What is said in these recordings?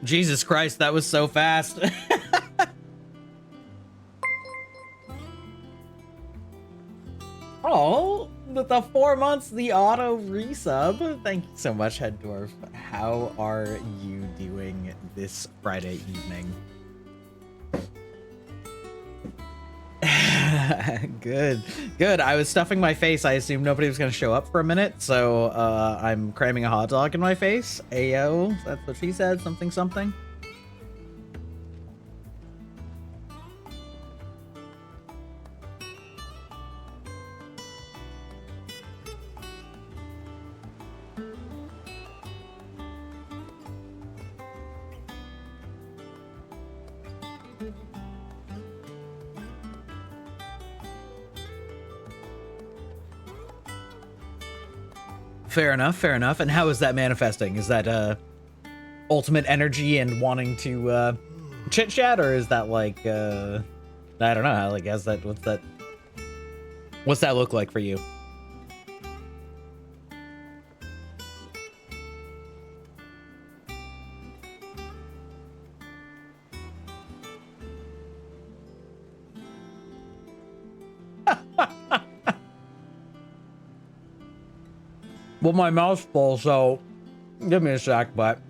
Jesus Christ, that was so fast. Oh, the 4 months, the auto resub. Thank you so much, Head Dwarf. How are you doing this Friday evening? Good, good. I was stuffing my face. I assumed nobody was going to show up for a minute, so I'm cramming a hot dog in my face. Ayo, that's what she said. Something, something. Fair enough, fair enough. And how is that manifesting? Is that ultimate energy and wanting to chit chat, or is that like I don't know, like what's that look like for you? Well, my mouth's full, so give me a sec, but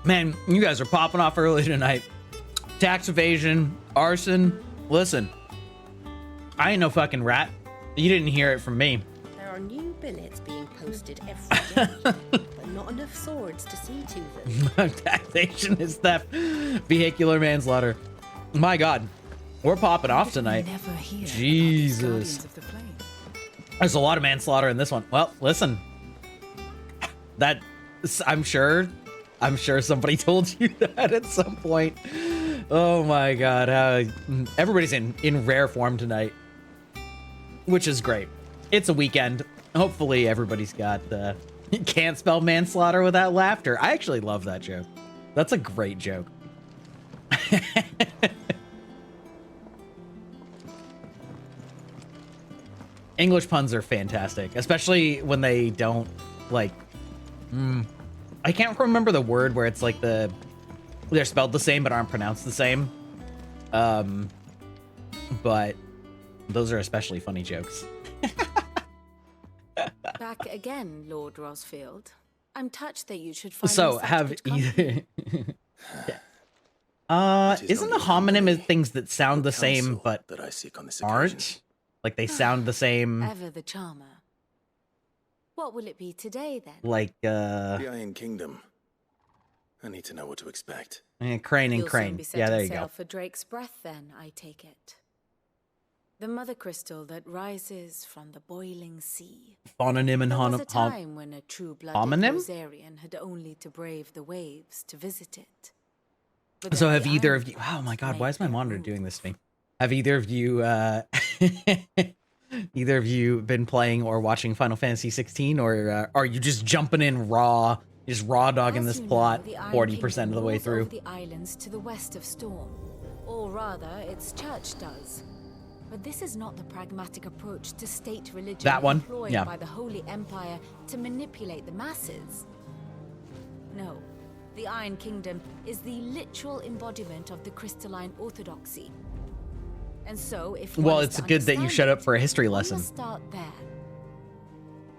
man, you guys are popping off early tonight. Tax evasion, arson. Listen, I ain't no fucking rat. You didn't hear it from me. There are new billets being posted every day, but not enough swords to see to them. Taxation is theft. Vehicular manslaughter. My God, we're popping off tonight. Jesus. There's a lot of manslaughter in this one. Well, listen. That, I'm sure somebody told you that at some point. Oh my God. Everybody's in rare form tonight, which is great. It's a weekend. Hopefully everybody's got you can't spell manslaughter without laughter. I actually love that joke. That's a great joke. English puns are fantastic, especially when they don't like I can't remember the word where it's like they're spelled the same but aren't pronounced the same. But those are especially funny jokes. Back again, Lord Rosfield. I'm touched that you should find So have either isn't a homonym things that sound the same but that I seek on this aren't? occasion. Like they sound the same. Ever the charmer. What will it be today then? Like The Iron Kingdom. I need to know what to expect. Crane and You'll Crane. soon be Yeah, there setting you sail go. for Drake's breath then, I take it. The mother crystal that rises from the boiling sea. Phononym and There was a homonym. time when a true-blooded Homonym? Rosarian had only to brave the waves to visit it. But So then have the either Iron of you? Oh my Gods God, why made is my their monitor move. doing this to me? Have either of you either of you been playing or watching Final Fantasy 16, or are you just jumping in raw, just raw dogging As this you know, plot the Iron 40% of Kingdom the way rules through? over the islands to the west of Storm, or rather, its church does. But this is not the pragmatic approach to state religion That one? employed Yeah. by the Holy Empire to manipulate the masses. No, the Iron Kingdom is the literal embodiment of the crystalline orthodoxy. And so, if Well, one is it's to good that you understand shut up it, for a history one lesson. must start there.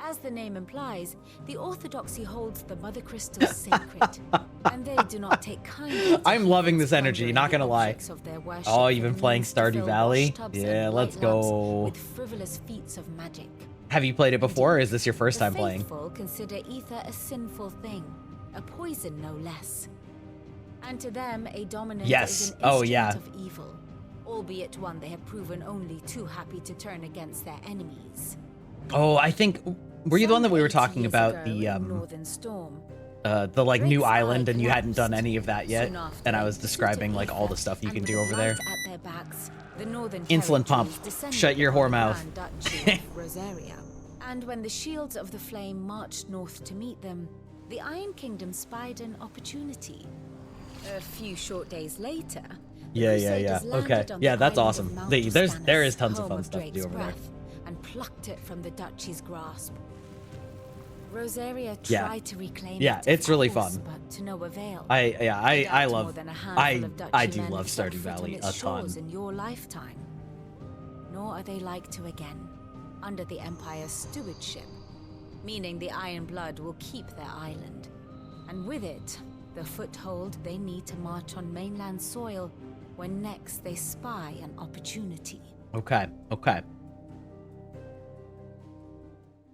As the name implies, the orthodoxy holds the mother crystals sacred, and they do not take kindly to I'm loving this heathens energy, plundering not the gonna lie. objects of their worship Oh, for you've been the playing means to Stardew fill Valley? washtubs and Yeah, let's white lamps go. with frivolous feats of magic. Have you played it before, or is this your first time The playing? faithful consider ether a sinful thing, a poison no less. And to them, a dominant Yes. is an Oh, instrument yeah. of evil, albeit one they have proven only too happy to turn against their enemies. Oh, I think Were you the one that we were 80 talking years about ago in Northern Storm, the like new Drake's eye island, and you hadn't done collapsed. any of that yet? Soon after, And I was describing like all the Pt.5 stuff you can and do with over there. light at their backs, the Northern Insulin pump. Territories descended Shut your upon whore the mouth. Grand Duchy of Rosaria. And when the Shields of the Flame marched north to meet them, the Iron Kingdom spied an opportunity. A few short days later, the Yeah. Crusaders Okay. landed on Yeah, the that's island awesome. of Mount There is Drustanus, tons of home fun stuff to do Drake's over there. Breath, and plucked it from the Duchy's grasp. Rosaria Yeah. tried to reclaim Yeah, it, it's of really course, fun. but to no avail. I doubt more love than a handful of Duchy I do men love have set Stardew foot on Valley its a shores ton. in your lifetime. Nor are they like to again, under the Empire's stewardship, meaning the Iron Blood will keep their island, and with it, the foothold they need to march on mainland soil when next they spy an opportunity. Okay.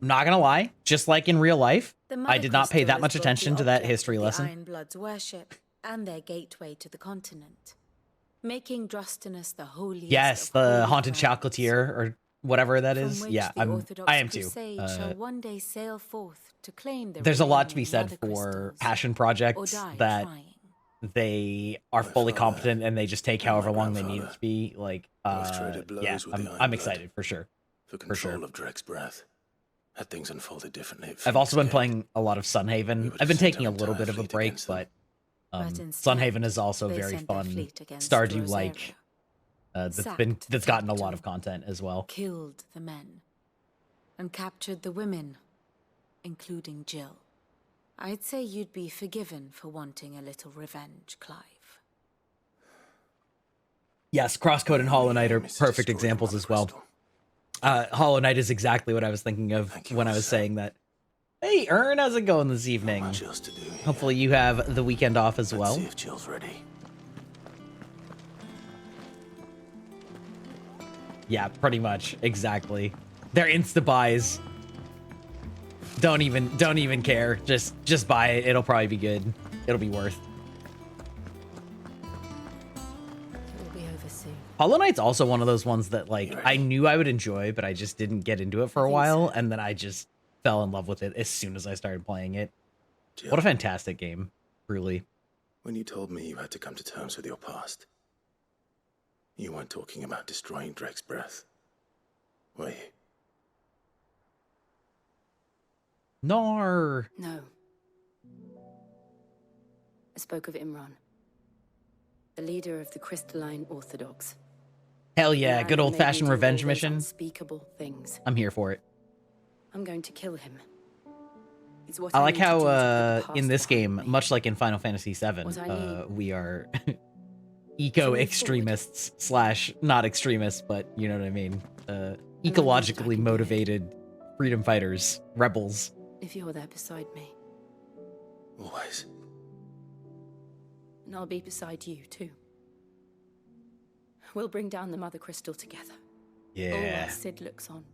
I'm not gonna lie, just like in real life, The I Mother did not pay Crystal that is much both attention the to that object history the lesson. Iron Bloods worship and their gateway to the continent, making Drustanus the holiest Yes, of the holy haunted grounds, chocolatier or whatever that from is. which Yeah, the Orthodox I am too. Crusade shall one day sail forth to claim the There's a lot to be remaining said Mother for Crystals, passion or projects die that trying. they are My fully father competent and they just take and my however long they need it grandfather to be. Like, both traded blows yeah, with the Iron I'm Blood excited for sure. for For sure. control of Drake's Breath. Had things unfolded differently. at I've also been Phoenix Gate, playing a lot of we Sunhaven. would I've been have sent taking a our little entire bit of a fleet break, against them. but instead, Sunhaven is also they very sent their fun fleet against Stardew like. Rosaria, That's gotten a lot sacked of content as well. killed the men, and captured the women, including Jill. I'd say you'd be forgiven for wanting a little revenge, Clive. Yes, Crosscode and Hollow Knight are Mr. perfect Destroyer, examples Mother as well. Crystal. Hollow Knight is exactly what I was thinking of Thank you when I was also. saying that. Hey, Ern, how's it going this Not evening? much else to do here. Hopefully you have the weekend off as Let's well. see if Jill's ready. Yeah, pretty much. Exactly. They're insta buys. Don't even care. Just buy it. It'll probably be good. It'll be worth. It'll be over soon. Hollow Knight's also one of those ones that like I knew I would enjoy, but I just didn't get into it for a while, and then I just fell in love with it as soon as I started playing it. Jill, What a fantastic game, truly. when you told me you had to come to terms with your past, you weren't talking about destroying Drake's Breath, were you? Nar. No. I spoke of Imran, the leader of the Crystalline Orthodox. Hell yeah, Man good who old made me fashioned do all revenge those mission. Unspeakable things. I'm here for it. I'm going to kill him. It's what I like need to do how to put the in past this behind game, me. much like in Final Fantasy VII, What I need. we are eco-extremists slash not extremists, but you know what I mean. Ecologically do. motivated freedom fighters, rebels. If you're there beside me, Always. and I'll be beside you too. We'll bring down the Mother Crystal together. All Yeah, while Sid looks on.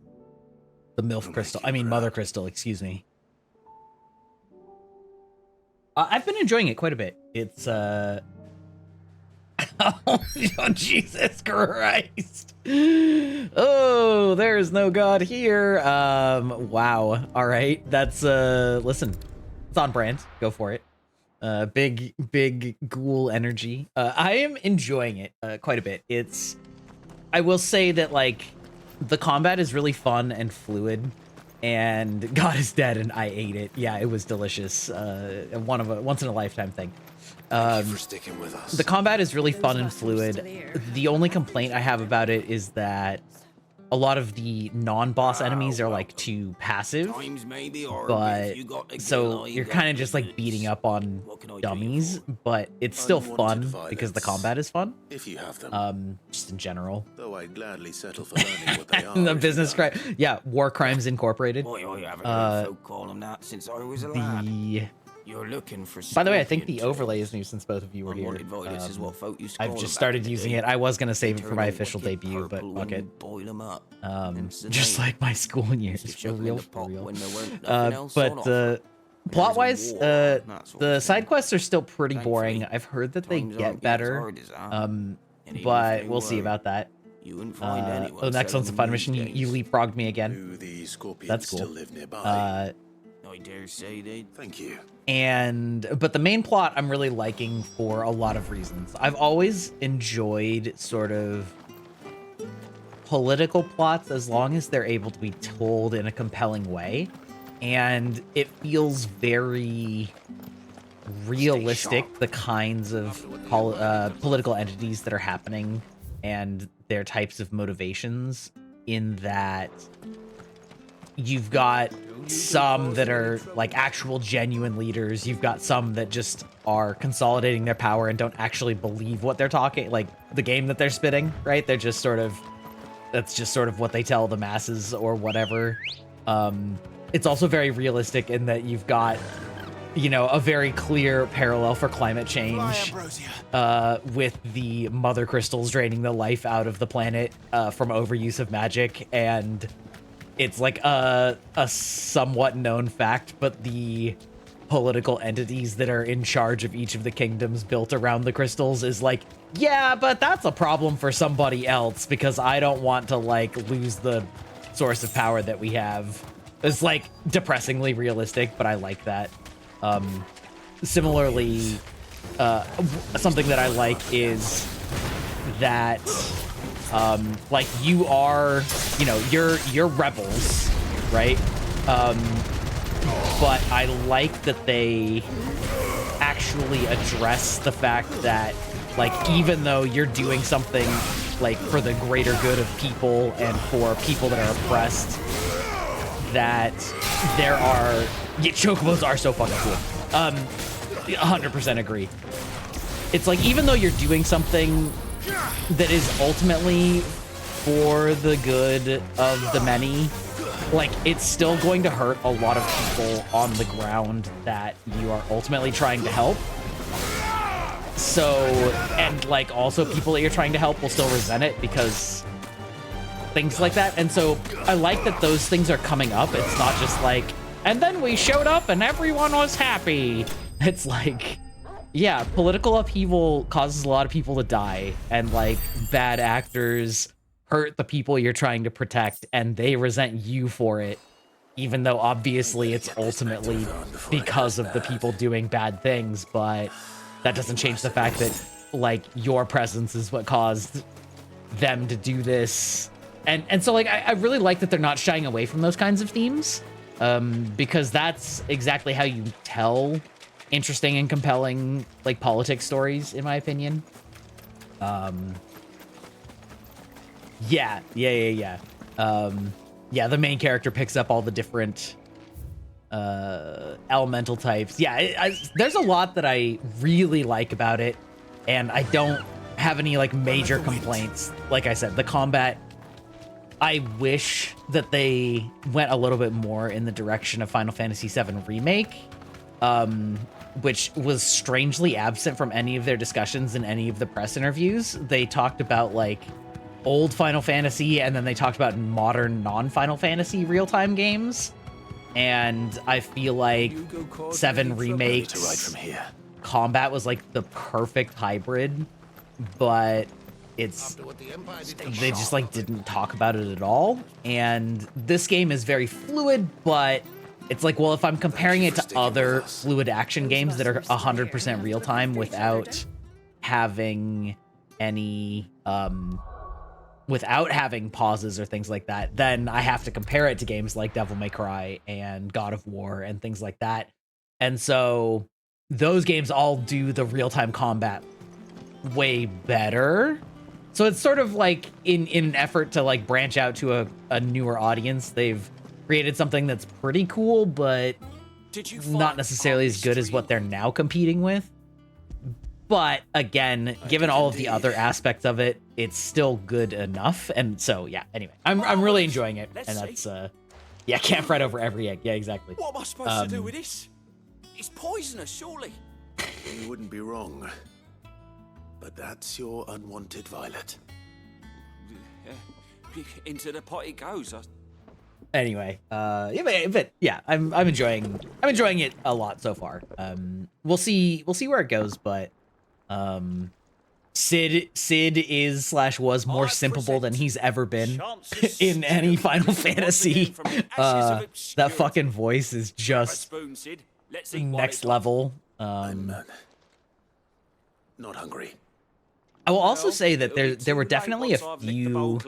the MILF I'll crystal. make you I mean, proud. Mother Crystal. Excuse me. I've been enjoying it quite a bit. It's oh, Jesus Christ. Oh, there's no God here. Wow. All right. That's listen. It's on brand. Go for it. Big ghoul energy. I am enjoying it quite a bit. I will say that like the combat is really fun and fluid. And God is dead, and I ate it. Yeah, it was delicious. Once in a lifetime thing. Thank you for sticking with us. The combat is really fun and Those vessels still fluid. here. The only complaint I have about it is that a lot of the non-boss enemies are like too passive, Times may be hard, but if you got the so gun, I you're got kind of the just like goods. beating up on What can I do you dummies, for? but it's still Unwanted fun because the violence. combat is fun. If you have them. Just in general. Though I'd gladly settle for learning what they are. The if you business don't. crime, yeah, War Crimes Incorporated. Boy, I haven't heard folk call them that since I was a lad. The You're looking for. By the way, I think the scorpion overlay tails. is new since both of you were here. Unwanted violets is what folk used to I've call just them back started in the using day. it. I was gonna save it for Turn my out official wicked debut, but purple fuck when it. you boil 'em up. Hence the Just name. like my school years, Used to for chuck 'em in real, the for pot real. when there weren't nothing else on But offer. plot-wise, war, that sort the of side thing. quests are still pretty boring. Thankfully, I've heard that they times get aren't yet as better, hard as that. And even if but they we'll see were, about that. You wouldn't find anyone. The next one's the final mission. You leapfrogged me again. Do the scorpions That's cool. still live nearby? I dare say they. Thank you. But the main plot I'm really liking for a lot of reasons. I've always enjoyed sort of political plots as long as they're able to be told in a compelling way. And it feels very realistic, the kinds of political entities that are happening and their types of motivations, in that you've got some that are like actual genuine leaders. You've got some that just are consolidating their power and don't actually believe what they're talking, like the game that they're spitting, right? They're just sort of, that's just sort of what they tell the masses or whatever. It's also very realistic in that you've got, you know, a very clear parallel for climate change with the mother crystals draining the life out of the planet from overuse of magic. And it's like a somewhat known fact, but the political entities that are in charge of each of the kingdoms built around the crystals is like, yeah, but that's a problem for somebody else because I don't want to like lose the source of power that we have. It's like depressingly realistic, but I like that. Similarly, something that I like is that like you are, you know, you're rebels, right? But I like that they actually address the fact that, like, even though you're doing something like for the greater good of people and for people that are oppressed, that there are, yeah, chocobos are so fucking cool. 100% agree. It's like, even though you're doing something that is ultimately for the good of the many, like, it's still going to hurt a lot of people on the ground that you are ultimately trying to help. So, and like also people that you're trying to help will still resent it because things like that. And so I like that those things are coming up. It's not just like, and then we showed up and everyone was happy. It's like, yeah, political upheaval causes a lot of people to die, and like bad actors hurt the people you're trying to protect and they resent you for it, even though obviously it's ultimately because of the people doing bad things. But that doesn't change the fact that like your presence is what caused them to do this. And so like I really like that they're not shying away from those kinds of themes, because that's exactly how you tell interesting and compelling like politics stories, in my opinion. Yeah. Yeah, the main character picks up all the different elemental types. Yeah, there's a lot that I really like about it, and I don't have any like major complaints. Like I said, the combat, I wish that they went a little bit more in the direction of Final Fantasy VII Remake, which was strangely absent from any of their discussions in any of the press interviews. They talked about like old Final Fantasy, and then they talked about modern non-Final Fantasy real-time games. And I feel like 7 Remake's combat was like the perfect hybrid, but they just like didn't talk about it at all. And this game is very fluid, but it's like, well, if I'm comparing it to other fluid action games that are 100% real time without having any without having pauses or things like that, then I have to compare it to games like Devil May Cry and God of War and things like that. And so those games all do the real-time combat way better. So it's sort of like in an effort to like branch out to a newer audience, they've created something that's pretty cool, but not necessarily as good as what they're now competing with. But again, given all of the other aspects of it, it's still good enough. And so, yeah, anyway, I'm really enjoying it. And that's, yeah, can't fret over every egg. Yeah, exactly. What am I supposed to do with this? It's poisonous, surely. You wouldn't be wrong. But that's your unwanted violet. Into the pot it goes. Anyway, yeah, I'm enjoying it a lot so far. We'll see where it goes, but Sid is / was more simpable than he's ever been in any Final Fantasy. That fucking voice is just next level. I'm not hungry. I will also say that there were definitely a few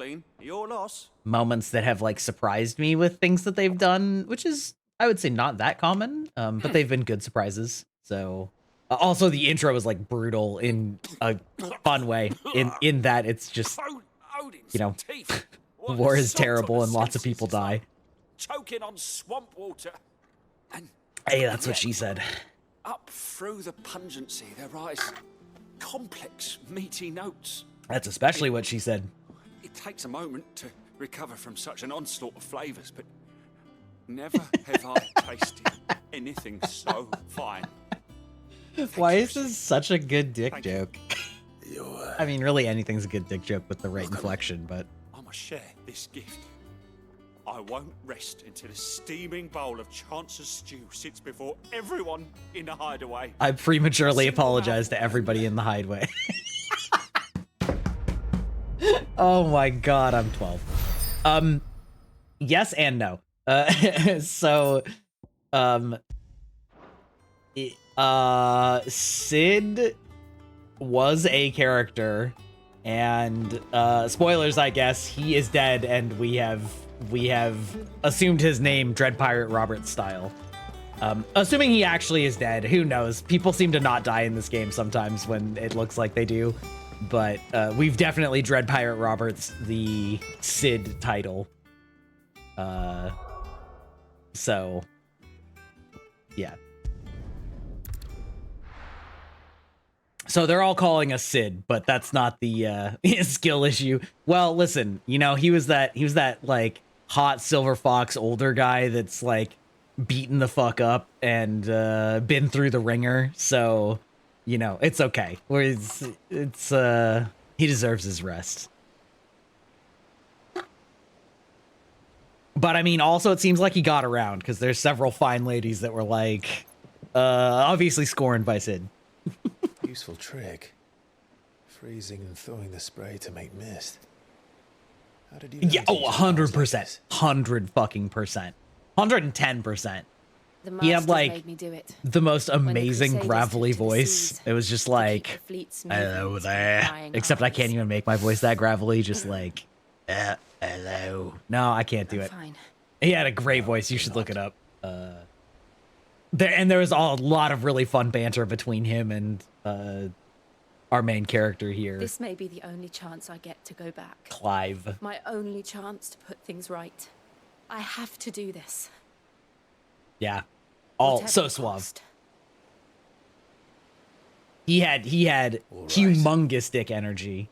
moments that have like surprised me with things that they've done, which is, I would say, not that common, but they've been good surprises. So also the intro is like brutal in a fun way, in that it's just, you know, war is terrible and lots of people die. Choking on swamp water. And Hey, that's what she said. up through the pungency there rise complex, meaty notes. That's especially what she said. It takes a moment to recover from such an onslaught of flavors, but never have I tasted anything so fine. Why is this such a good dick joke? You're, I mean, really anything's a good dick joke with the right inflection, but... I must share this gift. I won't rest until a steaming bowl of Chance's stew sits before everyone in the hideaway. I prematurely apologize to everybody in the hideaway. Oh my god, I'm 12. Yes and no. Sid was a character, and spoilers, I guess, he is dead, and we have assumed his name Dread Pirate Robert style. Assuming he actually is dead, who knows? People seem to not die in this game sometimes when it looks like they do. But we've definitely Dread Pirate Roberts the Sid title. So, yeah. So they're all calling us Sid, but that's not the skill issue. Well, listen, you know, he was that like hot silver fox older guy that's like beaten the fuck up and been through the ringer. So, you know, it's okay. It's he deserves his rest. But I mean, also it seems like he got around because there's several fine ladies that were like obviously scorned by Sid. useful trick. Freezing and thawing the spray to make mist. How did you know Yeah, to oh, use 100%. 110%. The He had Masters like made me do it. the most When the amazing Crusaders gravelly took to the voice. seas It was just to keep like, the fleet's hello movements from there. prying Except I eyes. can't even make my voice that gravelly. Just like, hello. No, I can't do I'm it. fine. He had a great voice. You should look it up. There was a lot of really fun banter between him and our main character here, This may be the only chance I get to go back. Clive. My only chance to put things right. I have to do this. Yeah, all Whatever so the suave. cost. He had All right. humongous dick energy.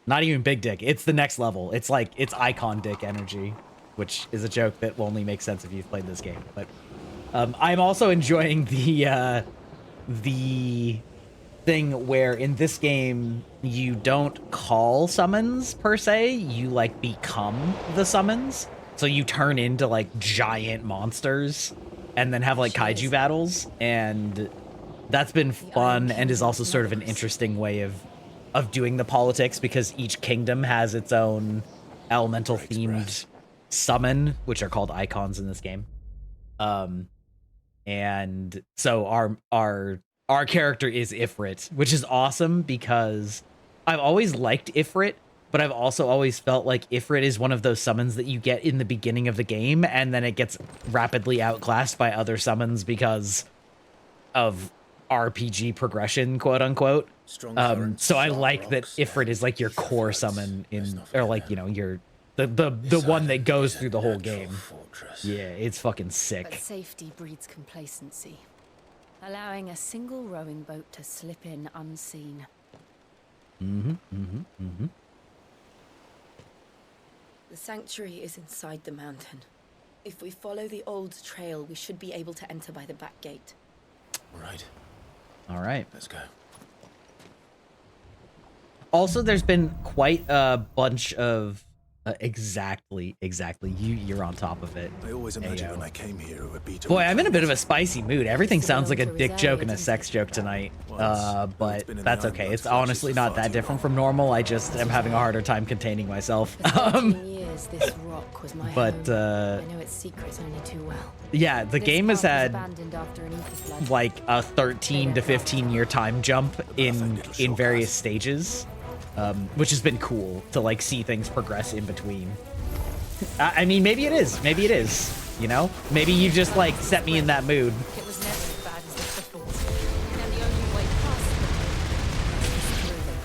Not even big dick. It's the next level. It's like it's icon dick energy, which is a joke that will only make sense if you've played this game. But I'm also enjoying the thing where in this game you don't call summons per se. You like become the summons. So you turn into like giant monsters and then have like kaiju battles, and that's been fun and is also sort of an interesting way of doing the politics, because each kingdom has its own elemental themed summon, which are called icons in this game. And so our character is Ifrit, which is awesome because I've always liked Ifrit, but I've also always felt like Ifrit is one of those summons that you get in the beginning of the game, and then it gets rapidly outclassed by other summons because of RPG progression, quote unquote. So I like that Ifrit is like your core summon in, or like, you know, your the one that goes through the whole game. Yeah, it's fucking But sick. safety breeds complacency, allowing a single rowing boat to slip in unseen. The sanctuary is inside the mountain. If we follow the old trail, we should be able to enter by the back gate. Right, All right. let's go. Also, there's been quite a bunch of Exactly. You're on top of it. I always imagined Ayo. when I came here it would be to Boy, I'm in a bit of a spicy mood. Everything sounds like a dick joke and a sex joke tonight. But that's okay. It's honestly not that different from normal. I just am having a harder time containing myself. For 13 years, this rock was my But, home. I know its secrets only too well. Yeah, the game has had After an Aether like a 13 to 15 year time jump in various stages, which has been cool to like see things progress in between. I mean, maybe it is, you know, maybe you just like set me in that mood. It was never as bad as this before. And the only way past it is through them.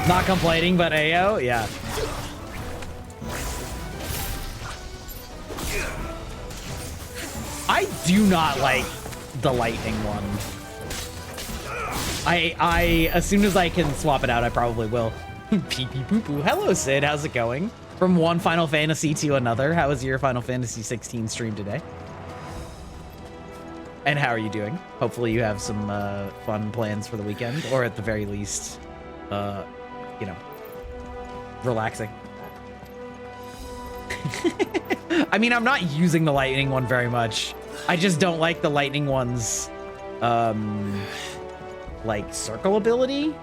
Not complaining, but Ayo, yeah. I do not like the lightning one. I as soon as I can swap it out, I probably will. Pee pee poo poo. Hello, Sid. How's it going? From one Final Fantasy to another. How was your Final Fantasy 16 stream today? And how are you doing? Hopefully you have some fun plans for the weekend, or at the very least, you know, relaxing. I mean, I'm not using the lightning one very much. I just don't like the lightning one's, like, circle ability.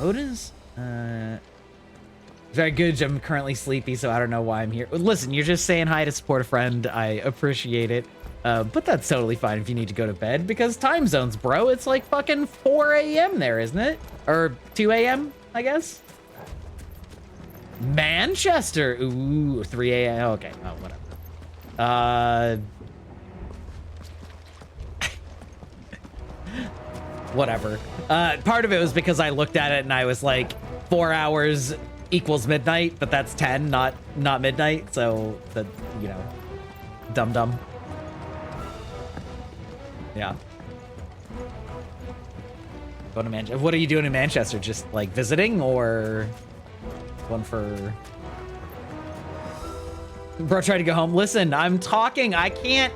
Odin's? Very good. I'm currently sleepy, so I don't know why I'm here. Listen, you're just saying hi to support a friend. I appreciate it. But that's totally fine if you need to go to bed, because time zones, bro. It's like fucking 4 a.m. there, isn't it? Or 2 a.m., I guess? Manchester. Ooh, 3 a.m. Okay, oh, whatever. Whatever. Part of it was because I looked at it and I was like, 4 hours equals midnight, but that's 10, not midnight. So, the, you know, dumb. Yeah. Going to Manchester. What are you doing in Manchester? Just like visiting, or one for... Bro, try to go home. Listen, I'm talking. I can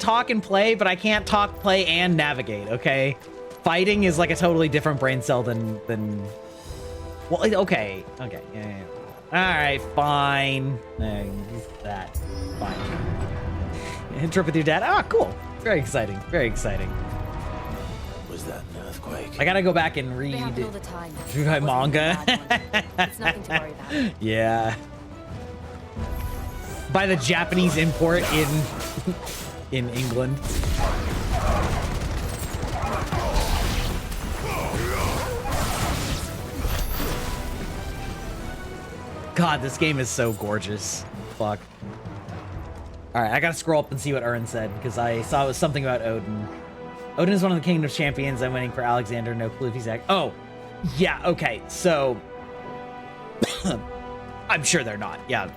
talk and play, but I can't talk, play, and navigate, okay? Fighting is like a totally different brain cell than... Well, okay. Yeah. All right, fine. That. Fine. Trip with your dad. Ah, cool. Very exciting. Was that an earthquake? I gotta go back and read They happen all the time. my manga. It's nothing to worry about. Yeah. By the Japanese import in England. God, this game is so gorgeous. Fuck. All right, I gotta scroll up and see what Ern said, because I saw it was something about Odin. Odin is one of the Kingdom's champions. I'm waiting for Alexander. No clue if he's Oh, yeah. Okay, so I'm sure they're not. Yeah.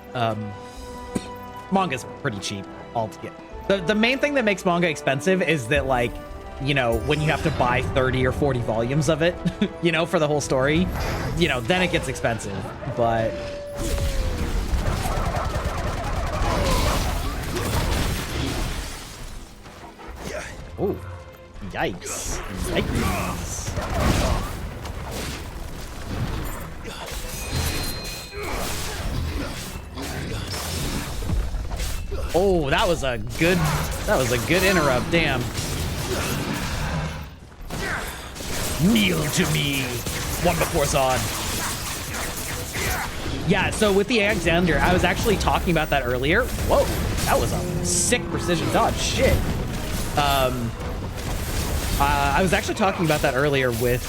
Manga's pretty cheap altogether. The main thing that makes manga expensive is that, like, you know, when you have to buy 30 or 40 volumes of it, you know, for the whole story, you know, then it gets expensive. But oh, yikes. Oh, that was a good interrupt. Damn. Kneel to me. One before Zod. Yeah, so with the Alexander, I was actually talking about that earlier. Whoa, that was a sick precision dodge. Shit. I was actually talking about that earlier with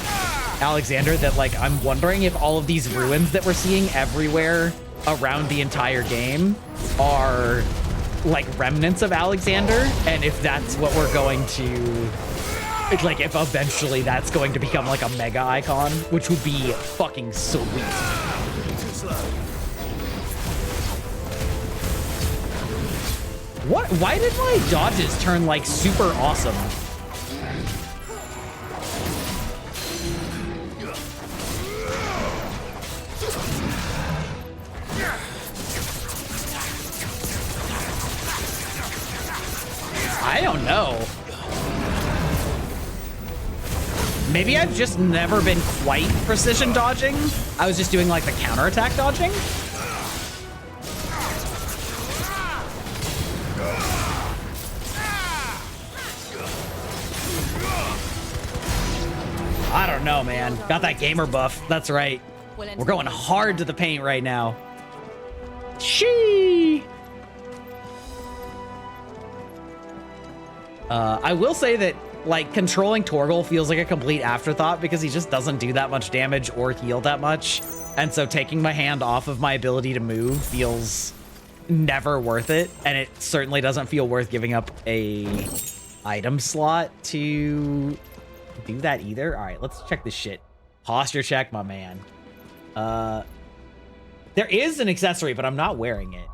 Alexander, that, like, I'm wondering if all of these ruins that we're seeing everywhere around the entire game are, like, remnants of Alexander, and if that's what we're going to... It's like, if eventually that's going to become, like, a mega icon, which would be fucking sweet. What? Why did my dodges turn, like, super awesome? I don't know. Maybe I've just never been quite precision dodging. I was just doing like the counterattack dodging. I don't know, man. Got that gamer buff. That's right. We're going hard to the paint right now. Shee! I will say that, like, controlling Torgal feels like a complete afterthought because he just doesn't do that much damage or heal that much. And so taking my hand off of my ability to move feels never worth it. And it certainly doesn't feel worth giving up a item slot to do that either. All right, let's check this shit. Posture check, my man. There is an accessory, but I'm not wearing it.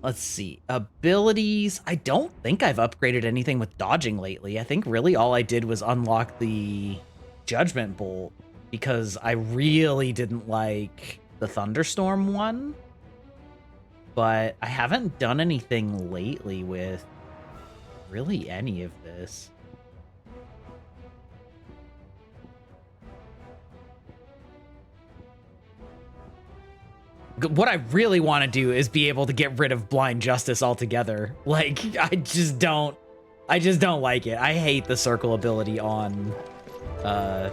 Let's see. Abilities. I don't think I've upgraded anything with dodging lately. I think really all I did was unlock the Judgment Bolt because I really didn't like the Thunderstorm one. But I haven't done anything lately with really any of this. What I really want to do is be able to get rid of Blind Justice altogether. Like, I just don't like it. I hate the circle ability on Ramu.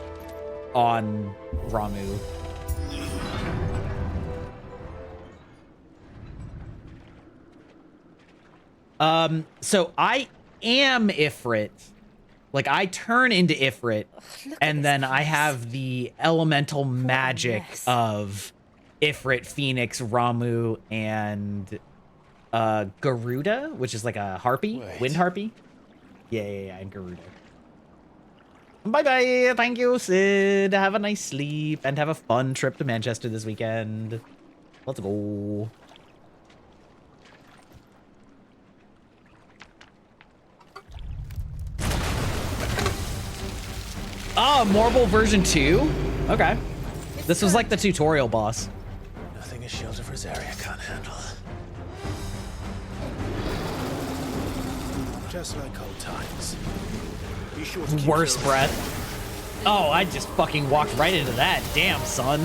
So I am Ifrit. Like, I turn into Ifrit, and then I have the elemental magic of Ifrit, Phoenix, Ramu, and Garuda, which is like a harpy, wind harpy. Yeah, and Garuda. Bye-bye. Thank you, Sid. Have a nice sleep and have a fun trip to Manchester this weekend. Let's go. Oh, Marble version 2? Okay. This was like the tutorial boss. Nothing a shield of Rosaria can't handle. Just like old times. Be sure to keep Worst those- breath. Oh, I just fucking walked right into that. Damn, son.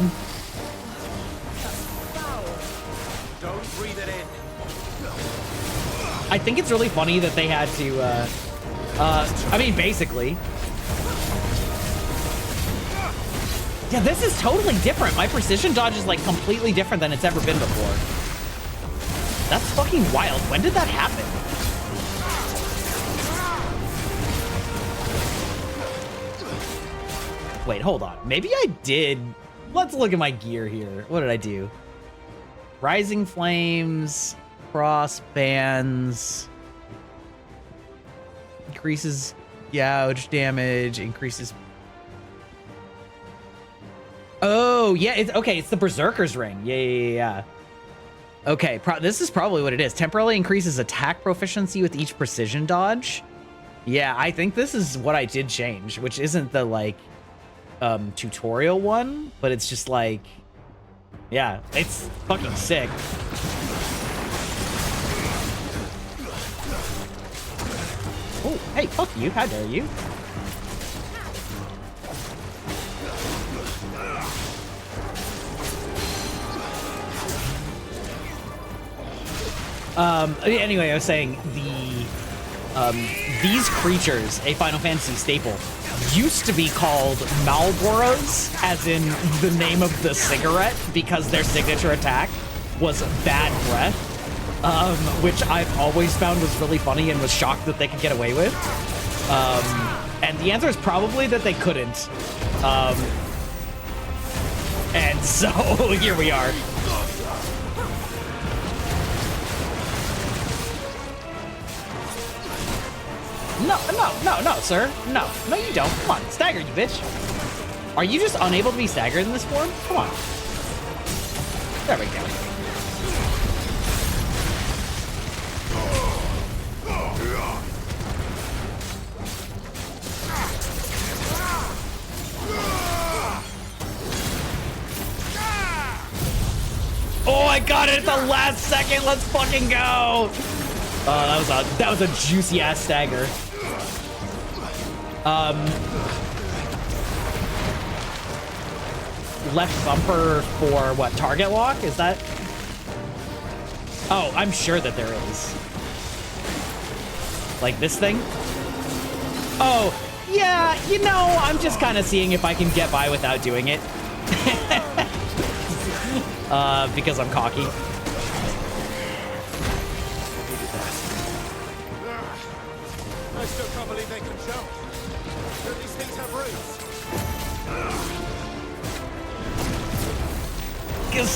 Don't breathe it in. I think it's really funny that they had to, I mean, basically. Yeah, this is totally different. My precision dodge is like completely different than it's ever been before. That's fucking wild. When did that happen? Wait, hold on. Maybe I did. Let's look at my gear here. What did I do? Rising Flames, cross bands, increases gouge damage, increases. Oh, yeah, it's okay. It's the Berserker's Ring. Yeah. Okay, this is probably what it is. Temporarily increases attack proficiency with each precision dodge. Yeah, I think this is what I did change, which isn't the, like, tutorial one, but it's just like, yeah, it's fucking sick. Oh, hey, fuck you. How dare you? Anyway, I was saying these creatures, a Final Fantasy staple, used to be called Malboros, as in the name of the cigarette, because their signature attack was Bad Breath, which I've always found was really funny and was shocked that they could get away with. And the answer is probably that they couldn't. And so here we are. No, sir. No, you don't. Come on, stagger, you bitch. Are you just unable to be staggered in this form? Come on. There we go. Oh, my god, at the last second, let's fucking go! That was a juicy ass stagger. Left bumper for what? Target lock? Is that? Oh, I'm sure that there is. Like this thing? Oh, yeah, you know, I'm just kind of seeing if I can get by without doing it. Because I'm cocky. I still can't believe they can jump. Don't these things have roots?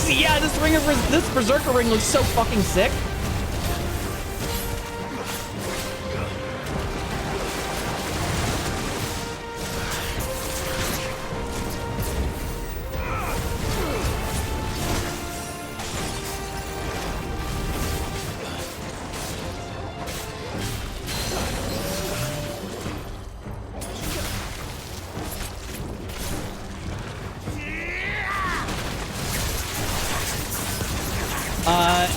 Yeah, this Berserker ring looks so fucking sick.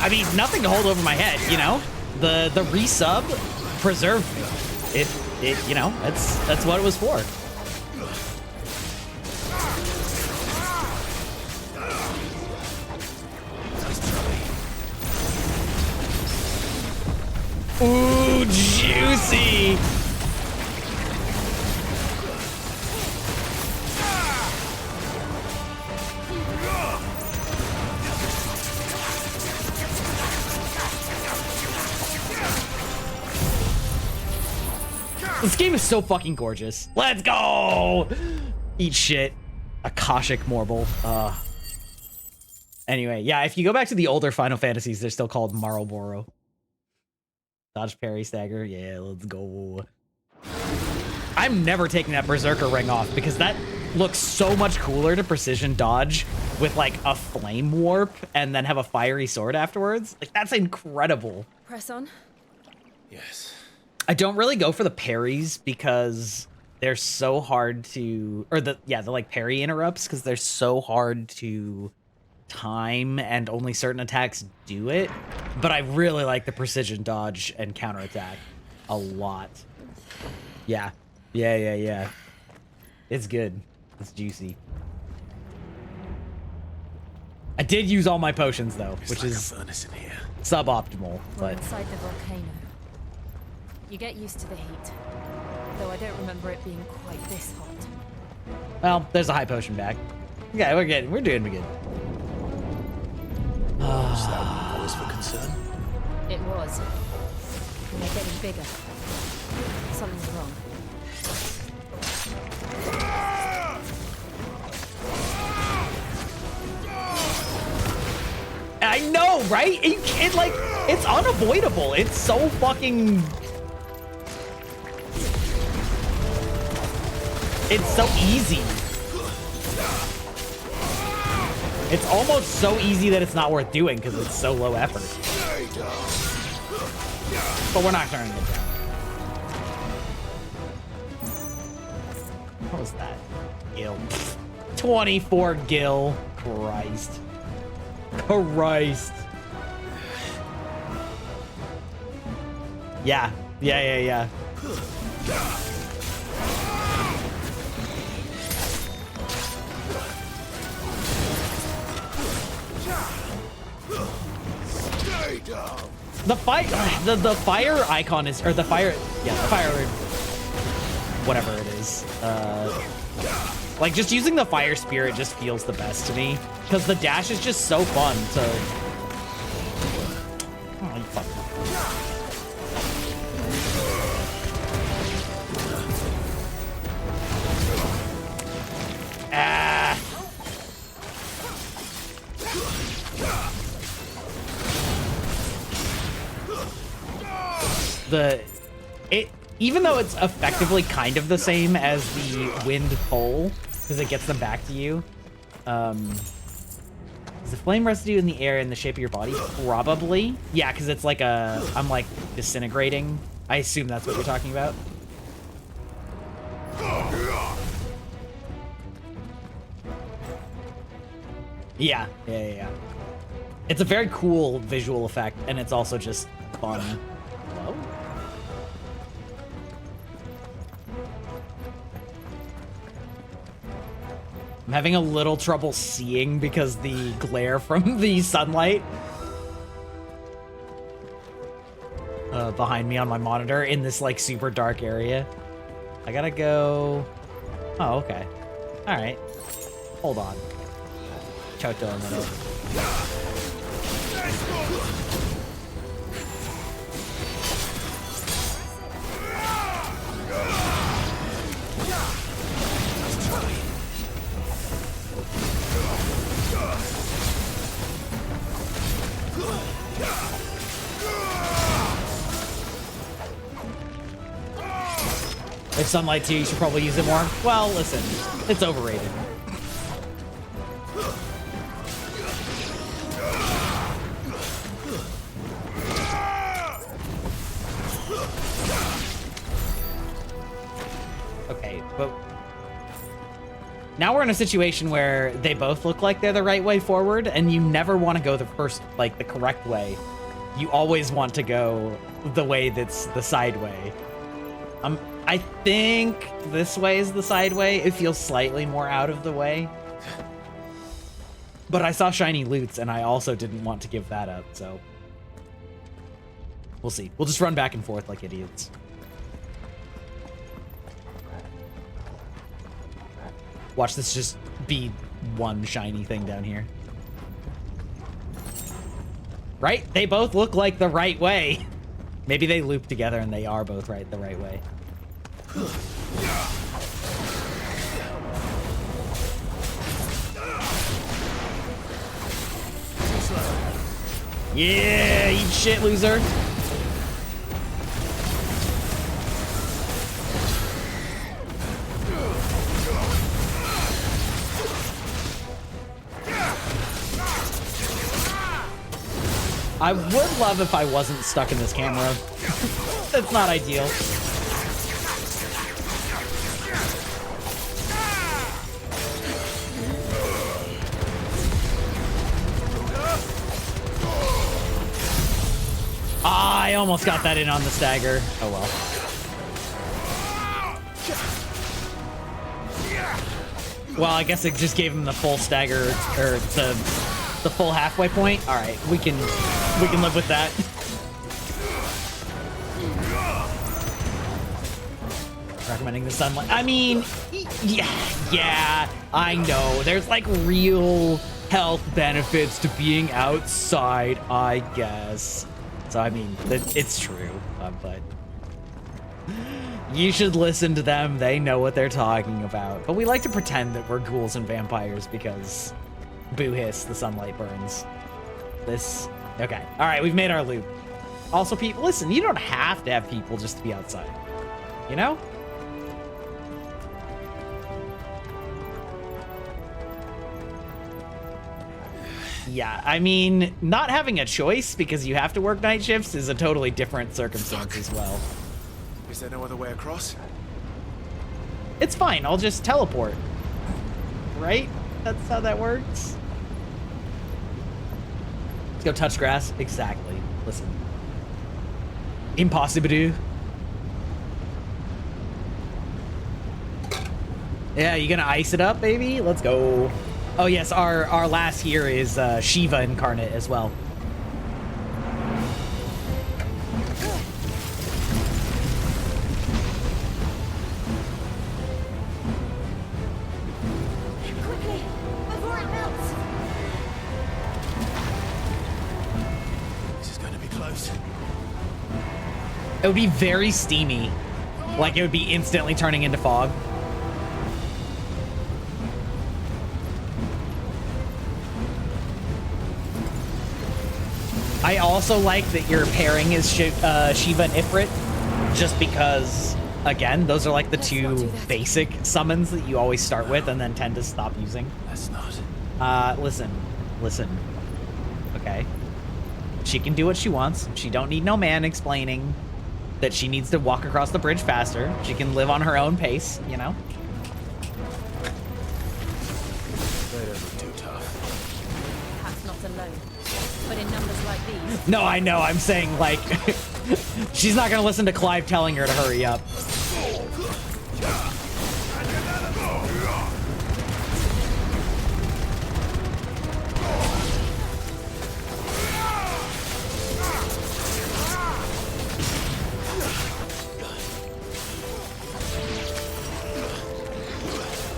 I mean, nothing to hold over my head, you know? The resub preserved me. It you know, that's what it was for. Ooh, juicy. This game is so fucking gorgeous. Let's go! Eat shit. Akashic Marble. Anyway, yeah, if you go back to the older Final Fantasies, they're still called Marlboro. Dodge parry stagger. Yeah, let's go. I'm never taking that Berserker ring off because that looks so much cooler to precision dodge with like a flame warp and then have a fiery sword afterwards. Like, that's incredible. Press on. Yes. I don't really go for the parries because they're so hard to, or the like parry interrupts because they're so hard to time and only certain attacks do it. But I really like the precision dodge and counterattack a lot. Yeah. Yeah. It's good. It's juicy. I did use all my potions though, which is a furnace in here. suboptimal, We're but inside the volcano. You get used to the heat, though I don't remember it being quite this hot. well, there's a high potion back. Yeah, we're doing good. Was that cause for concern? It was. And they're getting bigger. Something's wrong. I know, right? It like, it's unavoidable. It's so fucking... It's so easy. It's almost so easy that it's not worth doing because it's so low effort. But we're not turning it down. What was that? Gil. 24 gil. Christ. Yeah. The fire icon is, or the fire, yeah, the fire, whatever it is. Like, just using the fire spirit just feels the best to me because the dash is just so fun to. Oh, you fuck. Ah. Even though it's effectively kind of the same as the wind pole, because it gets them back to you. Is the flame residue in the air in the shape of your body? Probably. Yeah, because it's like I'm like disintegrating. I assume that's what you're talking about. Yeah. It's a very cool visual effect, and it's also just fun. Hello? I'm having a little trouble seeing because the glare from the sunlight behind me on my monitor in this like super dark area. I gotta go. Oh, okay. All right. Hold on. Choked on that over. If sunlight too, you should probably use it more. Well, listen, it's overrated. Okay, but now we're in a situation where they both look like they're the right way forward, and you never want to go the first, like the correct way. You always want to go the way that's the side way. I think this way is the side way. It feels slightly more out of the way. But I saw shiny loots, and I also didn't want to give that up, so... We'll see. We'll just run back and forth like idiots. Watch this just be one shiny thing down here. Right? They both look like the right way. Maybe they loop together and they are both the right way. Yeah, eat shit, loser. I would love if I wasn't stuck in this camera. That's not ideal. I almost got that in on the stagger. Oh well. Well, I guess it just gave him the full stagger, or the full halfway point. All right, we can live with that. Recommending the sunlight. I mean, yeah, I know. There's like real health benefits to being outside, I guess. So, I mean, it's true, but you should listen to them. They know what they're talking about. But we like to pretend that we're ghouls and vampires because, boo hiss, the sunlight burns. Okay. All right, we've made our loop. Also, people, listen, you don't have to have people just to be outside, you know? Yeah, I mean, not having a choice because you have to work night shifts is a totally different circumstance as well. Is there no other way across? It's fine, I'll just teleport. Right? That's how that works. Let's go touch grass. Exactly. Listen. Impossible. Yeah, you gonna ice it up, baby? Let's go. Oh yes, our last here is Shiva incarnate as well. Quickly, before it melts. This is going to be close. It would be very steamy. Like it would be instantly turning into fog. I also like that your pairing is Shiva and Ifrit, just because, again, those are like the two basic summons that you always start with and then tend to stop using. That's not. Listen. Okay. She can do what she wants. She don't need no man explaining that she needs to walk across the bridge faster. She can live on her own pace, you know? They don't look too tough. Perhaps not alone. No, I know. I'm saying, like, she's not gonna listen to Clive telling her to hurry up.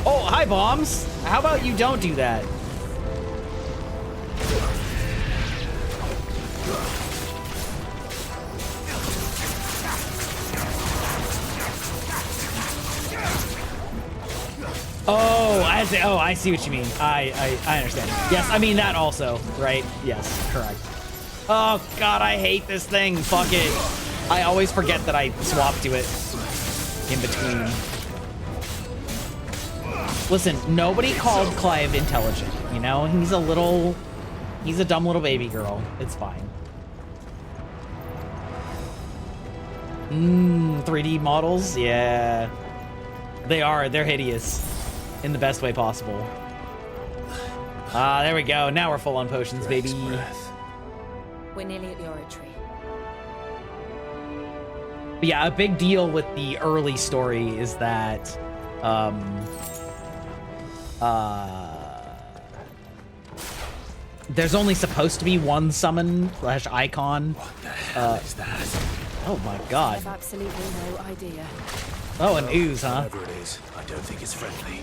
Oh, hi, bombs. How about you don't do that? Oh, I see what you mean. I understand. Yes, I mean that also, right? Yes, correct. Oh god, I hate this thing. Fuck it. I always forget that I swap to it in between. Listen, nobody called Clive intelligent, you know? He's a dumb little baby girl. It's fine. 3D models? Yeah. They're hideous. In the best way possible. Ah, there we go. Now we're full on potions, baby. We're nearly at the oratory. But yeah, a big deal with the early story is that there's only supposed to be one summon / icon. What the hell is that? Oh my I god. have absolutely no idea. Oh, an ooze, huh? Whatever it is, I don't think it's friendly.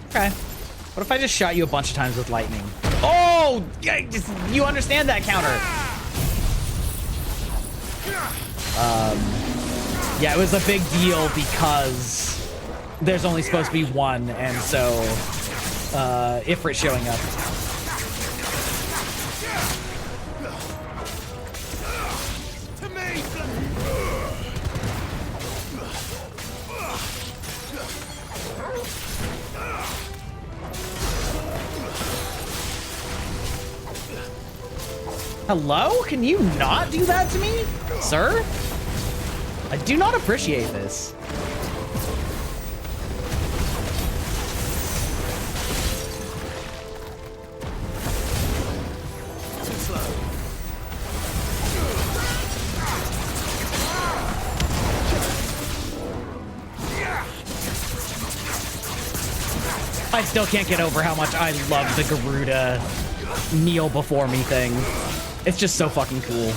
Okay. What if I just shot you a bunch of times with lightning? Oh! You understand that counter. Yeah, it was a big deal because there's only supposed to be one, and so Ifrit showing up. Hello? Can you not do that to me, sir? I do not appreciate this. Too slow. I still can't get over how much I love the Garuda kneel before me thing. It's just so fucking cool.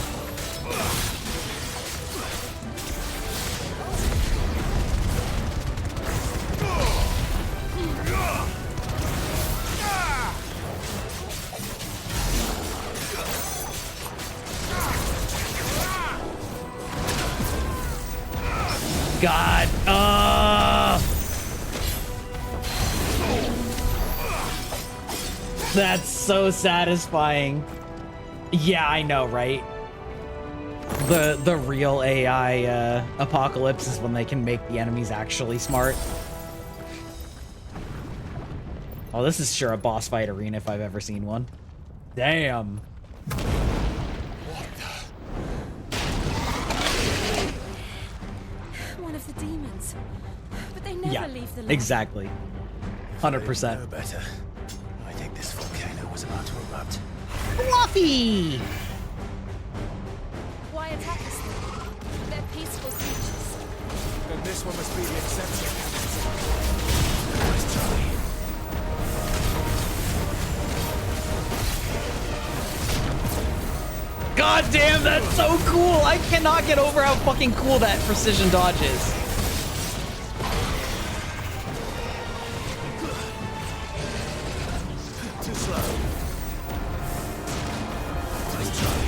God. That's so satisfying. Yeah, I know, right? The real AI apocalypse is when they can make the enemies actually smart. Oh, this is sure a boss fight arena if I've ever seen one. Damn. One of the demons. But they never leave the land. Exactly. 100%. No better. I think this volcano was about to erupt. Fluffy! Why attack us then? They're peaceful creatures. Then this one must be the exception. Nice try. God damn, that's so cool! I cannot get over how fucking cool that precision dodge is. Too slow. Nice try.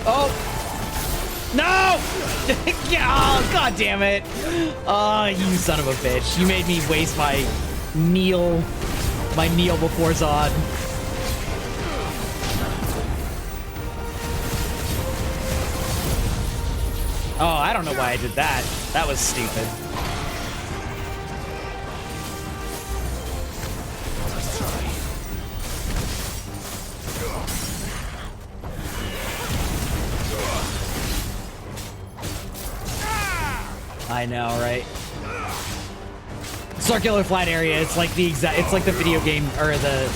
Oh! No! Oh, god damn it. Oh, you son of a bitch. You made me waste my kneel before Zod. Oh, I don't know why I did that. That was stupid. Nice try. I know, right? Circular flat area. It's like the exact. It's like the video game or the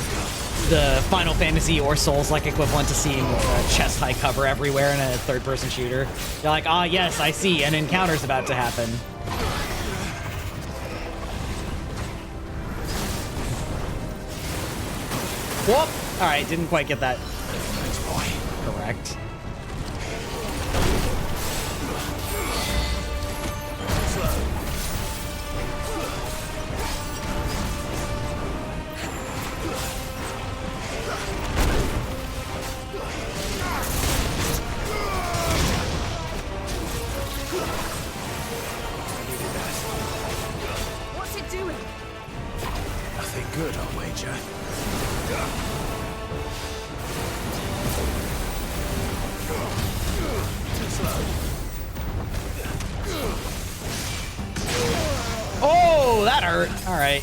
Final Fantasy or Souls-like equivalent to seeing chest high cover everywhere in a third-person shooter. You're like, ah, yes, I see. An encounter's about to happen. Whoop! All right, didn't quite get that. Correct. What's it doing? Nothing good, I'll wager. Too slow. Oh, that hurt. All right.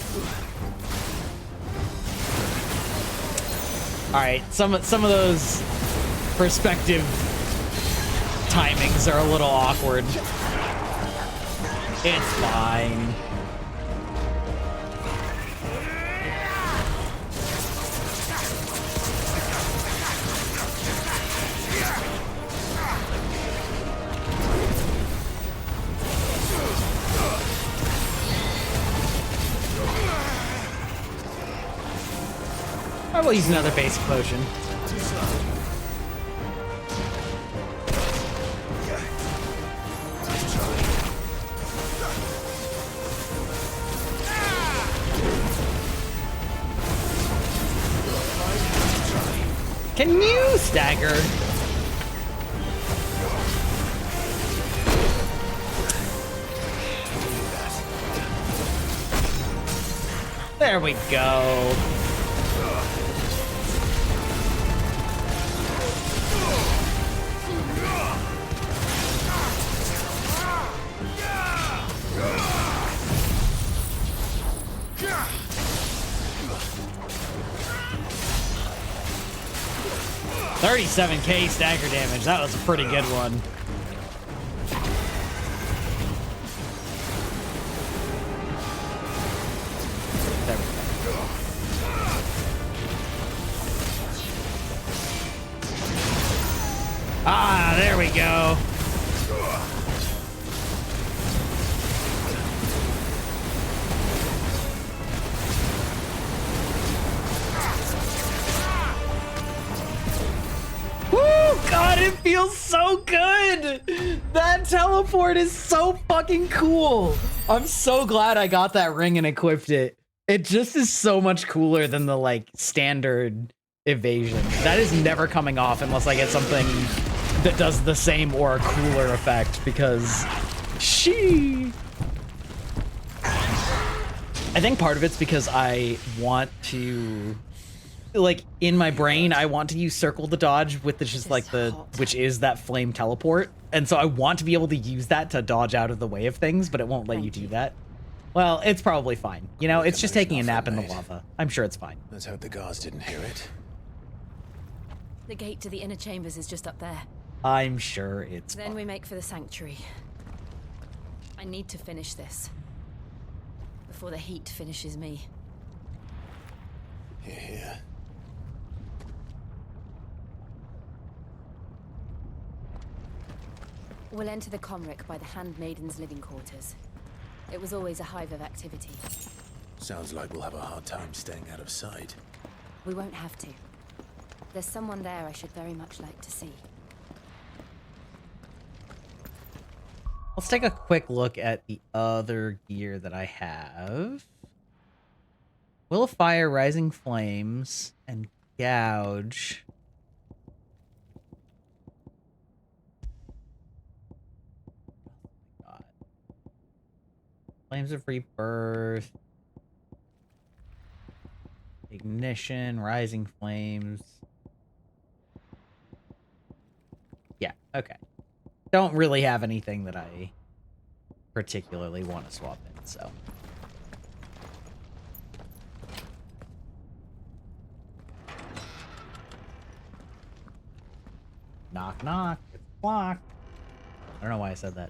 All right. Some of those perspective timings are a little awkward. It's fine. I will use another basic potion. Can you stagger? There we go. $37K stagger damage. That was a pretty good one. There we go. Ah, there we go. God, it feels so good! That teleport is so fucking cool! I'm so glad I got that ring and equipped it. It just is so much cooler than the, like, standard evasion. That is never coming off unless I get something that does the same or a cooler effect, because... I think part of it's because I want to... like in my brain, I want to use circle to dodge with the just like the which is that flame teleport, and so I want to be able to use that to dodge out of the way of things, but it won't let you do that. Well, it's probably fine. You know, it's just taking a nap in the lava. I'm sure it's fine. Let's hope the guards didn't hear it. The gate to the inner chambers is just up there. I'm sure it's Then fine. we make for the sanctuary. I need to finish this before the heat finishes me. Here. We'll enter the Comric by the Handmaiden's living quarters. It was always a hive of activity. Sounds like we'll have a hard time staying out of sight. We won't have to. There's someone there I should very much like to see. Let's take a quick look at the other gear that I have. Will of Fire, Rising Flames, and Gouge. God. Flames of Rebirth. Ignition, Rising Flames. Yeah, okay. Don't really have anything that I particularly want to swap in, so. Knock, knock. It's blocked. I don't know why I said that.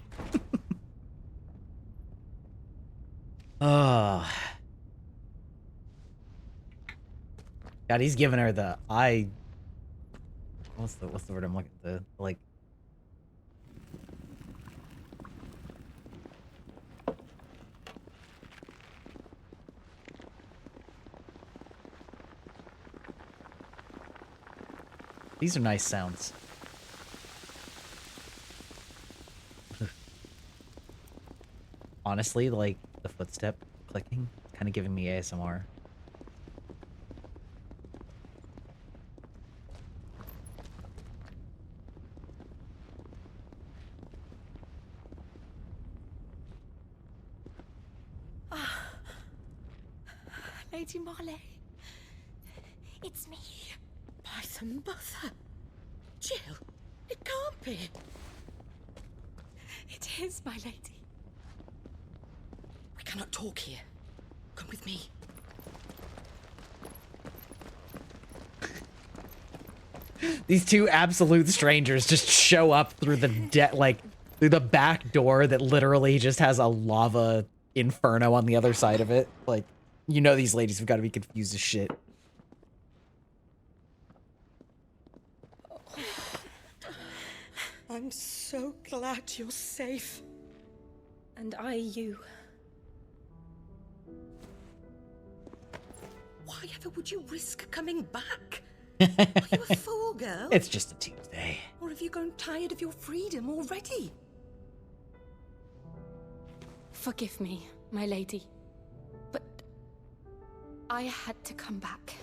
Oh. God, he's giving her the eye. What's the word I'm looking at? The like. These are nice sounds. Honestly, like the footstep clicking, kind of giving me ASMR. Lady Marley. It's me. By some mother. Jill, it can't be. It is, my lady. We cannot talk here. Come with me. These two absolute strangers just show up through the through the back door that literally just has a lava inferno on the other side of it. Like, you know, these ladies have got to be confused as shit. I'm so glad you're safe. And I you. Why ever would you risk coming back? Are you a fool, girl? It's just a Tuesday. Or have you grown tired of your freedom already? Forgive me, my lady. But I had to come back.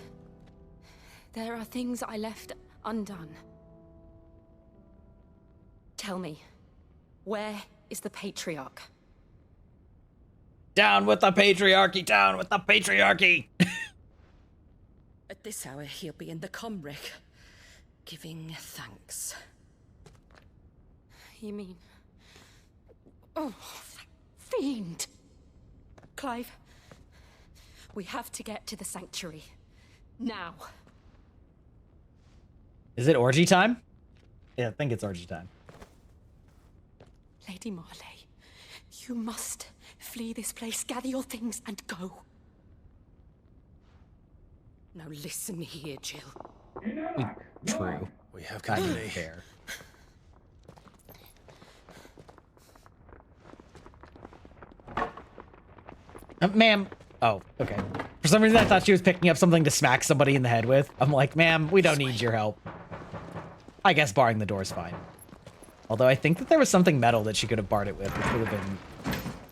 There are things I left undone. Tell me, where is the Patriarch? Down with the patriarchy! Down with the patriarchy! At this hour, he'll be in the Comric, giving thanks. You mean... Oh, that fiend! Clive, we have to get to the sanctuary. Now. Is it orgy time? Yeah, I think it's orgy time. Lady Marley, you must flee this place, gather your things, and go. Now listen here, Jill. True. We have Kind of company. fair. Ma'am. Oh, okay. For some reason, I thought she was picking up something to smack somebody in the head with. I'm like, ma'am, we don't need your help. I guess barring the door is fine. Although I think that there was something metal that she could have barred it with, which would have been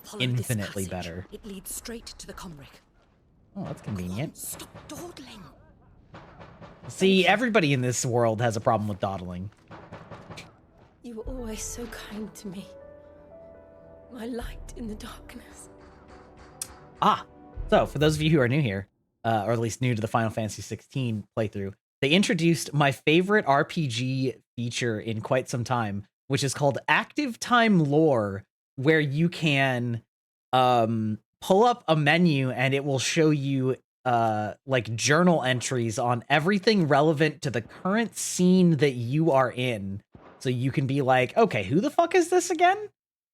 Follow infinitely this passage. better. It leads straight to the Comric. Oh, that's convenient. Stop dawdling. See, everybody in this world has a problem with dawdling. You were always so kind to me. My light in the darkness. Ah, so for those of you who are new here, or at least new to the Final Fantasy 16 playthrough, they introduced my favorite RPG feature in quite some time, which is called Active Time Lore, where you can pull up a menu and it will show you like journal entries on everything relevant to the current scene that you are in. So you can be like, okay, who the fuck is this again?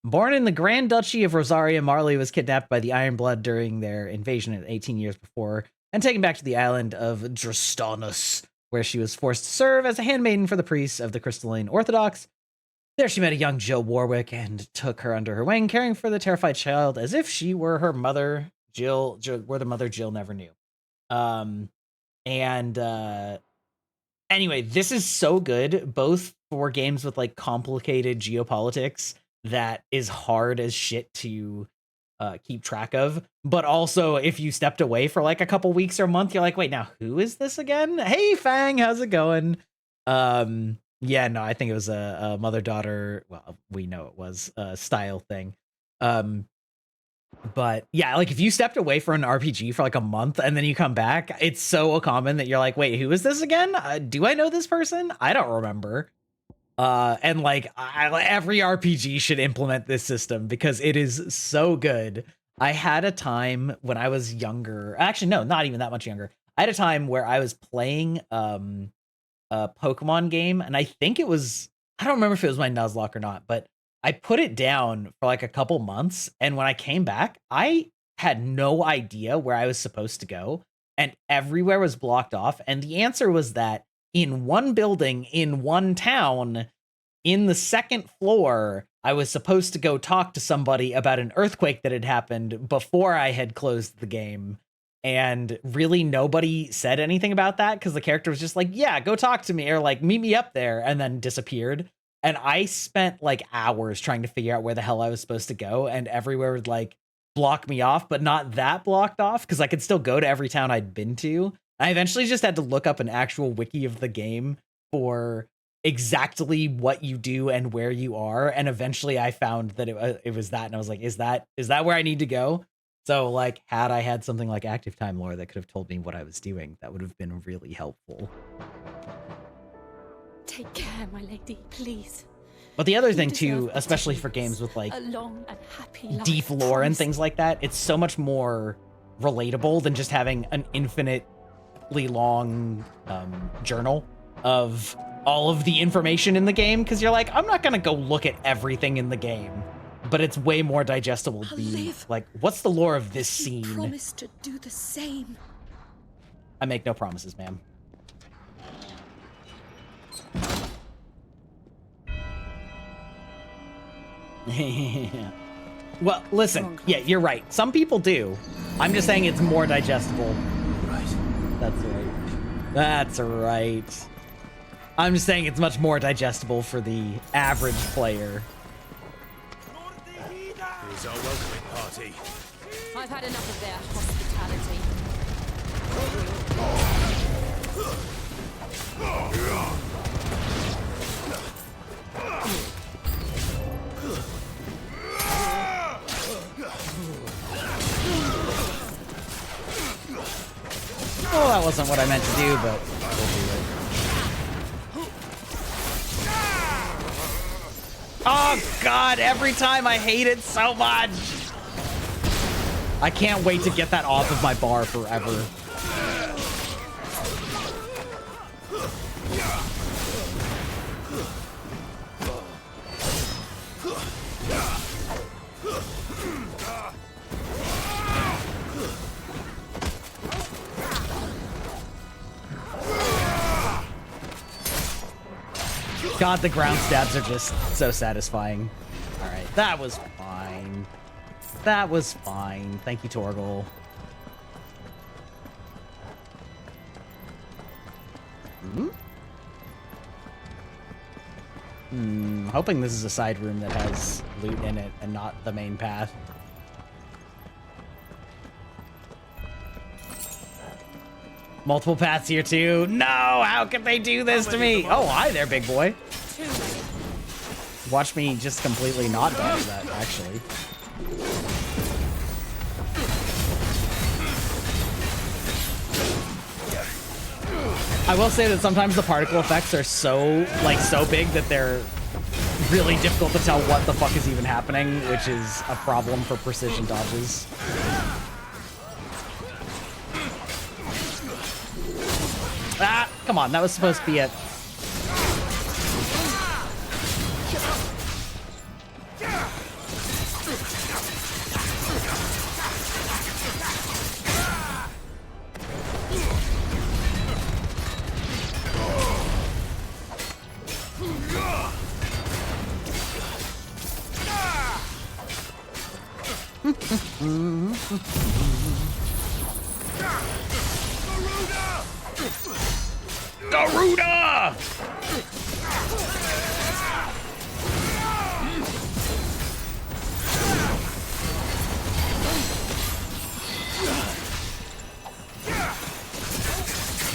Born in the Grand Duchy of Rosaria, Marley was kidnapped by the Iron Blood during their invasion 18 years before and taken back to the island of Drastanus, where she was forced to serve as a handmaiden for the priests of the Crystalline Orthodox. There she met a young Jill Warwick and took her under her wing, caring for the terrified child as if she were her mother. Jill were the mother Jill never knew. Anyway, this is so good, both for games with like complicated geopolitics that is hard as shit to keep track of, but also if you stepped away for like a couple weeks or a month, you're like, wait, now who is this again? Hey, Fang, how's it going? Yeah, no, I think it was a mother-daughter, well, we know it was a style thing. But yeah, like if you stepped away for an RPG for like a month and then you come back, it's so common that you're like, wait, who is this again? Do I know this person? I don't remember. And like every RPG should implement this system because it is so good. I had a time when I was younger, actually, no, not even that much younger. I had a time where I was playing a Pokemon game, and I think it was, I don't remember if it was my Nuzlocke or not, but I put it down for like a couple months, and when I came back, I had no idea where I was supposed to go, and everywhere was blocked off. And the answer was that in one building, in one town, in the second floor, I was supposed to go talk to somebody about an earthquake that had happened before I had closed the game. And really nobody said anything about that because the character was just like, yeah, go talk to me, or like meet me up there, and then disappeared. And I spent like hours trying to figure out where the hell I was supposed to go, and everywhere would like block me off, but not that blocked off because I could still go to every town I'd been to. I eventually just had to look up an actual wiki of the game for exactly what you do and where you are, and eventually I found that it was that, and I was like, is that where I need to go? So like, had I had something like active time lore that could have told me what I was doing, that would have been really helpful. Take care, my lady, please. But the other thing deserve too, better especially for things. games with like A long and happy life. deep lore and promise. things like that, it's so much more relatable than just having an infinitely long journal of all of the information in the game, because you're like, I'm not gonna go look at everything in the game, but it's way more digestible to I'll be live. like, what's the lore of this You scene? promise to do the same. I make no promises, ma'am. Well, listen, yeah, you're right. Some people do. I'm just saying it's more digestible. Right. That's right. That's right. I'm just saying it's much more digestible for the average player. Here's our welcoming party. I've had enough of their hospitality. Well, that wasn't what I meant to do, but we'll do it. Oh god, every time I hate it so much. I can't wait to get that off of my bar forever. God, the ground stabs are just so satisfying. All right, that was fine. That was fine. Thank you, Torgal. Hoping this is a side room that has loot in it and not the main path. Multiple paths here too. No, how could they do this to me? Oh, hi there, big boy. Watch me just completely not dodge that, actually. I will say that sometimes the particle effects are so big that they're really difficult to tell what the fuck is even happening, which is a problem for precision dodges. Ah, come on, that was supposed to be it. Garuda!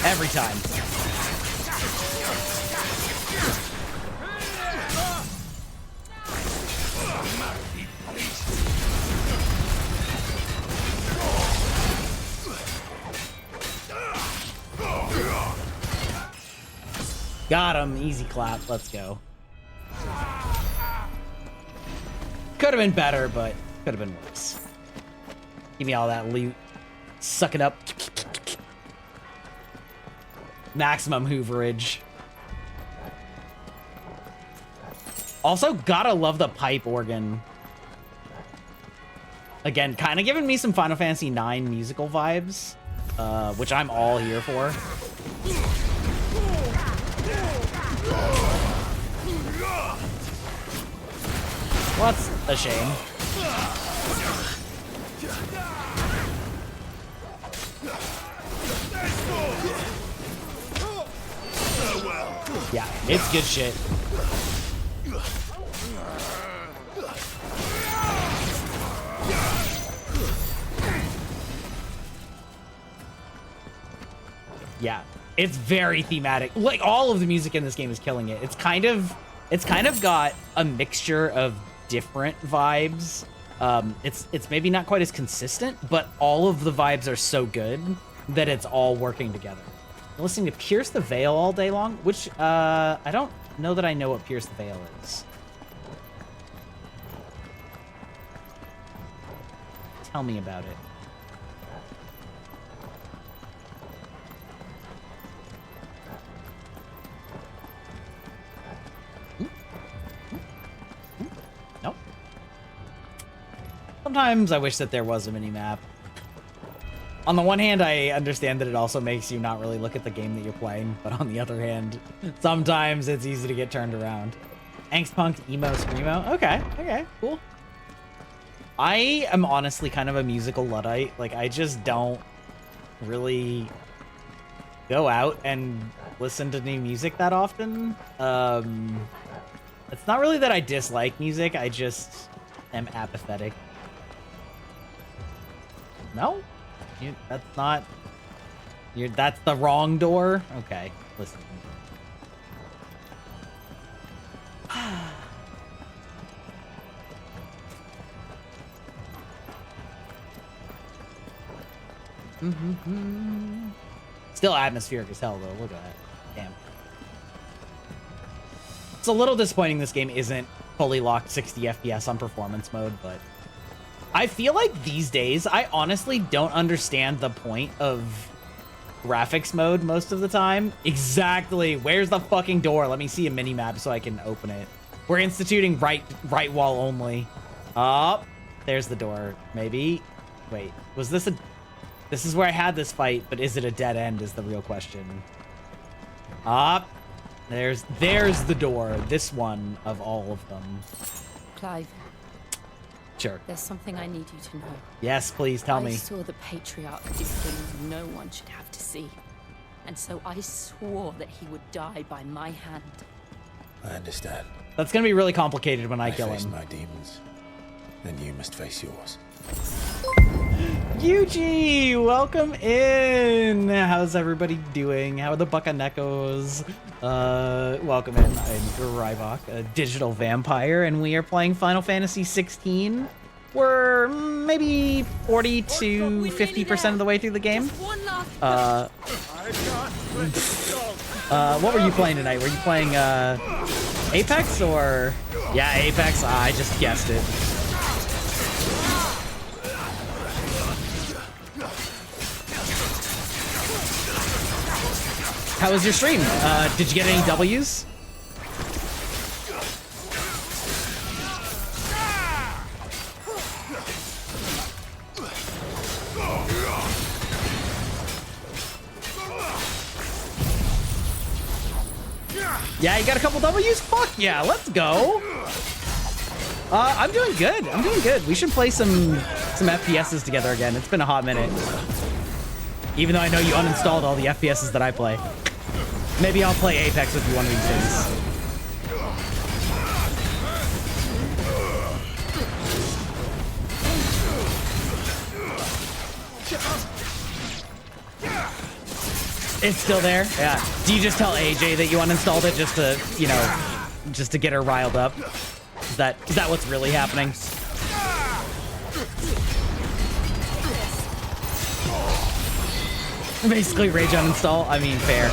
Every time. Got him. Easy clap. Let's go. Could have been better, but could have been worse. Give me all that loot. Suck it up. Maximum hooverage. Also, gotta love the pipe organ. Again, kind of giving me some Final Fantasy IX musical vibes, which I'm all here for. What's a shame. Yeah, it's good shit. Yeah, it's very thematic. Like, all of the music in this game is killing it. It's kind of got a mixture of different vibes. It's maybe not quite as consistent, but all of the vibes are so good that it's all working together. I'm listening to Pierce the Veil all day long, which I don't know that I know what Pierce the Veil is. Tell me about it. Nope. Sometimes I wish that there was a mini-map. On the one hand, I understand that it also makes you not really look at the game that you're playing, but on the other hand, sometimes it's easy to get turned around. Angst Punk, Emo, Screamo. Okay, cool. I am honestly kind of a musical Luddite. Like, I just don't really go out and listen to new music that often. It's not really that I dislike music, I just am apathetic. No? That's not... that's the wrong door? Okay, listen. Still atmospheric as hell, though. Look at that. Damn. It's a little disappointing this game isn't fully locked 60 FPS on performance mode, but I feel like these days, I honestly don't understand the point of graphics mode most of the time. Exactly. Where's the fucking door? Let me see a mini-map so I can open it. We're instituting right wall only. Oh, there's the door. Maybe. Wait, was this a... This is where I had this fight, but is it a dead end is the real question. Ah, there's the door. This one of all of them. Clive. Sure. There's something I need you to know. Yes, please tell me. I saw the Patriarch do things no one should have to see. And so I swore that he would die by my hand. I understand. That's gonna be really complicated when I kill faced him. my demons, then you must face yours. Yuji, welcome in. How's everybody doing? How are the Buckanecos? Welcome in. I'm Grybach, a digital vampire, and we are playing Final Fantasy 16. We're maybe 40 to 50% of the way through the game. What were you playing tonight? Were you playing Apex or? Yeah, Apex. I just guessed it. How was your stream? Did you get any W's? Yeah, you got a couple W's? Fuck yeah, let's go. I'm doing good. I'm doing good. We should play some FPSs together again. It's been a hot minute. Even though I know you uninstalled all the FPSs that I play. Maybe I'll play Apex with you one of these days. It's still there? Yeah. Do you just tell AJ that you uninstalled it just to, you know, just to get her riled up? Is that what's really happening? Basically rage uninstall? I mean, fair.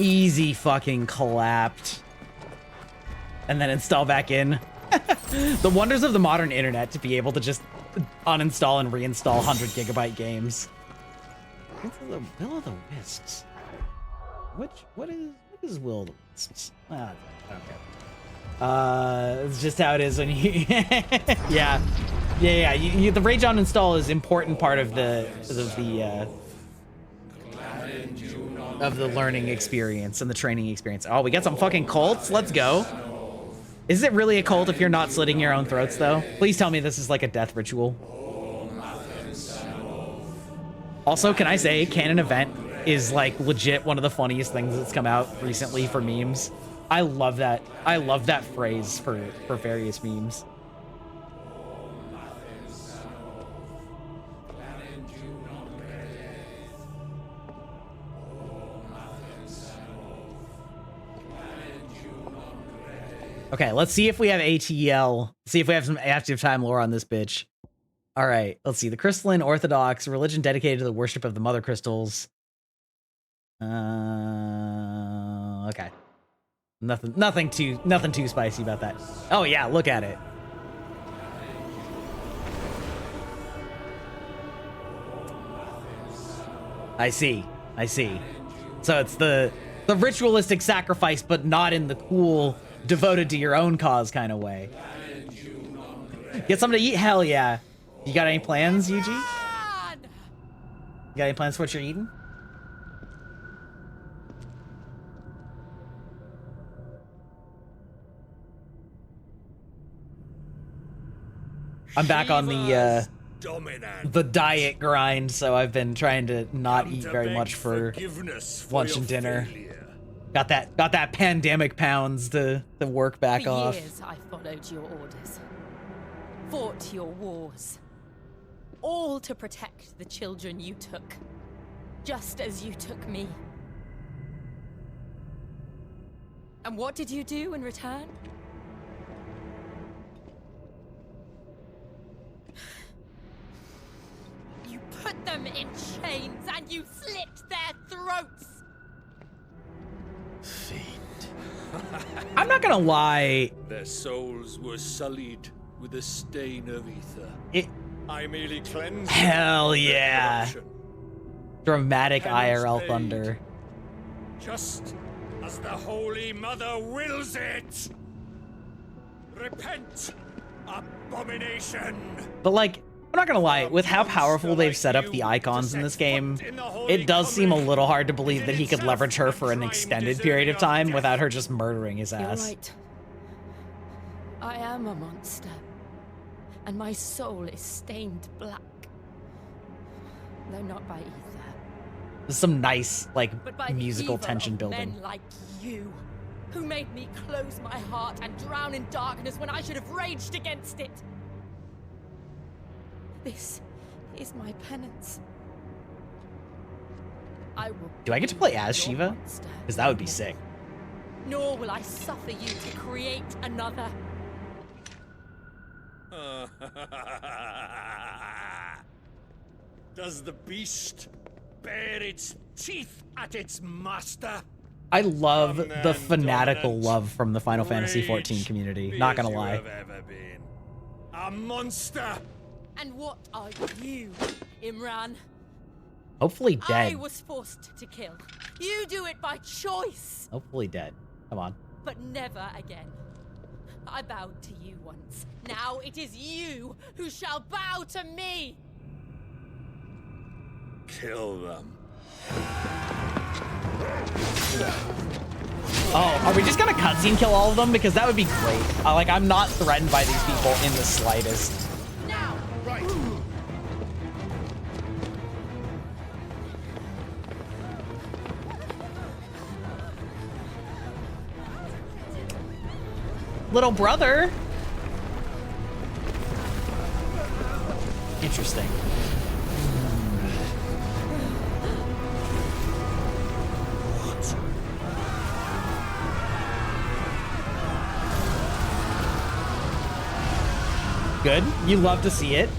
Easy fucking clapped. And then install back in. The wonders of the modern internet to be able to just uninstall and reinstall 100-gigabyte games. What's the Will of the Wisps? What is Will of the Wisps? Ah, I don't care. It's just how it is when you yeah. The Rage on install is important part of the learning experience and the training experience. Oh, we got some fucking cults. Let's go. Is it really a cult if you're not slitting your own throats, though? Please tell me this is like a death ritual. Also, can I say canon event is like legit one of the funniest things that's come out recently for memes. I love that. I love that phrase for various memes. Okay, let's see if we have ATL. See if we have some active time lore on this bitch. All right, let's see. The Crystalline Orthodox, a religion dedicated to the worship of the Mother Crystals. Okay. Nothing too spicy about that. Oh yeah, look at it. I see. So it's the ritualistic sacrifice, but not in the cool, devoted to your own cause kind of way. Get something to eat? Hell yeah. You got any plans, Yuji? You got any plans for what you're eating? I'm back on the diet grind, so I've been trying to not eat very much for lunch and dinner. Got that pandemic pounds to work back off. For years I followed your orders, fought your wars, all to protect the children you took, just as you took me. And what did you do in return? You put them in chains and you slit their throats! Feet. I'm not gonna lie. Their souls were sullied with a stain of ether. I merely cleansed. Hell yeah. Dramatic Penance IRL paid. thunder. Just as the Holy Mother wills it. Repent, abomination. But like, I'm not gonna lie, with how powerful they've set up the icons in this game, it does seem a little hard to believe that he could leverage her for an extended period of time without her just murdering his ass. You're right. I am a monster. And my soul is stained black. Though not by ether. There's some nice, like, But by musical the evil tension of building. men like you, who made me close my heart and drown in darkness when I should have raged against it. This is my penance. I will. Do I get to play as your Shiva? monster. Because that would be sick. Nor will I suffer you to create another. Does the beast bear its teeth at its master? I love Come the then, fanatical dominant. love from the Final Fantasy Rage, XIV community. be Not as gonna you lie. have ever been. A monster. And what are you, Imran? Hopefully dead. I was forced to kill. You do it by choice, Hopefully dead. Come on. but never again. I bowed to you once. Now it is you who shall bow to me. Kill them. Oh, are we just gonna cutscene kill all of them? Because that would be great. Like, I'm not threatened by these people in the slightest. Now, Right. Little brother. Interesting. Good. You love to see it.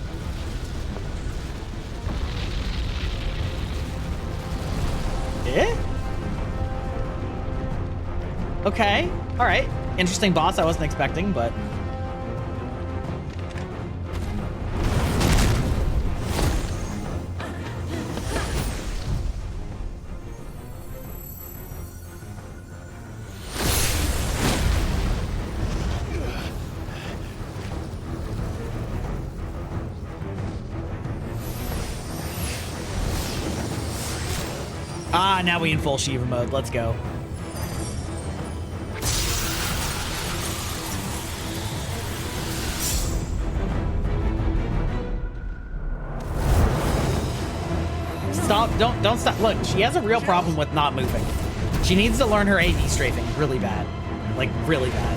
Yeah? Okay. All right. Interesting boss I wasn't expecting, but... Ah, now we in full Shiva mode. Let's go. Stop, don't stop. Look, she has a real problem with not moving. She needs to learn her AD strafing really bad. Like, really bad.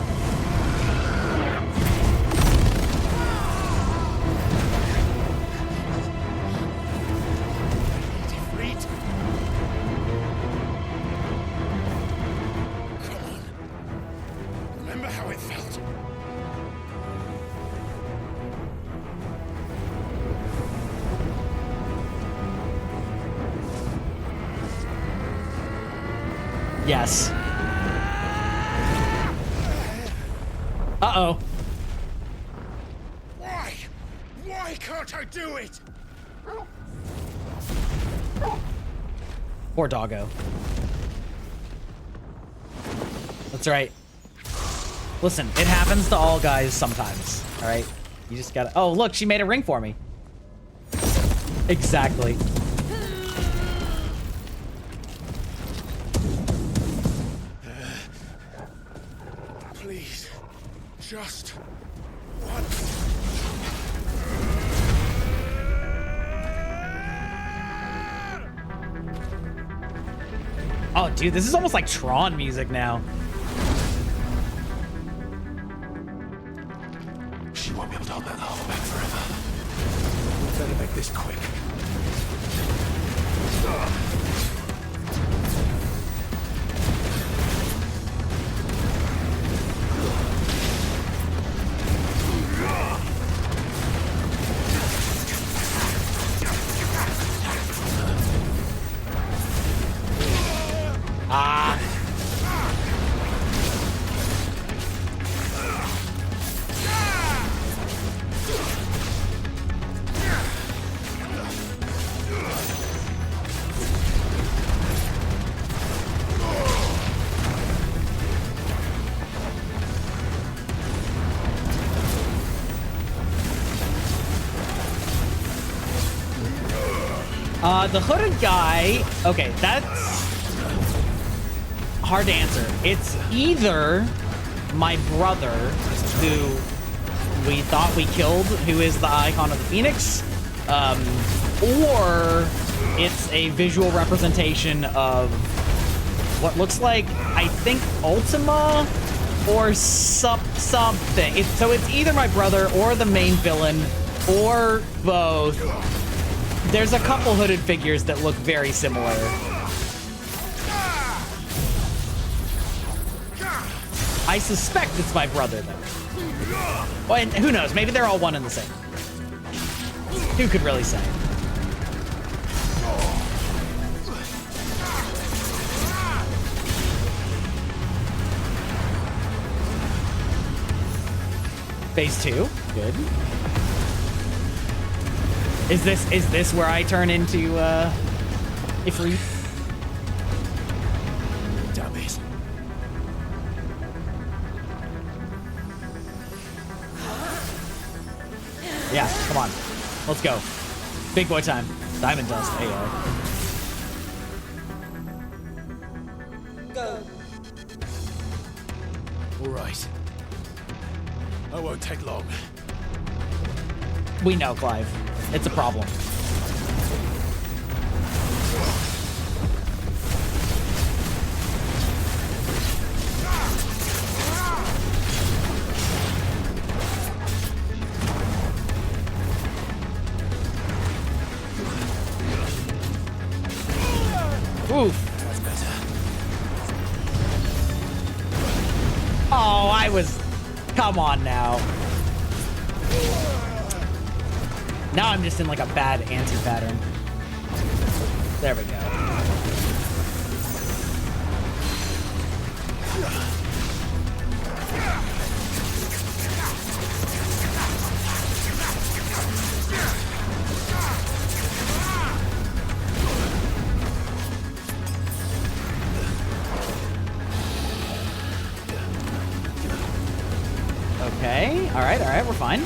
Remember how it felt? Yes. Uh-oh. Why? Why can't I do it? Poor doggo. That's right. Listen, it happens to all guys sometimes, all right? You just gotta... Oh, look, she made a ring for me. Exactly. Please, just one. Oh, dude, this is almost like Tron music now. She won't be able to hold that harbor back forever. We better make this quick. Ah. The hooded guy, okay, that's hard to answer. It's either my brother, who we thought we killed, who is the icon of the Phoenix, or it's a visual representation of what looks like, I think, Ultima or something. So it's either my brother or the main villain or both. There's a couple hooded figures that look very similar. I suspect it's my brother, though. Well, and who knows? Maybe they're all one and the same. Who could really say? Phase 2. Good. Is this where I turn into Ifrit? Damn it. Yeah, come on. Let's go. Big boy time. Diamond dust. Ayo. Go. All right. I won't take long. We know, Clive. It's a problem. Oof. That's better. Oh, I was... Come on now. Now I'm just in like a bad anti-pattern. There we go. Okay, all right, we're fine.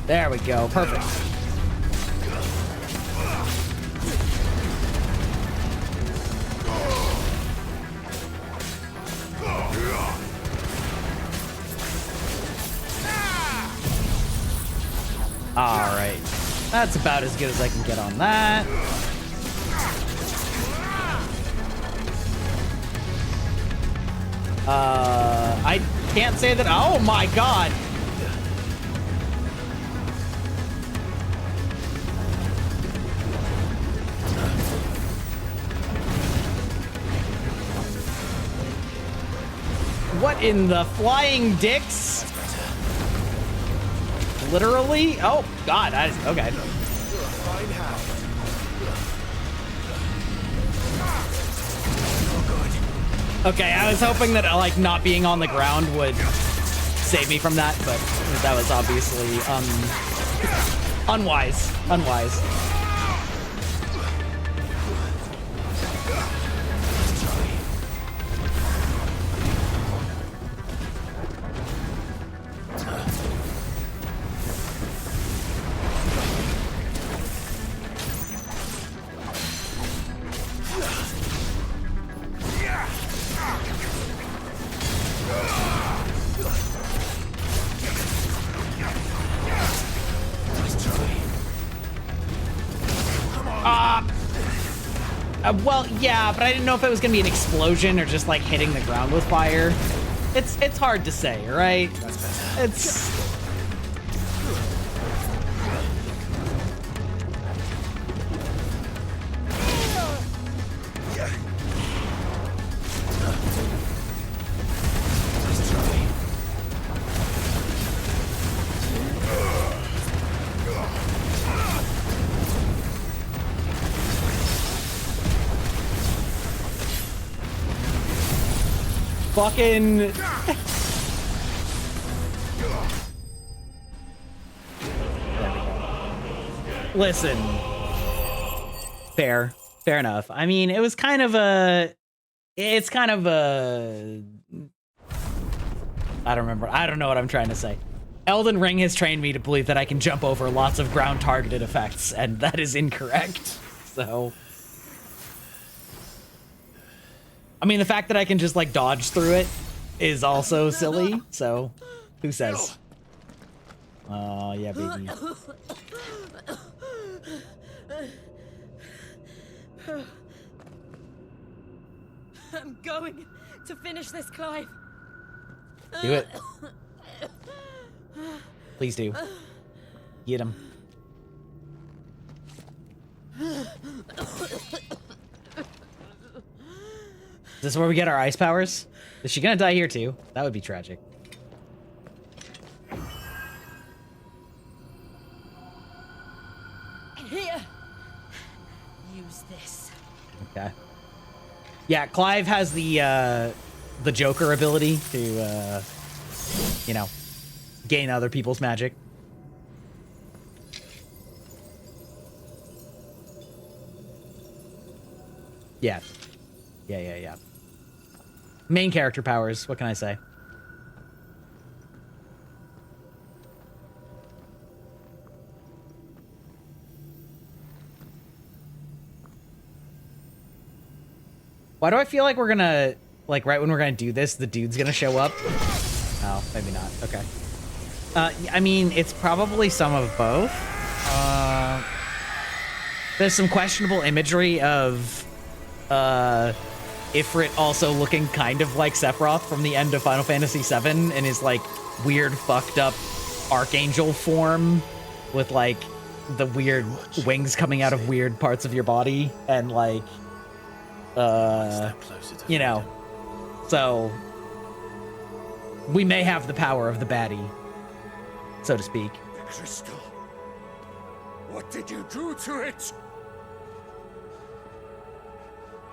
There we go. Perfect. All right. That's about as good as I can get on that. I can't say that. Oh my god. What in the flying dicks? Literally? Oh god. Okay. Okay, I was hoping that like not being on the ground would save me from that, but that was obviously unwise. Unwise. Well, yeah, but I didn't know if it was gonna be an explosion or just like hitting the ground with fire. It's hard to say, right? It's fucking listen. Fair enough. I mean, it was kind of a I don't know what I'm trying to say. Elden Ring has trained me to believe that I can jump over lots of ground targeted effects, and that is incorrect. So I mean, the fact that I can just, like, dodge through it is also silly, so who says? Oh, yeah, baby. I'm going to finish this, Clive. Do it. Please do. Get him. Is this where we get our ice powers? Is she gonna die here too? That would be tragic. Here. Use this. Okay. Yeah, Clive has the Joker ability to you know, gain other people's magic. Yeah. Yeah. Main character powers, what can I say? Why do I feel like we're gonna, like, right when we're gonna do this, the dude's gonna show up? Oh, maybe not. Okay. I mean, it's probably some of both. There's some questionable imagery of, Ifrit also looking kind of like Sephiroth from the end of Final Fantasy VII in his, like, weird, fucked up archangel form with, like, the weird wings coming out of weird parts of your body and, like, you know, so we may have the power of the baddie, so to speak. The crystal. What did you do to it?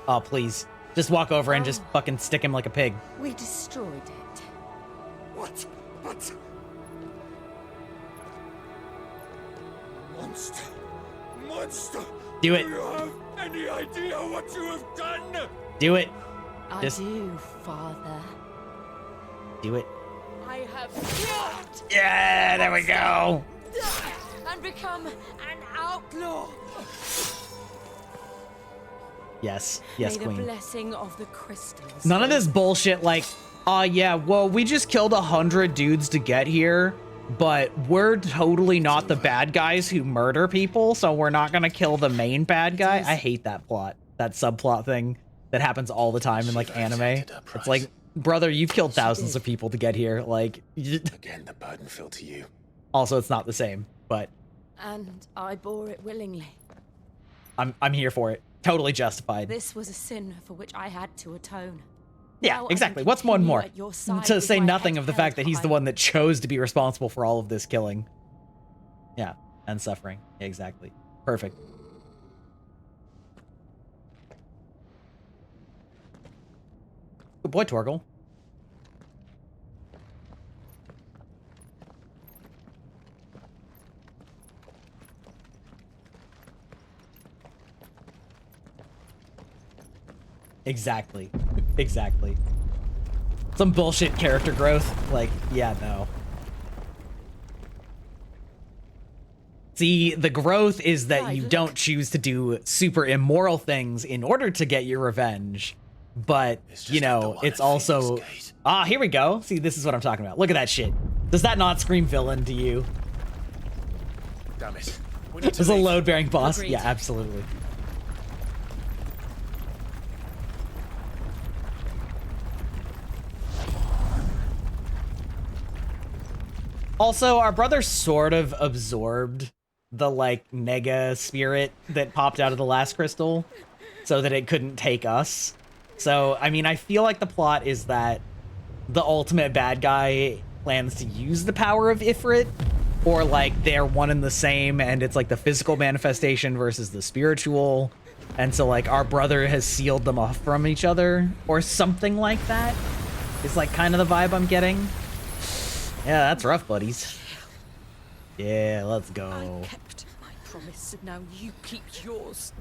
Oh, please. Just walk over and just fucking stick him like a pig. We destroyed it. What? But... Monster! Do it. Do you have any idea what you have done? Do it. I Just do, Father. do it. I have. Yeah, there we go. become an outlaw. Yes, May the queen. blessing of the crystals. None of this bullshit like, yeah, well, we just killed 100 dudes to get here, but we're totally not the bad guys who murder people, so we're not gonna kill the main bad guy. I hate that plot, that subplot thing that happens all the time in like anime. It's like, brother, you've killed thousands of people to get here. Like, Again, the burden fell to you. also, it's not the same, but And I bore it willingly. I'm here for it. Totally justified. This was a sin for which I had to atone. Yeah, Now I exactly. can What's one continue more? at your side To with say my nothing head of the held fact that he's the high. one that chose to be responsible for all of this killing. Yeah, and suffering. Exactly. Perfect. Good boy, Torgal. Exactly. Exactly. Some bullshit character growth. Like, yeah, no. See, the growth is that you don't choose to do super immoral things in order to get your revenge. But, you know, it's also... Ah, here we go. See, this is what I'm talking about. Look at that shit. Does that not scream villain to you? Damn it. We need to There's a leave. load-bearing boss. Agreed. Yeah, absolutely. Also, our brother sort of absorbed the, like, nega spirit that popped out of the last crystal so that it couldn't take us. So, I mean, I feel like the plot is that the ultimate bad guy plans to use the power of Ifrit, or, like, they're one and the same, and it's, like, the physical manifestation versus the spiritual. And so, like, our brother has sealed them off from each other, or something like that. Is, like, kind of the vibe I'm getting. Yeah, that's rough, buddies. Yeah, let's go. I kept my promise, and now you keep yours.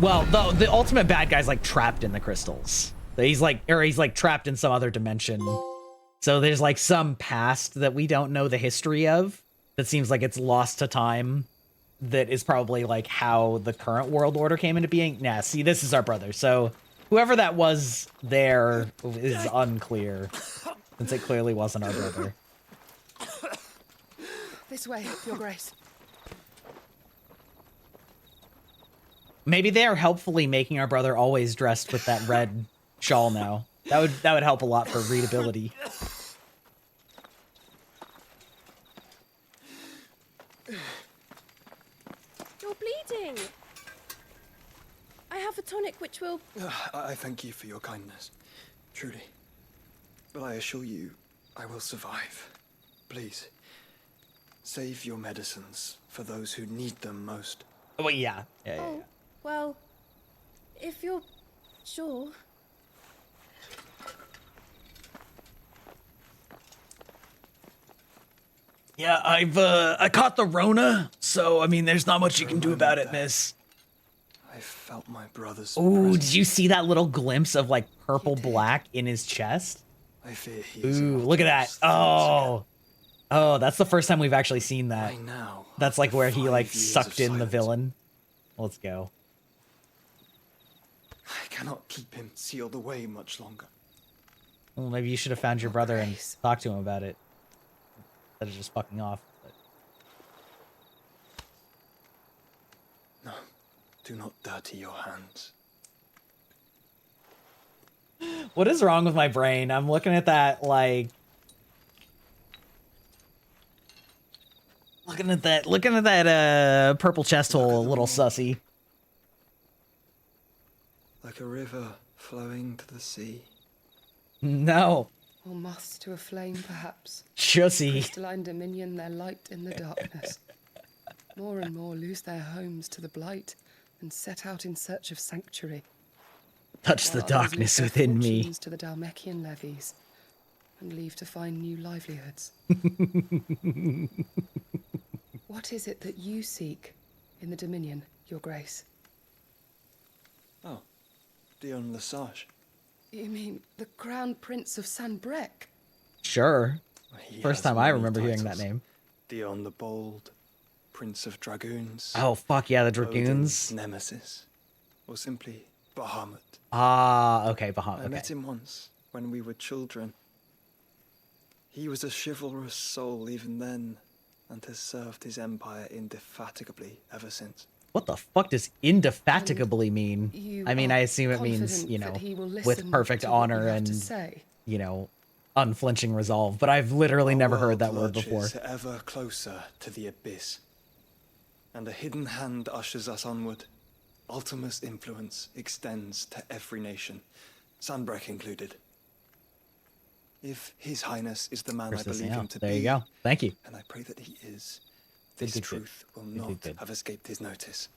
Well, the ultimate bad guy's like trapped in the crystals. He's like trapped in some other dimension. So there's like some past that we don't know the history of that seems like it's lost to time. That is probably like how the current world order came into being. Nah, see, this is our brother. So whoever that was there is unclear, since it clearly wasn't our brother. This way, Your Grace. Maybe they are helpfully making our brother always dressed with that red shawl now. That would help a lot for readability. You're bleeding. I have a tonic which will... I thank you for your kindness, truly. But I assure you, I will survive. Please, save your medicines for those who need them most. Oh, yeah. Yeah. Oh, well, if you're sure... Yeah, I caught the Rona, so I mean, there's not much you can do about it, miss. I felt my brother's Ooh, presence. did you see that little glimpse of like purple black in his chest? I fear he is Ooh, not look at in that. his thoughts Oh, that's the first time we've actually seen that. again. By now, That's like after where he 5 like years sucked of in the silence, villain. Let's go. I cannot keep him sealed away much longer. Well, maybe you should have found your brother and Grace. talked to him about it. Instead of just fucking off. But... No, do not dirty your hands. What is wrong with my brain? I'm looking at that, like... Looking at that purple chest hole a little sussy. Like a river flowing to the sea. No. Or moths to a flame, perhaps. Chussy. Crystalline dominion their light in the darkness. More and more lose their homes to the blight and set out in search of sanctuary. Touch the While others darkness lose their within me. fortunes to the Dalmekian levies and leave to find new livelihoods. What is it that you seek in the Dominion, Your Grace? Oh, Dion Lesage. You mean the Crown Prince of Sanbrec? Sure. He First has time I many remember hearing that titles. name. Dion the Bold, Prince of Dragoons. Oh, fuck yeah, the Odin's Dragoons. Nemesis, or simply Bahamut. Ah, okay, Bahamut. I Okay. met him once when we were children. He was a chivalrous soul even then, and has served his empire indefatigably ever since. What the fuck does indefatigably mean? You I mean, are I assume it means, confident you that know, he will with listen perfect to what we honor have to and, say. you know, unflinching resolve. But I've literally Our never heard world that word before. lurches ever closer to the abyss, and a hidden hand ushers us onward. Ultima's influence extends to every nation, Sanbreque included. If His Highness is the man I believe him to be, There you go. Thank you. and I pray that he is, Good, this good, good. truth will Good, not good, good. have escaped his notice.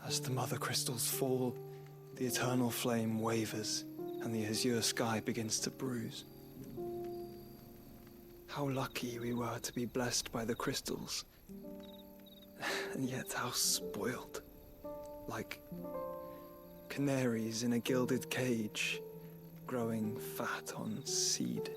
As the mother crystals fall, the eternal flame wavers, and the azure sky begins to bruise. How lucky we were to be blessed by the crystals, and yet how spoiled. Like canaries in a gilded cage, growing fat on seed.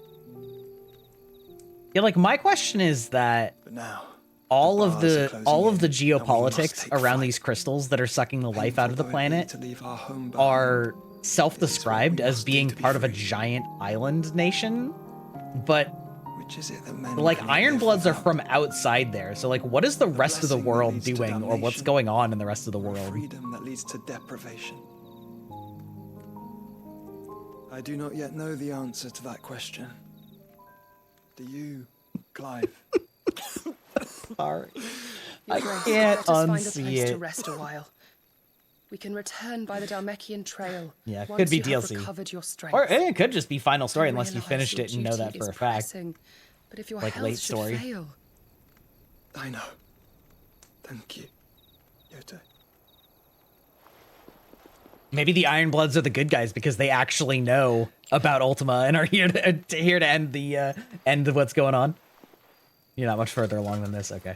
Yeah, like my question is that But now, all of bars are the closing all of in, the and we must geopolitics take around flight. these crystals that are sucking the life out of the Painful though it be planet to leave our home behind, are self-described It is what we as must do being to be part of a free. giant island nation, but which is it that men like cannot Iron live Bloods are without? from outside there. So like what is the rest of the blessing that world leads to doing, or what's damnation, going on in the rest of the or a world? freedom that leads to deprivation. I do not yet know the answer to that question. Do you, Clive? Sorry. Your I Grace, can't let us find a unsee place to it. rest a while. We can return by the Dalmekian Trail. Yeah, once could be you have DLC. recovered your strength. Or it could just be final story I unless you realise finished your it and know duty that for is a fact. pressing, but if your Like health late should story. fail, I know. Thank you, Yote. Maybe the Iron Bloods are the good guys because they actually know about Ultima and are here to end the end of what's going on. You're not much further along than this, okay.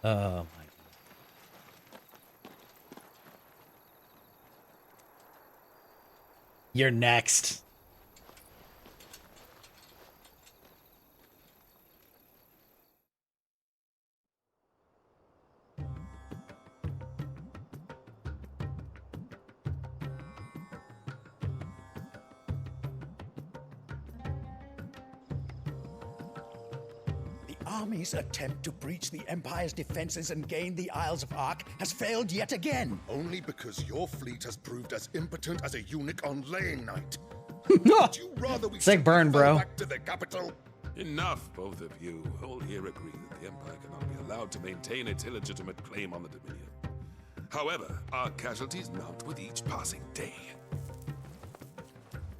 Oh my. You're next. The army's attempt to breach the Empire's defenses and gain the Isles of Ark has failed yet again. Only because your fleet has proved as impotent as a eunuch on laying night. Would you rather we Sick burn, fell bro. back to the capital? Enough, both of you. All here agree that the Empire cannot be allowed to maintain its illegitimate claim on the Dominion. However, our casualties mount with each passing day.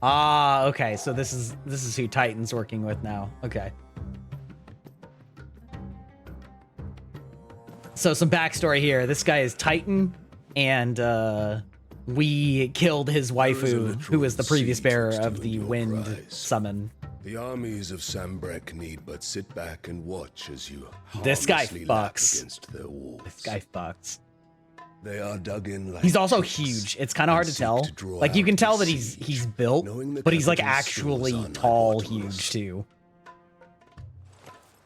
Ah, okay. So this is who Titan's working with now. Okay. So some backstory here. This guy is Titan, and we killed his waifu, who was the previous bearer of the wind summon. The armies of Sanbreque need but sit back and watch as you This guy harmlessly lap fucks. against their walls. This guy fucks. They are dug in like He's also pigs huge. It's kind of hard to and tell. seek draw Like you out can tell the that he's siege, built, knowing the but he's like capital's actually stores are tall, bottomless. huge too.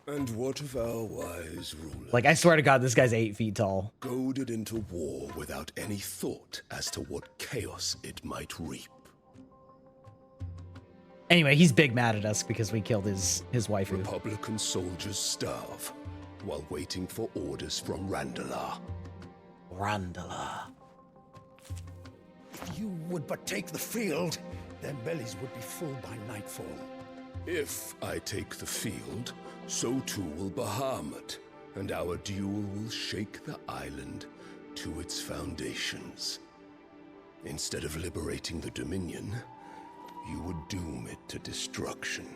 And what of our wise rulers? Like I swear to God, this guy's 8 feet tall. Goaded into war without any thought as to what chaos it might reap. Anyway, he's big mad at us because we killed his waifu. Republican soldiers starve while waiting for orders from Randalar. Randalar. If you would but take the field, their bellies would be full by nightfall. If I take the field, so too will Bahamut, and our duel will shake the island to its foundations. Instead of liberating the Dominion, you would doom it to destruction.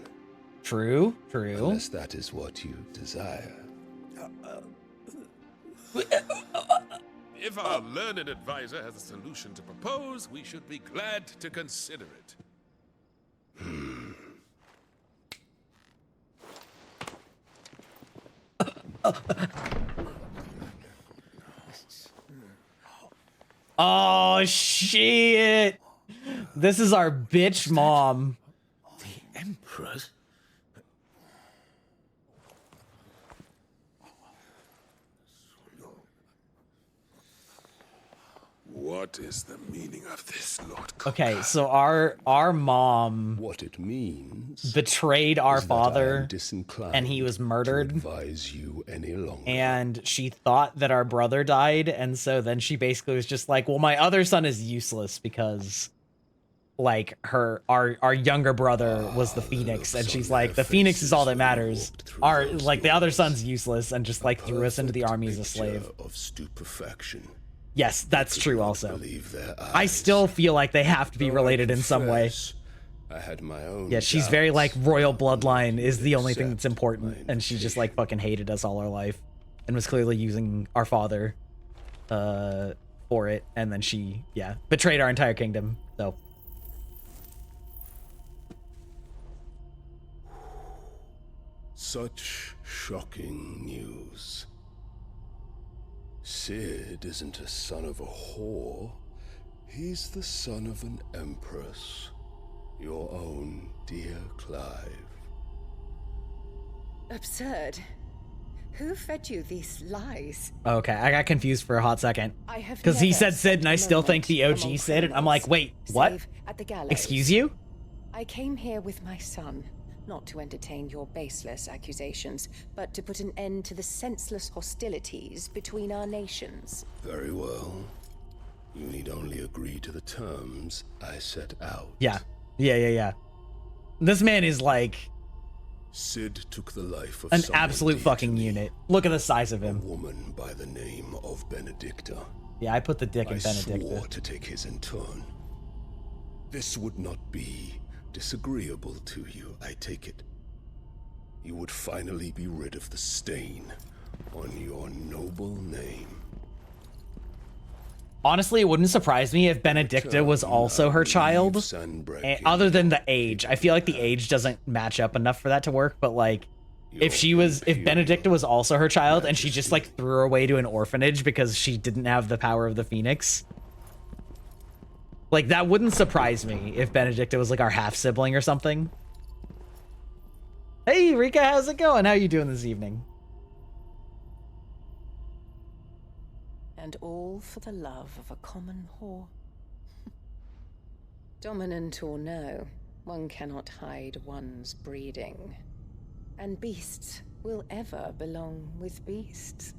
True, true. Unless that is what you desire. If our learned advisor has a solution to propose, we should be glad to consider it. Oh shit! This is our bitch mom. The Emperor's? What is the meaning of this, Lord? Okay, so our mom what it means betrayed our is that I am father, disinclined and he was murdered. to advise you any longer. And she thought that our brother died, and so then she basically was just like, well, my other son is useless because like our younger brother was the Phoenix, and she's like, the Phoenix is all that matters. Our like the other son's useless, and just like threw us into the army as a slave. Of stupefaction. Yes, that's true also. Believe their eyes. I still feel like they have to be related in some way. I had my own. Yeah, she's doubts. very like royal bloodline is the only thing that's important, and she just like fucking hated us all our life, and was clearly using our father, for it, and then she betrayed our entire kingdom. So. Such shocking news. Sid isn't a son of a whore. He's the son of an empress. Your own dear Clive. Absurd. Who fed you these lies? Okay, I got confused for a hot second. I have Because he never said Sid, and I still think the among OG Sid, and I'm criminals, like, wait, what? save at the gallows. Excuse you? I came here with my son, not to entertain your baseless accusations, but to put an end to the senseless hostilities between our nations. Very well. You need only agree to the terms I set out. Yeah. This man is like Sid took the life of an someone absolute dear fucking to me, unit. Look at the size of a him. woman by the name of Benedicta. Yeah, I put the dick in I Benedicta. swore to take his in turn. This would not be disagreeable to you, I take it. You would finally be rid of the stain on your noble name. Honestly, it wouldn't surprise me if Benedicta was also her child. Other than the age. I feel like the age doesn't match up enough for that to work, but like if Benedicta was also her child and she just like threw her away to an orphanage because she didn't have the power of the Phoenix. Like that wouldn't surprise me if Benedicta was like our half sibling or something. Hey Rika, how's it going? How you doing this evening? And all for the love of a common whore. Dominant or no, one cannot hide one's breeding. And beasts will ever belong with beasts.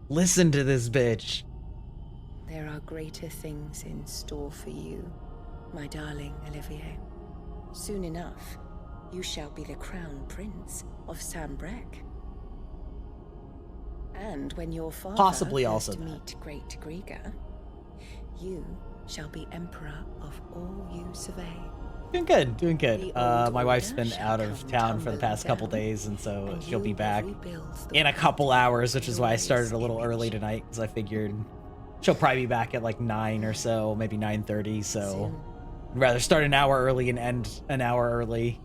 Listen to this bitch. There are greater things in store for you, my darling Olivier. Soon enough, you shall be the crown prince of Sambrec. And when your father Possibly goes also to that. meet Great Griga, you shall be emperor of all you survey. Doing good, doing good. The My old wife's order been shall out of come town for the past couple tumbling days, and so and she'll be you back rebuild the in a couple hours, which is why I walls started a little in early which tonight, because I figured she'll probably be back at like 9 or so, maybe 9:30. So soon. I'd rather start an hour early and end an hour early.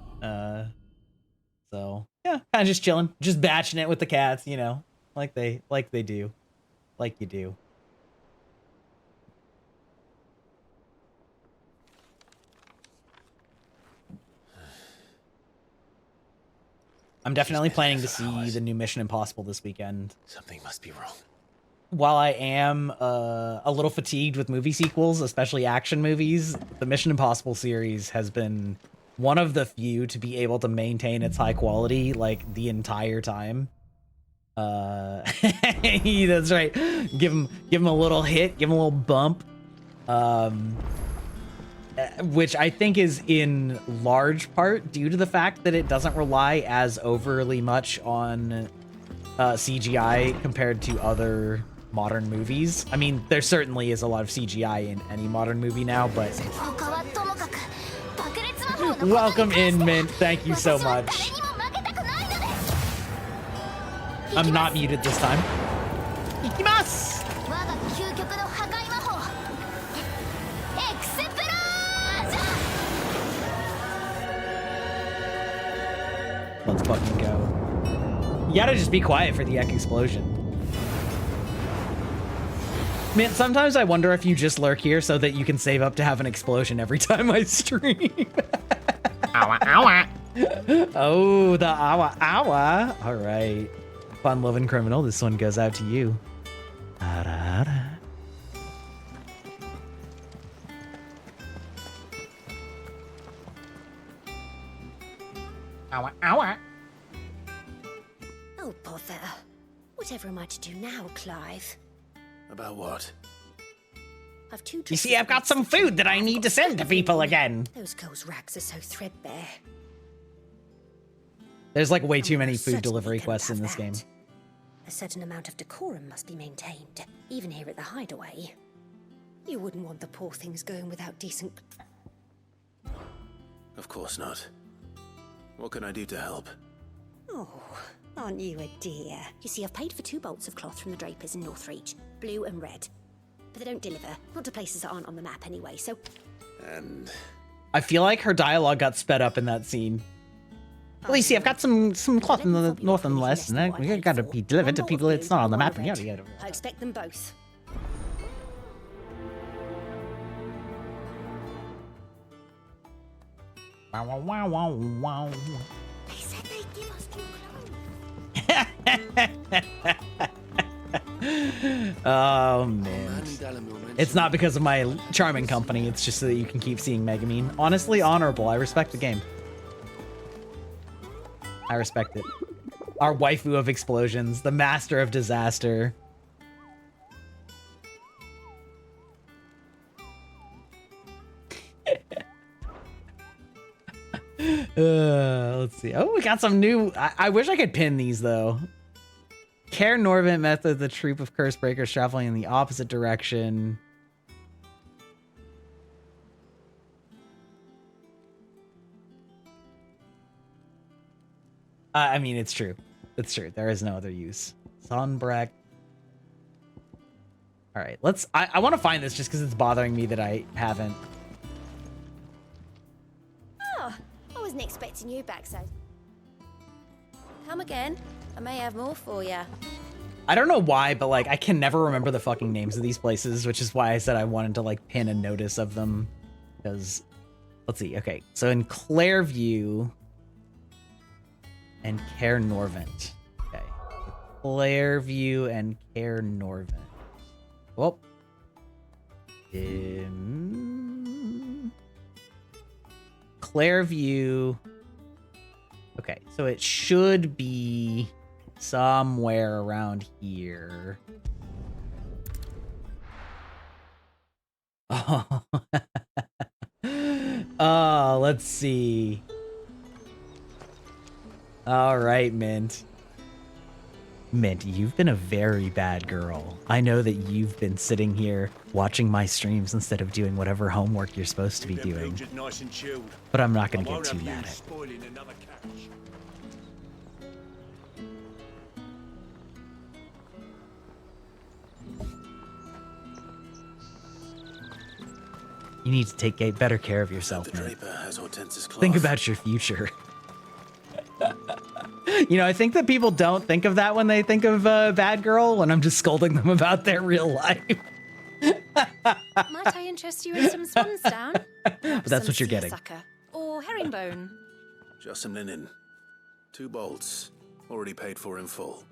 So yeah, kind of just chilling, just batching it with the cats, you know, like they do, like you do. I'm definitely planning to see the new Mission Impossible this weekend. Something must be wrong. While I am a little fatigued with movie sequels, especially action movies, the Mission Impossible series has been one of the few to be able to maintain its high quality like the entire time. That's right. Give him a little hit, give him a little bump. Which I think is in large part due to the fact that it doesn't rely as overly much on CGI compared to other modern movies. I mean, there certainly is a lot of CGI in any modern movie now, but welcome in, Mint. Thank you so much. I'm not muted this time. Ikimasu! Let's fucking go. You gotta just be quiet for the explosion. Man, sometimes I wonder if you just lurk here so that you can save up to have an explosion every time I stream. Owa, owa. Oh, the awa, awa. All right. Fun-loving criminal, this one goes out to you. Owa, owa. Oh, bother. Whatever am I to do now, Clive? About what? I've two. You see, I've got some food that I need to send to people again. Those girls' rags are so threadbare. There's like way too many food delivery quests in this game. A certain amount of decorum must be maintained, even here at the hideaway. You wouldn't want the poor things going without decent... Of course not. What can I do to help? Oh, aren't you a dear? You see, I've paid for 2 bolts of cloth from the drapers in Northreach, blue and red. But they don't deliver, not to places that aren't on the map anyway, so... And... I feel like her dialogue got sped up in that scene. Well, you see, I've got some cloth in the north and west, and we gotta be delivered to people it's not on the map. Yada, yada. I expect them both. Wow, wow, wow, wow, wow. They said they'd give us new clothes. Oh, man. It's not because of my charming company, it's just so that you can keep seeing Megamine. Honestly, honorable. I respect the game. I respect it. Our waifu of explosions, the master of disaster. Let's see. Oh, we got some new... I wish I could pin these, though. Care Norvent method, the troop of curse breakers traveling in the opposite direction. I mean, it's true. It's true. There is no other use. Sunbreck. All right, let's... I want to find this just because it's bothering me that I haven't. Oh, I wasn't expecting you back, so... Come again. I may have more for you. I don't know why, but like I can never remember the fucking names of these places, which is why I said I wanted to like pin a notice of them. Because, let's see. Okay, so in Clairview and Care Norvent. Okay, Clairview and Care Norvent. Well, in Clairview. Okay, so it should be somewhere around here. Oh, oh, let's see. All right, Mint. Mint, you've been a very bad girl. I know that you've been sitting here watching my streams instead of doing whatever homework you're supposed to be doing. Nice and chilled. But I'm not going to get too mad at it. Spoiling another catch. You need to take better care of yourself, The man. draper has Hortense's cloth. Think about your future. You know, I think that people don't think of that when they think of bad girl, when I'm just scolding them about their real life. Might I interest you in some swans down? But that's what you're getting. Sucker. Or herringbone. Just some linen. 2 bolts. Already paid for in full.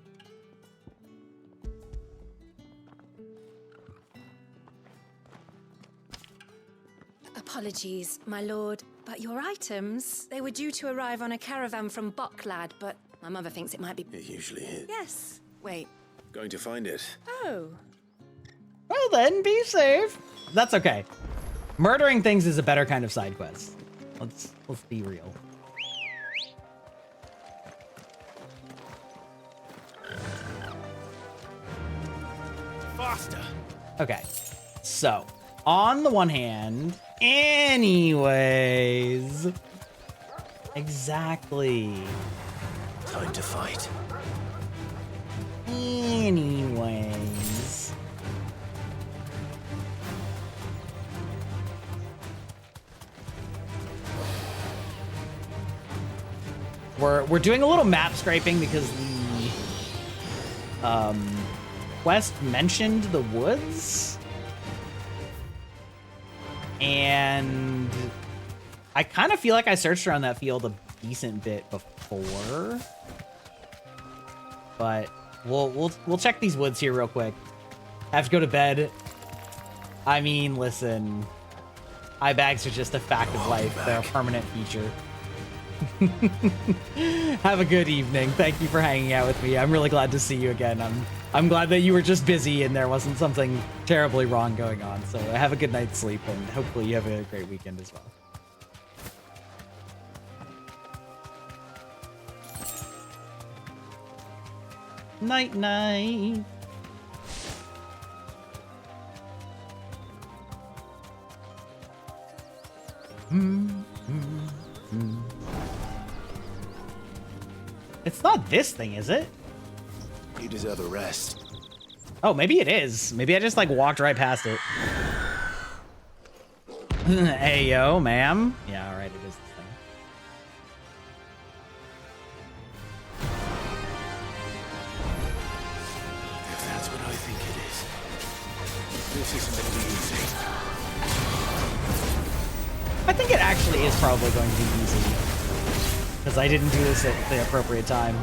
Apologies, my lord, but your items, they were due to arrive on a caravan from Bucklad, but my mother thinks it might be... It usually is. Yes. Wait. Going to find it. Oh. Well then, be safe. That's okay. Murdering things is a better kind of side quest. Let's be real. Faster. Okay. So, on the one hand, anyways. Exactly. Time to fight. Anyways. We're doing a little map scraping because the quest mentioned the woods. And I kind of feel like I searched around that field a decent bit before. But we'll check these woods here real quick. I have to go to bed. I mean, listen. Eye bags are just a fact of life. They're a permanent feature. Have a good evening. Thank you for hanging out with me. I'm really glad to see you again. I'm glad that you were just busy and there wasn't something terribly wrong going on. So have a good night's sleep and hopefully you have a great weekend as well. Night night. It's not this thing, is it? You deserve a rest. Oh, maybe it is. Maybe I just like walked right past it. Hey, yo, ma'am. Yeah, all right, it is this thing. If that's what I think it is, this isn't going to be easy. I think it actually is probably going to be easy. Because I didn't do this at the appropriate time.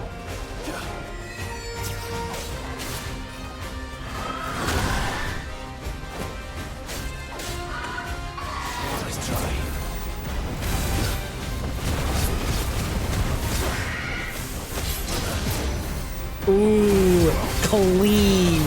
Let's try. Ooh, clean.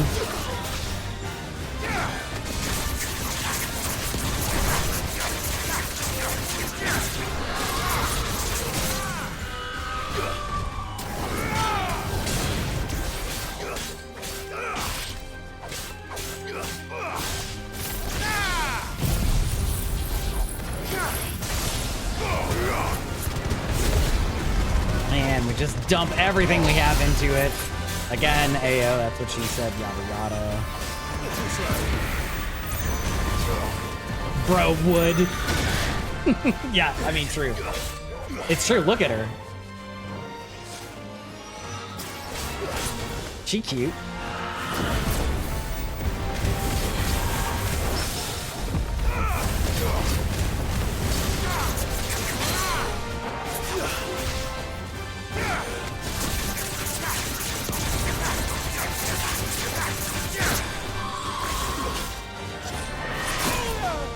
Man, we just dump everything we have into it. Again, Ayo, that's what she said, yada yada. Bro would. Yeah, I mean, true. It's true, look at her. She cute.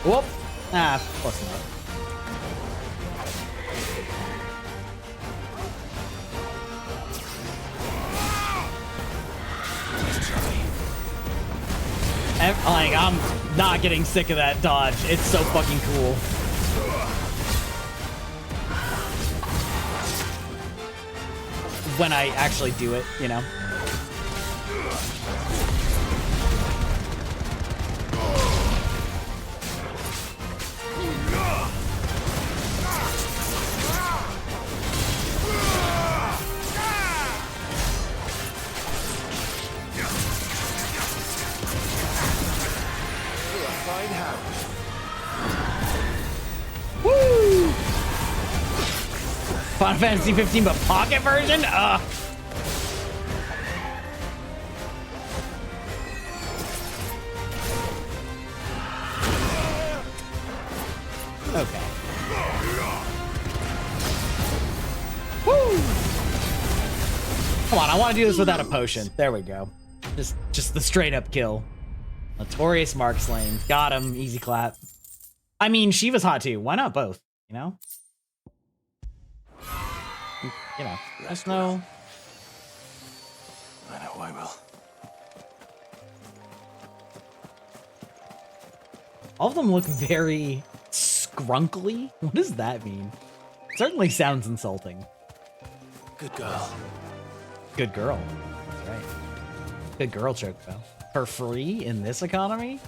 Whoop. Ah, close enough. Like, I'm not getting sick of that dodge. It's so fucking cool. When I actually do it, you know? Woo! Final Fantasy 15, but pocket version? Okay. Woo! Come on, I want to do this without a potion. There we go. Just the straight up kill. Notorious Mark Slane. Got him. Easy clap. I mean, she was hot too. Why not both? You know? You know, there's no... I know I will. All of them look very scrunkly. What does that mean? Certainly sounds insulting. Good girl. Good girl. That's right. Good girl, Chocobo. For free in this economy?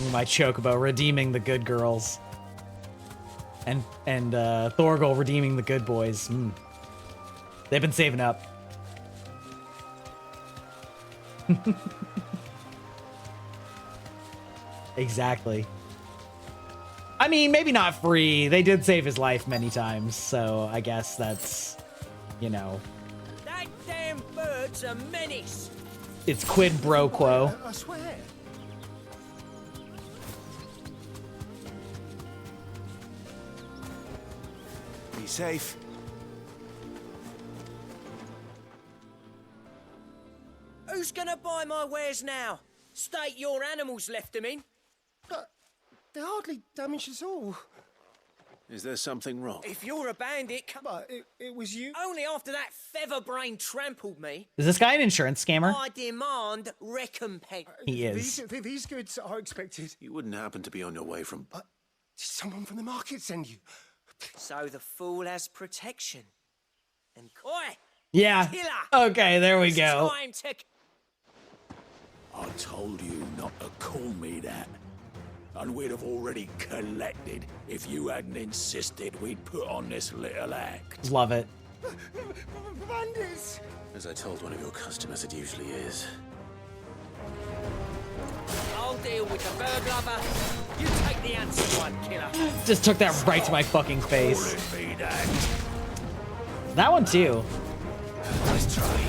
Ooh, my Chocobo redeeming the good girls. and Thorgal redeeming the good boys. They've been saving up. Exactly. I mean, maybe not free. They did save his life many times, so I guess that's, you know. That damn bird's a menace. It's quid pro quo. I swear. Be safe. Who's gonna buy my wares now? State your animals left them in. They hardly damaged us all. Is there something wrong? If you're a bandit, But it was you. only after that feather-brain trampled me. Is this guy an insurance scammer? I demand recompense. He is. These goods are expected. You wouldn't happen to be on your way from... Did someone from the market send you? So the fool has protection. And oi! Yeah. Killer! Okay, there we go. It's time to... I told you not to call me that. And we'd have already collected if you hadn't insisted we'd put on this little act. Love it. Bandits! As I told one of your customers, it usually is. I'll deal with the bird lover. You take the handsome one, killer. Just took that right to my fucking face. Call it be that. That one too. Let's try.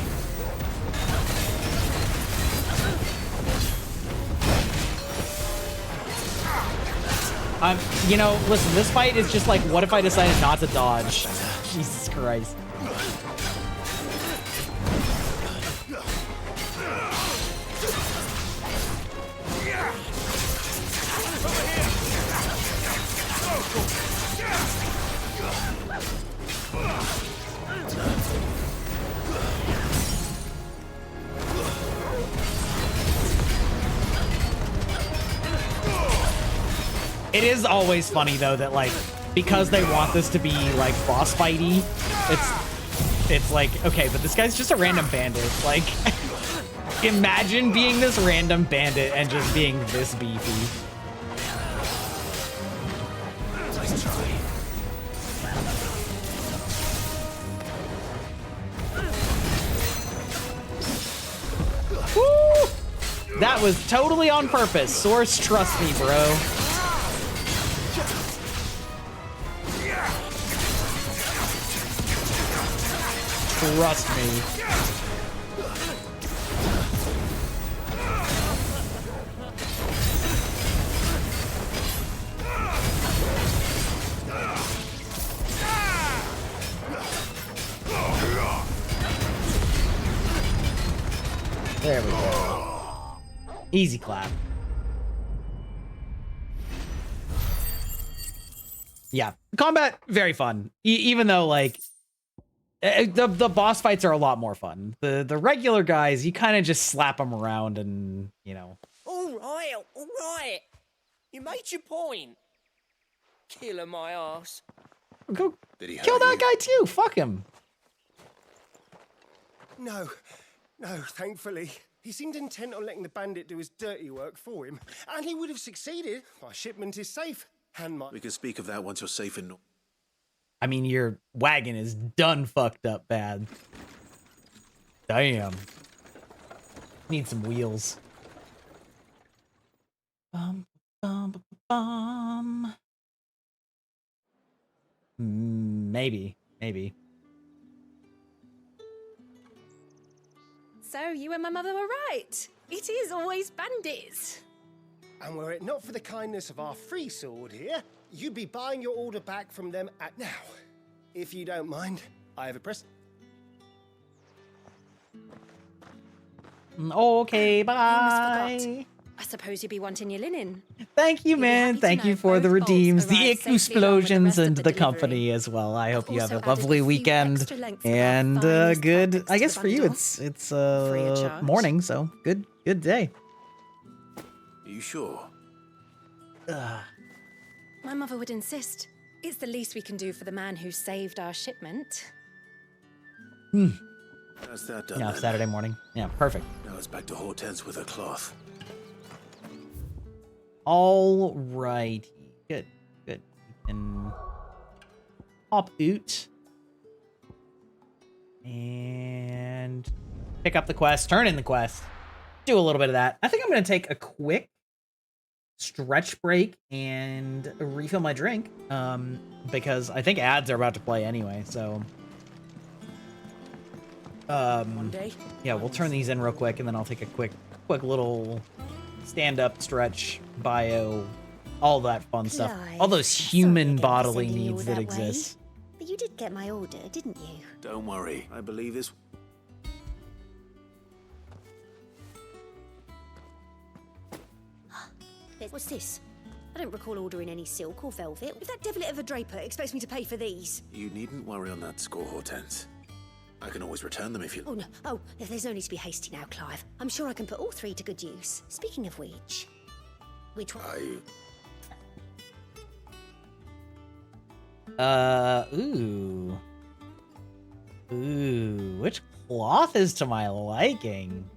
You know, listen, this fight is just like, what if I decided not to dodge? Jesus Christ. It is always funny though that like, because they want this to be like boss fighty, it's like, okay, but this guy's just a random bandit. Like, imagine being this random bandit and just being this beefy. Let's try. Woo! That was totally on purpose. Source, trust me, bro. Trust me. There we go. Easy clap. Yeah, combat, very fun. Even though, like, the boss fights are a lot more fun. The regular guys, you kind of just slap them around and, you know. All right. You made your point. Killer my ass. Go kill that guy too. Fuck him. No, thankfully. He seemed intent on letting the bandit do his dirty work for him. And he would have succeeded. My shipment is safe. And my... We can speak of that once you're safe in... I mean, your wagon is done fucked up bad. Damn. Need some wheels. Maybe. So you and my mother were right. It is always bandits. And were it not for the kindness of our free sword here, you'd be buying your order back from them at now. If you don't mind, I have a press. Okay, bye. I suppose you'd be wanting your linen. Thank you, man. Thank you for the redeems, the explosions, and the company as well. I hope you have a lovely weekend and good. I guess for you, it's morning, so good day. Are you sure? My mother would insist. It's the least we can do for the man who saved our shipment. How's that done? Yeah, then? Saturday morning. Yeah, perfect. Now it's back to Hortense with her cloth. All righty. Good. And pop out and pick up the quest, turn in the quest, do a little bit of that. I think I'm going to take a quick stretch break and refill my drink, because I think ads are about to play anyway, so yeah, we'll turn these in real quick, and then I'll take a quick little stand-up stretch, bio, all that fun stuff, all those human bodily needs that exist. But you did get my order, didn't you? Don't worry, I believe this. What's this? I don't recall ordering any silk or velvet. If that devilit of a draper expects me to pay for these. You needn't worry on that score, Hortense. I can always return them if you... Oh, no. Oh, there's no need to be hasty now, Clive. I'm sure I can put all three to good use. Speaking of which one? Ooh, which cloth is to my liking?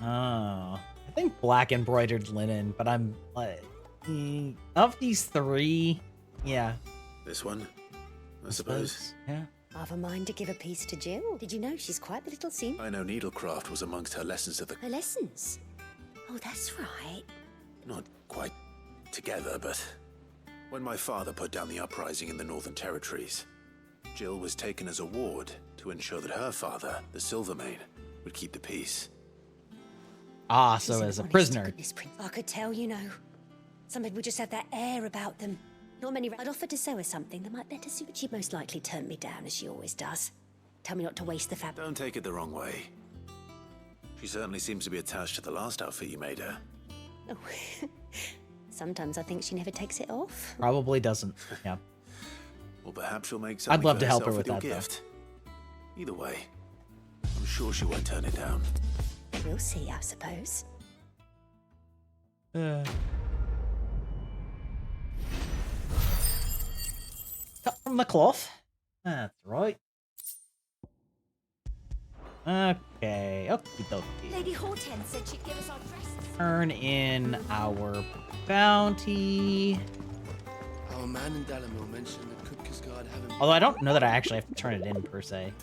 Oh, I think black embroidered linen, but I'm like, of these three, yeah. This one, I suppose. Yeah. I've a mind to give a piece to Jill. Did you know she's quite the little seam? I know needlecraft was amongst her lessons at the... Her lessons? Oh, that's right. Not quite together, but... When my father put down the uprising in the Northern Territories, Jill was taken as a ward to ensure that her father, the Silvermane, would keep the peace. Ah, so as a prisoner. I could tell, you know. Some people just have that air about them. Not many. I'd offered to sew her something that might better suit, but she'd most likely turn me down, as she always does. Tell me not to waste the fabric. Don't take it the wrong way. She certainly seems to be attached to the last outfit you made her. Oh. Sometimes I think she never takes it off. Probably doesn't. Yeah. Or perhaps she'll make something I'd love for to help her herself with your that, gift. Either way, I'm sure she won't turn it down. We'll see, I suppose. Cut from the cloth. That's right. Okay, okie dokie. Lady Hortense said she'd give us our dresses. Turn in our bounty. Our man in Dalamo mentioned the Cook's Guard having... Although I don't know that I actually have to turn it in per se.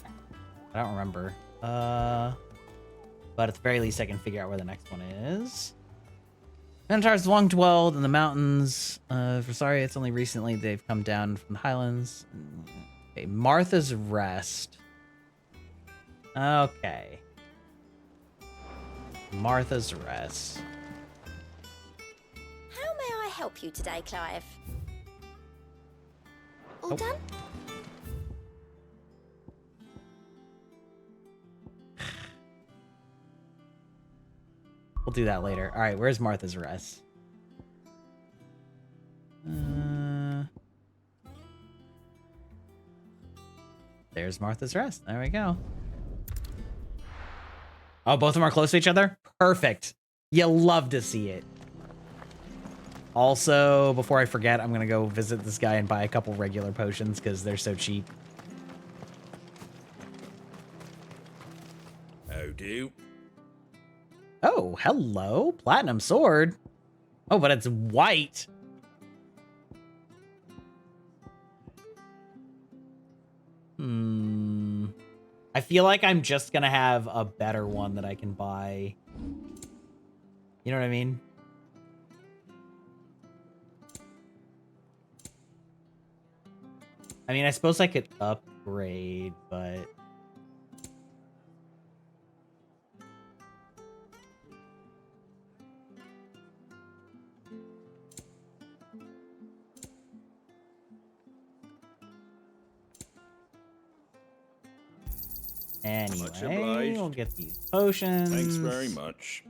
I don't remember. But at the very least I can figure out where the next one is. Minotaurs long dwelled in the mountains. For sorry, it's only recently they've come down from the highlands. Okay, Martha's Rest. Okay. Martha's Rest. How may I help you today, Clive? All Oh. done? We'll do that later. All right, where's Martha's Rest? There's Martha's Rest. There we go. Oh, both of them are close to each other? Perfect. You love to see it. Also, before I forget, I'm going to go visit this guy and buy a couple regular potions because they're so cheap. How do? Oh, hello. Platinum sword. Oh, but it's white. I feel like I'm just gonna have a better one that I can buy. You know what I mean? I mean, I suppose I could upgrade, but... Much Anyway, obliged. we'll get these potions. Thanks very much.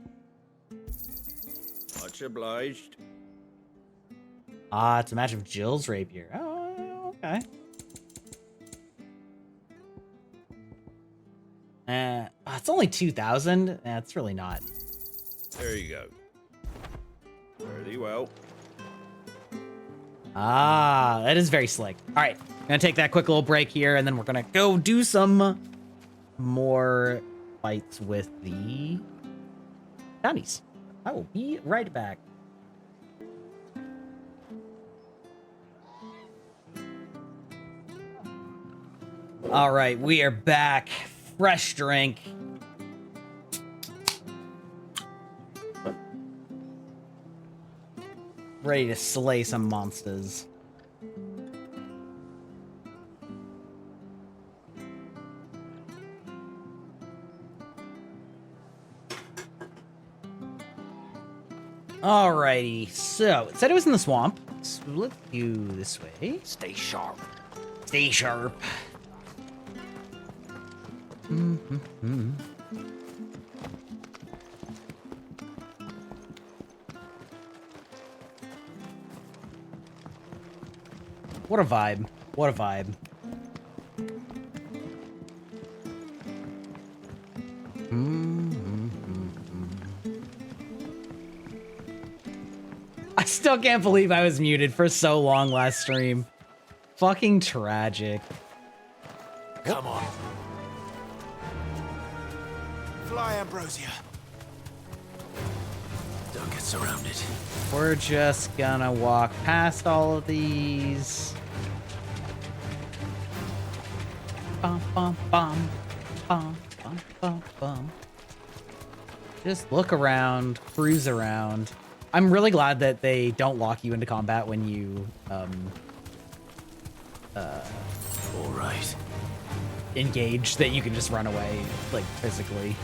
Much obliged. Ah, it's a match of Jill's rapier. Oh, okay. It's only 2,000. That's really not. There you go. Very well. Ah, that is very slick. All right, gonna take that quick little break here, and then we're gonna go do some more fights with the bounties. I will be right back. All right, we are back. Fresh drink. Ready to slay some monsters. Alrighty, so it said it was in the swamp. So let's do this way. Stay sharp. Stay sharp. Mm-hmm. What a vibe. What a vibe. I still can't believe I was muted for so long last stream. Fucking tragic. Come on. Fly, Ambrosia. Don't get surrounded. We're just gonna walk past all of these. Bum, bum, bum. Bum, bum, bum, bum. Just look around, cruise around. I'm really glad that they don't lock you into combat when you, all right. Engage, that you can just run away, like, physically.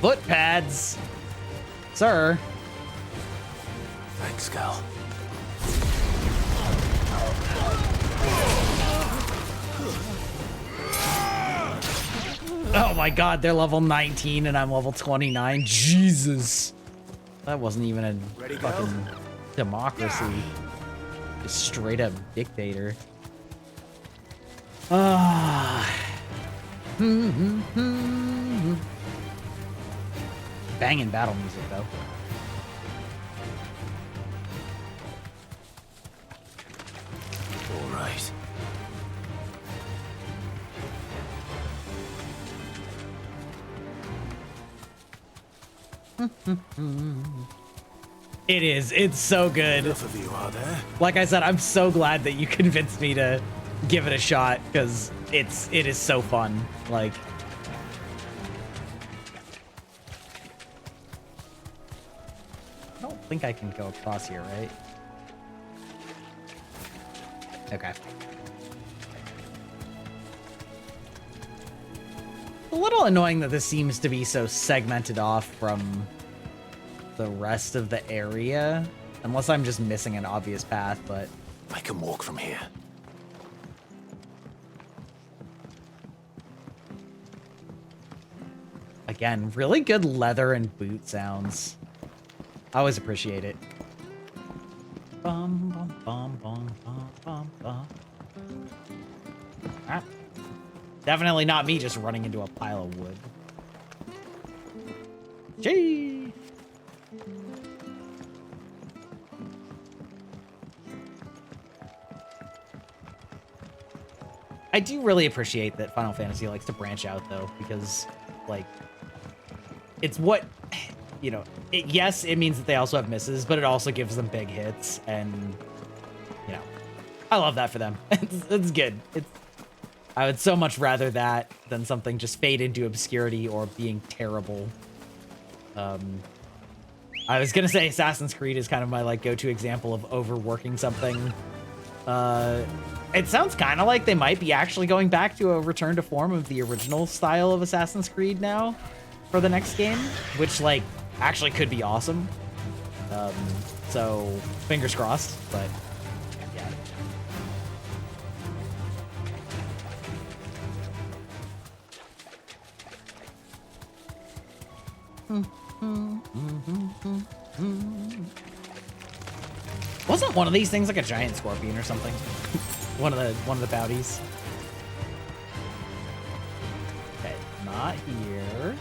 Foot pads! Sir. Thanks, Gal. Oh my god, they're level 19 and I'm level 29. Jesus. That wasn't even a fucking democracy. Just straight up dictator. Ah. Banging battle music though. All right. It is. It's so good. Enough of you, are there? Like I said, I'm so glad that you convinced me to give it a shot because it is so fun. Like, I don't think I can go across here, right? Okay. A little annoying that this seems to be so segmented off from the rest of the area. Unless I'm just missing an obvious path, but... I can walk from here. Again, really good leather and boot sounds. I always appreciate it. Bum, bum, bum, bum, bum, bum, bum. Ah. Definitely not me just running into a pile of wood. Gee. I do really appreciate that Final Fantasy likes to branch out though, because like it's what, you know, yes, it means that they also have misses, but it also gives them big hits, and you know, I love that for them. It's good. I would so much rather that than something just fade into obscurity or being terrible. I was gonna say Assassin's Creed is kind of my like go-to example of overworking something. It sounds kind of like they might be actually going back to a return to form of the original style of Assassin's Creed now for the next game, which like actually could be awesome. So fingers crossed, but yeah. Wasn't one of these things like a giant scorpion or something? one of the bounties. Okay, not here.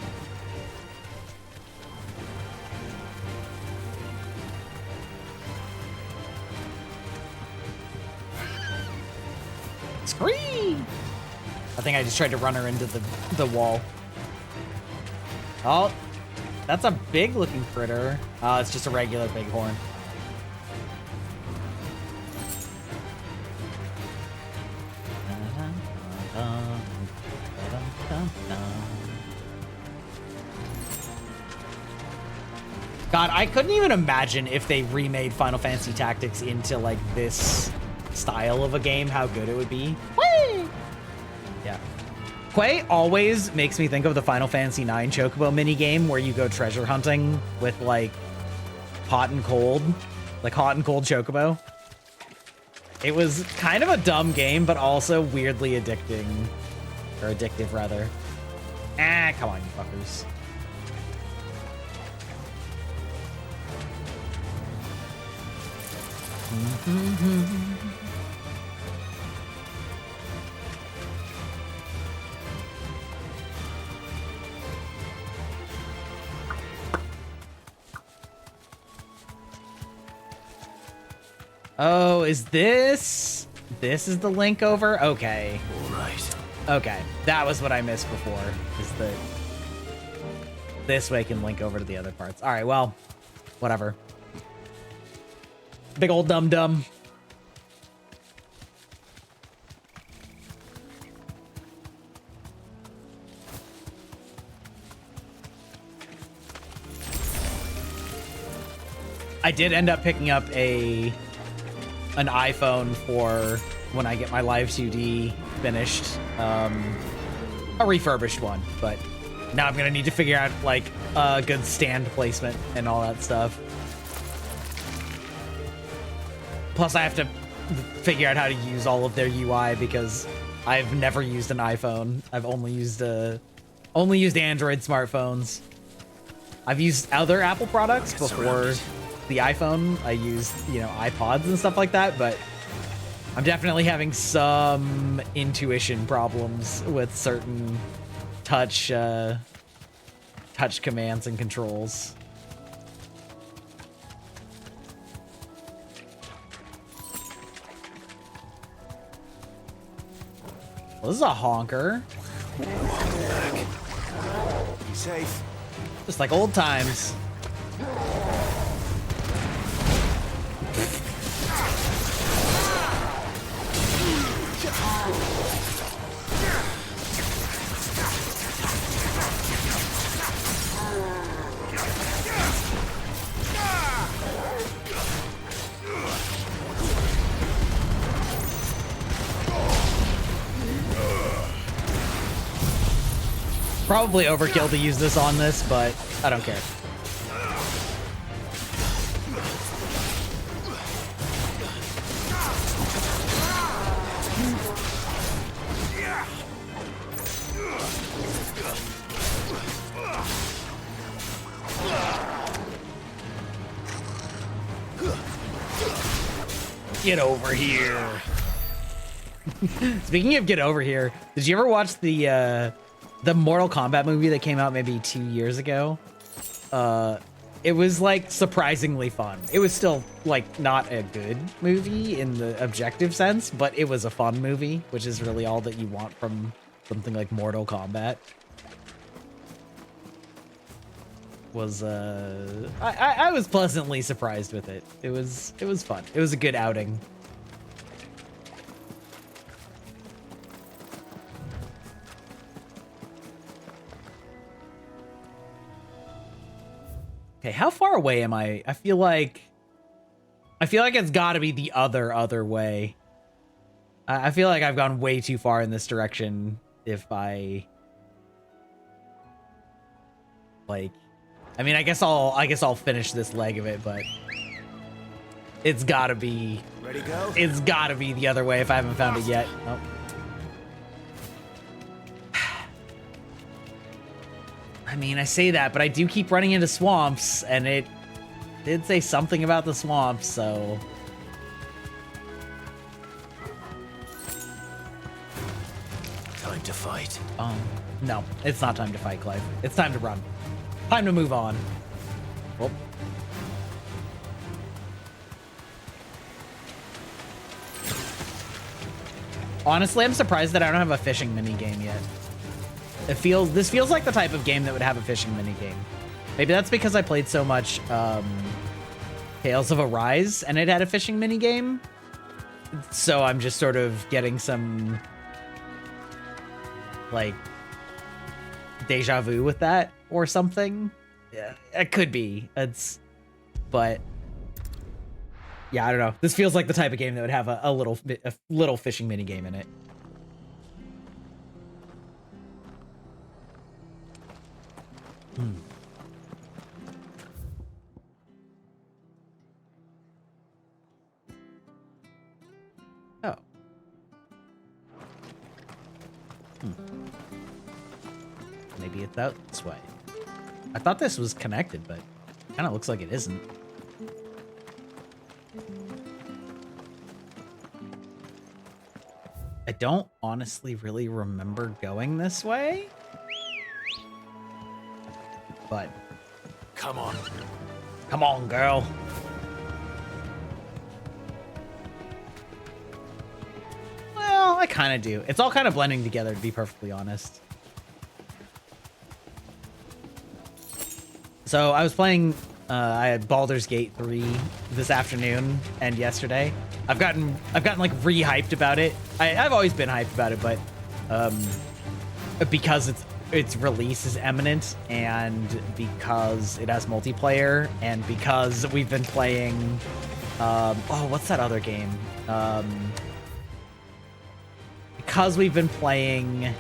Scream! I think I just tried to run her into the wall. Oh, that's a big looking critter. Oh, it's just a regular bighorn. God, I couldn't even imagine if they remade Final Fantasy Tactics into like this style of a game, how good it would be. Whee! Yeah. Quay always makes me think of the Final Fantasy IX Chocobo minigame where you go treasure hunting with like hot and cold Chocobo. It was kind of a dumb game, but also weirdly addicting. Or addictive, rather. Ah, come on, you fuckers. Oh, is this? This is the link over? Okay. All right. Okay, that was what I missed before, is that this way can link over to the other parts. All right, well, whatever. Big old dum-dum. I did end up picking up an iPhone for when I get my Live 2D finished. A refurbished one, but now I'm gonna need to figure out like a good stand placement and all that stuff. Plus I have to figure out how to use all of their UI because I've never used an iPhone. I've only used Android smartphones. I've used other Apple products before the iPhone. I used, you know, iPods and stuff like that, but I'm definitely having some intuition problems with certain touch commands and controls. Well, this is a honker. Be safe. Just like old times. Probably overkill to use this on this, but I don't care. Get over here. Speaking of get over here, did you ever watch the Mortal Kombat movie that came out maybe 2 years ago? It was like surprisingly fun. It was still like not a good movie in the objective sense, but it was a fun movie, which is really all that you want from something like Mortal Kombat. I was pleasantly surprised with it. It was fun. It was a good outing. Okay, how far away am I? I feel like it's got to be the other way. I feel like I've gone way too far in this direction if I like, I mean, I guess I'll finish this leg of it, but it's got to be Ready, go? It's got to be the other way if I haven't found it yet. Nope. I mean, I say that, but I do keep running into swamps, and it did say something about the swamps, so... Time to fight. No, it's not time to fight, Clive. It's time to run. Time to move on. Whoop. Honestly, I'm surprised that I don't have a fishing minigame yet. This feels like the type of game that would have a fishing minigame. Maybe that's because I played so much Tales of Arise and it had a fishing minigame. So I'm just sort of getting some like deja vu with that or something. Yeah, it could be. but yeah, I don't know. This feels like the type of game that would have a little fishing mini game in it. Oh. Maybe it's out this way. I thought this was connected, but kind of looks like it isn't. I don't honestly really remember going this way. But come on. Come on, girl. Well, I kind of do. It's all kind of blending together, to be perfectly honest. So I was playing I had Baldur's Gate 3 this afternoon and yesterday. I've gotten like re-hyped about it. I've always been hyped about it, but because its release is imminent, and because it has multiplayer, and because we've been playing oh, what's that other game? Because we've been playing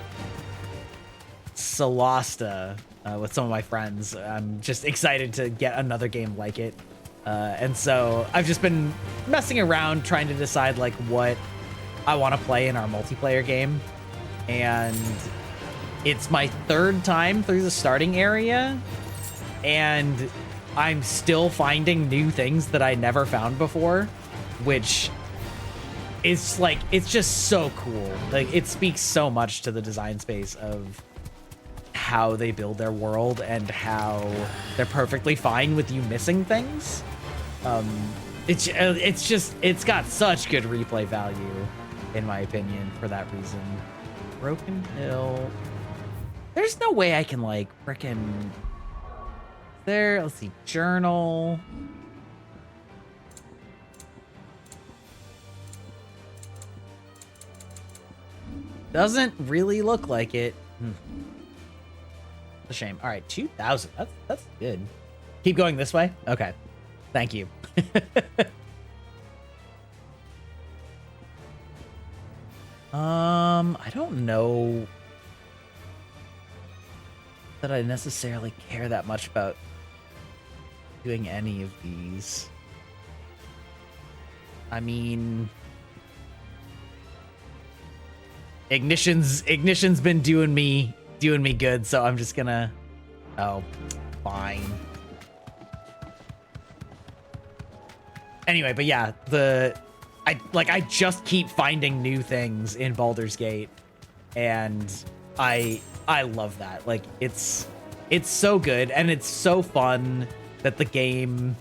Solasta with some of my friends, I'm just excited to get another game like it. And so I've just been messing around trying to decide like what I want to play in our multiplayer game. And it's my third time through the starting area, and I'm still finding new things that I never found before, which is like, it's just so cool. Like, it speaks so much to the design space of how they build their world and how they're perfectly fine with you missing things. It's got such good replay value, in my opinion, for that reason. Broken Hill. There's no way I can, like, frickin' there. Let's see. Journal. Doesn't really look like it. A shame. All right, 2,000. That's good. Keep going this way. Okay. Thank you. I don't know that I necessarily care that much about doing any of these. I mean, Ignition's been doing me good, so I'm just gonna, oh, fine. Anyway, but yeah, I just keep finding new things in Baldur's Gate, and I love that. Like, it's so good, and it's so fun that the game,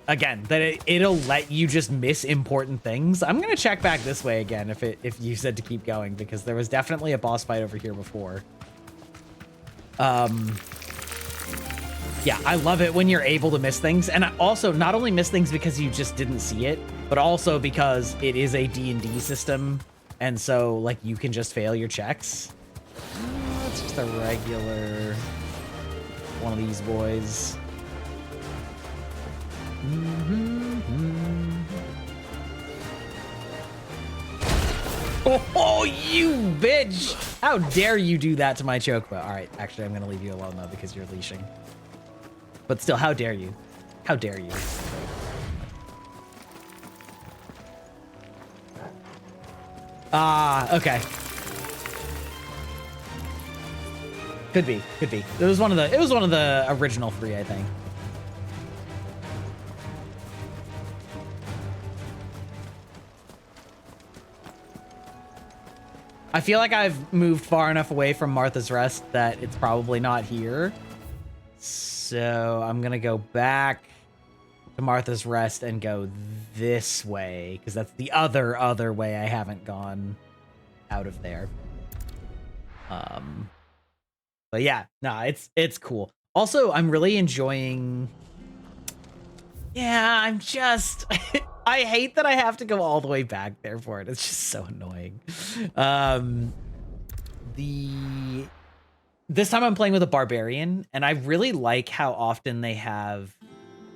again, that it'll let you just miss important things. I'm gonna check back this way again if you said to keep going, because there was definitely a boss fight over here before. Yeah, I love it when you're able to miss things, and also not only miss things because you just didn't see it, but also because it is a D&D system, and so like you can just fail your checks. It's just a regular one of these boys. Oh, you bitch! How dare you do that to my chocobo? All right, actually, I'm gonna leave you alone though because you're leashing. But still, how dare you? How dare you? Ah, okay. Could be. It was one of the original 3, I think. I feel like I've moved far enough away from Martha's Rest that it's probably not here. So I'm gonna go back to Martha's Rest and go this way, because that's the other way I haven't gone out of there. But yeah, nah, it's cool. Also, I'm really enjoying. Yeah, I'm just. I hate that I have to go all the way back there for it. It's just so annoying. This time I'm playing with a barbarian, and I really like how often they have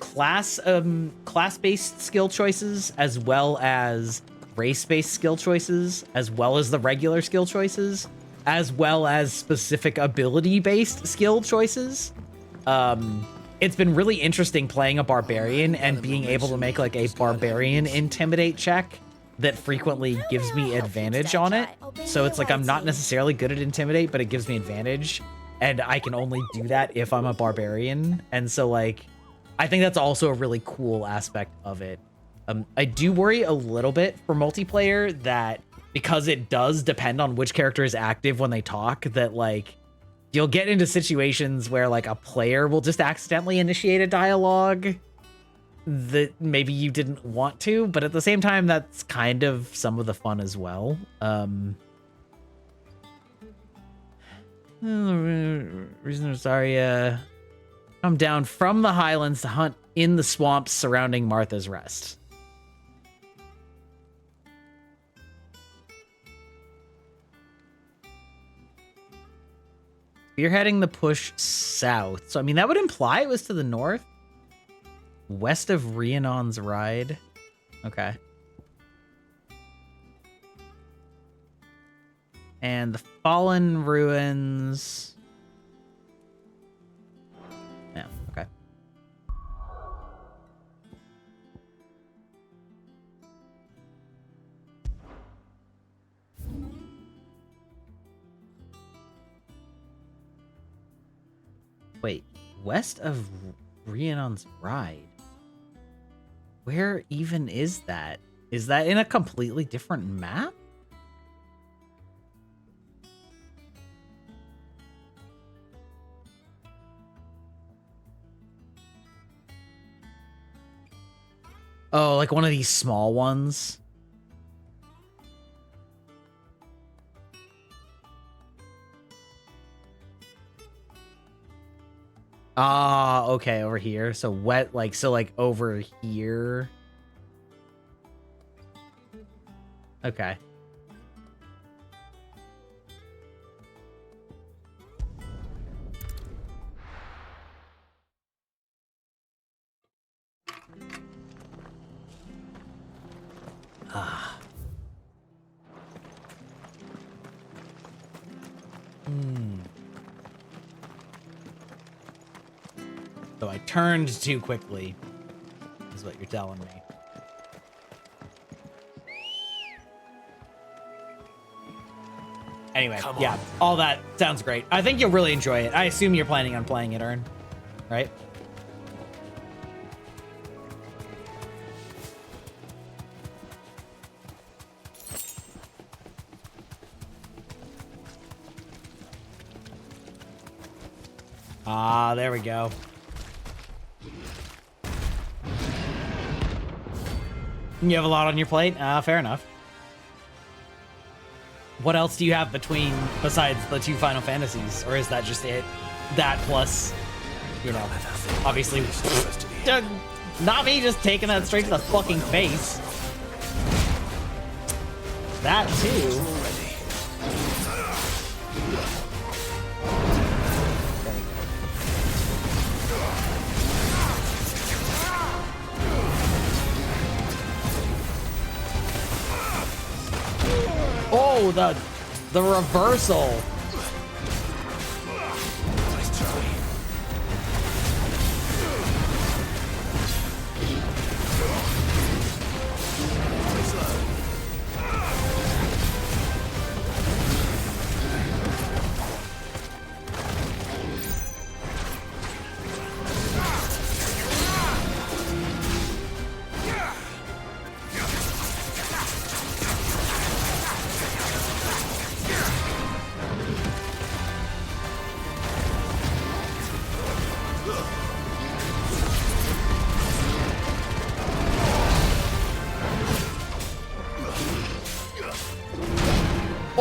class-based skill choices, as well as race-based skill choices, as well as the regular skill choices, as well as specific ability-based skill choices. It's been really interesting playing a barbarian and being able to make like a barbarian intimidate check that frequently gives me advantage on it. So it's like I'm not necessarily good at intimidate, but it gives me advantage, and I can only do that if I'm a barbarian. And so like I think that's also a really cool aspect of it. I do worry a little bit for multiplayer that because it does depend on which character is active when they talk, that like you'll get into situations where like a player will just accidentally initiate a dialogue that maybe you didn't want to, but at the same time, that's kind of some of the fun as well. Reason Rosaria come down from the highlands to hunt in the swamps surrounding Martha's Rest. Spearheading the push south. So, I mean, that would imply it was to the north. West of Rhiannon's Ride. Okay. And the Fallen Ruins. Yeah, okay. Wait, west of Rhiannon's Ride? Where even is that? Is that in a completely different map? Oh, like one of these small ones? Ah, okay, over here. So wet, like, so like over here. Okay. Ah. So I turned too quickly, is what you're telling me. Anyway, yeah, all that sounds great. I think you'll really enjoy it. I assume you're planning on playing it, Ern, right? Ah, there we go. You have a lot on your plate? Fair enough. What else do you have besides the 2 Final Fantasies? Or is that just it? That plus, you know, obviously, not me just taking that straight to the fucking face. That too. Oh, the reversal.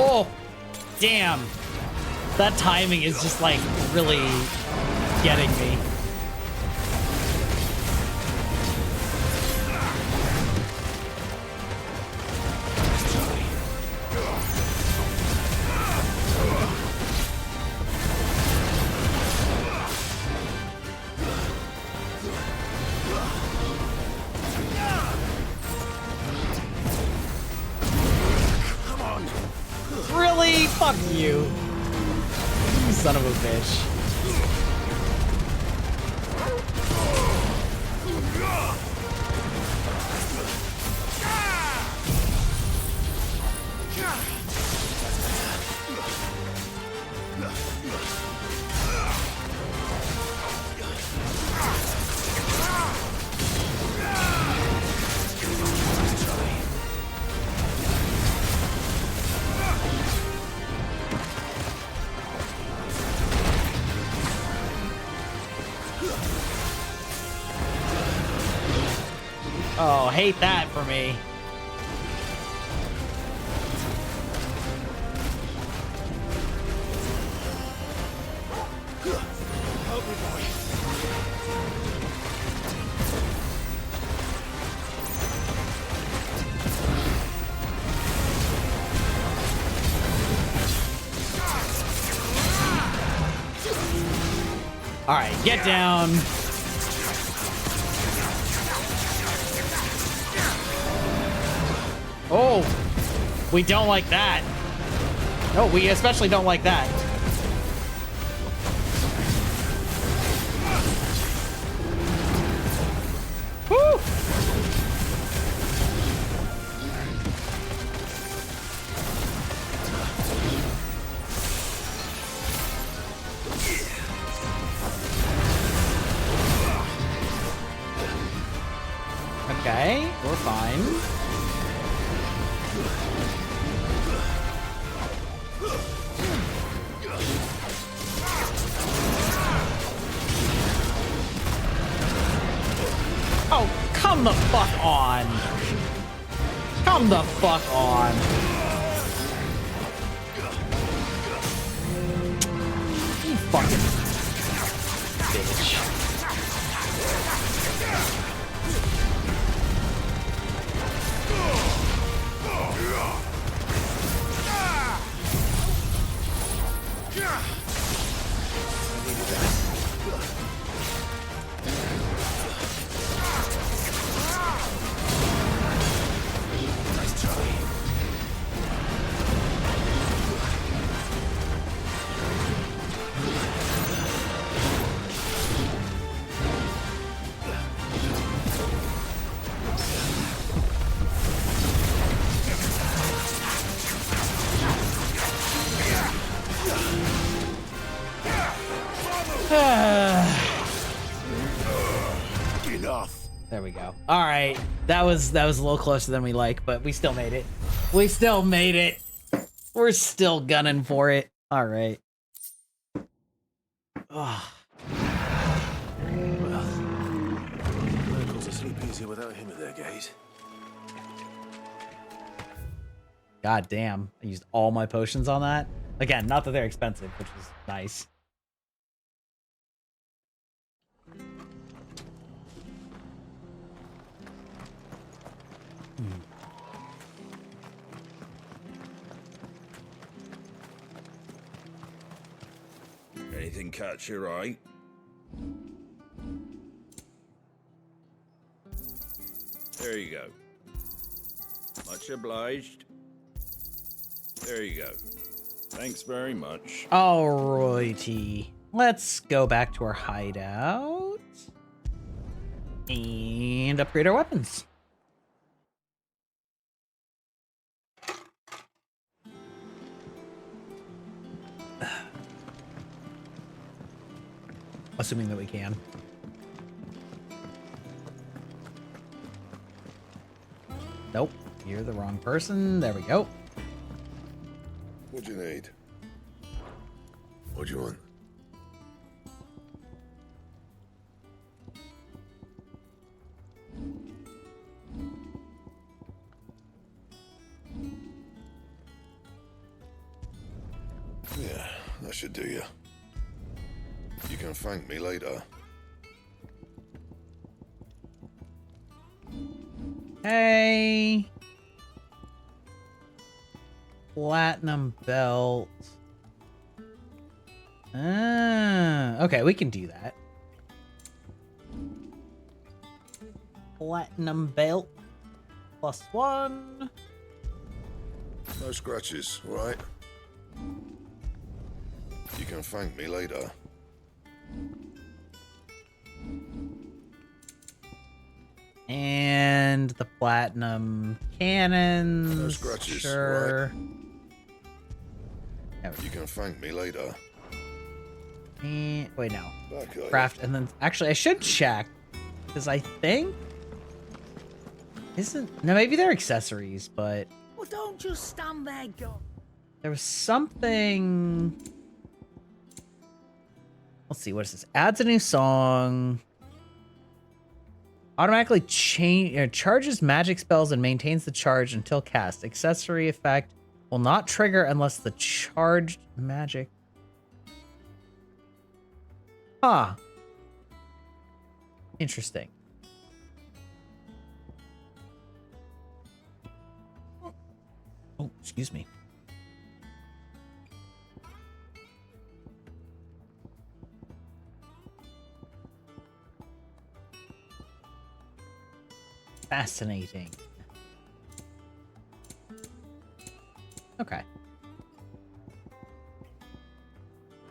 Oh, damn. That timing is just like really getting me. Really? Fuck you. You son of a bitch. Oh, hate that for me. Help me, boy. All right, get down. Oh, we don't like that. No, we especially don't like that. Woo! Okay, we're fine. Oh, come the fuck on. Come the fuck on. You fucking bitch. Enough. There we go. All right, that was a little closer than we like, but we still made it. We still made it. We're still gunning for it. All right. Well, miracles are sleep easier without him at their gate. God damn, I used all my potions on that. Again, not that they're expensive, which is nice. Anything catch your eye? There you go. Much obliged. There you go. Thanks very much. Alrighty. Let's go back to our hideout and upgrade our weapons. Assuming that we can. Nope, you're the wrong person. There we go. What do you need? What do you want? Yeah, that should do you. You can thank me later. Hey. Platinum belt. Okay, we can do that. Platinum belt +1. No scratches, all right? You can thank me later. And the platinum cannons. No scratches, sure. right? You can thank me later. And, wait, no. Okay. Craft, and then actually, I should check because I think no, maybe they're accessories, but Well, don't just stand there, go. there was something. Let's see, what is this? Adds a new song. Automatically charges magic spells and maintains the charge until cast. Accessory effect will not trigger unless the charged magic. Huh. Interesting. Oh, excuse me. Fascinating. Okay.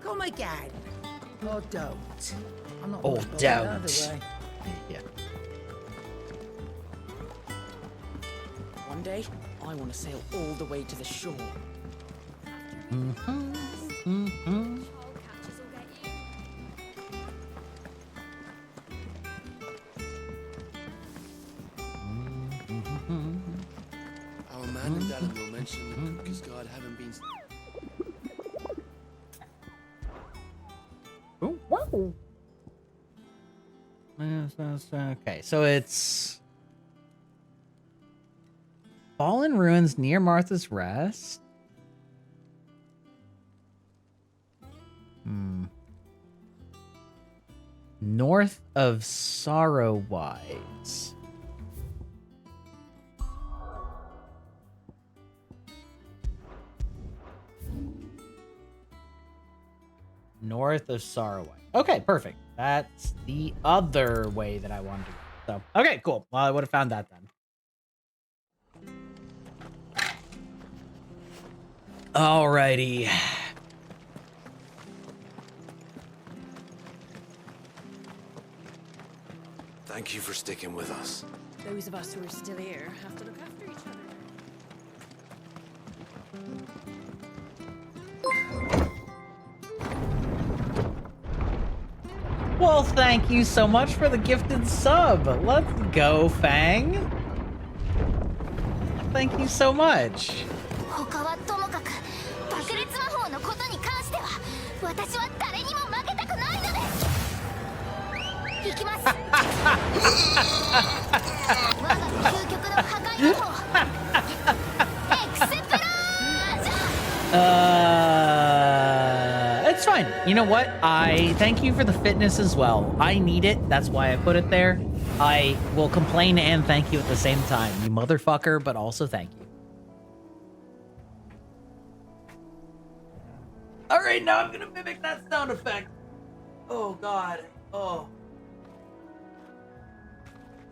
Come again. Or don't. I'm not Or worried about don't. either way. Yeah. One day, I want to sail all the way to the shore. Mm-hmm. Mm-hmm. Our man in Dalamore mentioned the Cooker's Guard having been... Oh, wow. Okay, so it's Fallen Ruins near Martha's Rest. North of Sorrowwise. North of Sorrowwise. Okay, perfect. That's the other way that I wanted to go. So, okay, cool. Well, I would have found that then. Alrighty. Thank you for sticking with us. Those of us who are still here have to look after each other. Well, thank you so much for the gifted sub. Let's go, Fang. Thank you so much. 他はともかく爆裂魔法のことに関しては私は誰にも負けたくないのです行きます我が究極の破壊魔法エクセプロージョン It's fine. You know what? I thank you for the fitness as well. I need it. That's why I put it there. I will complain and thank you at the same time. You motherfucker, but also thank you. All right, now I'm going to mimic that sound effect. Oh, God. Oh.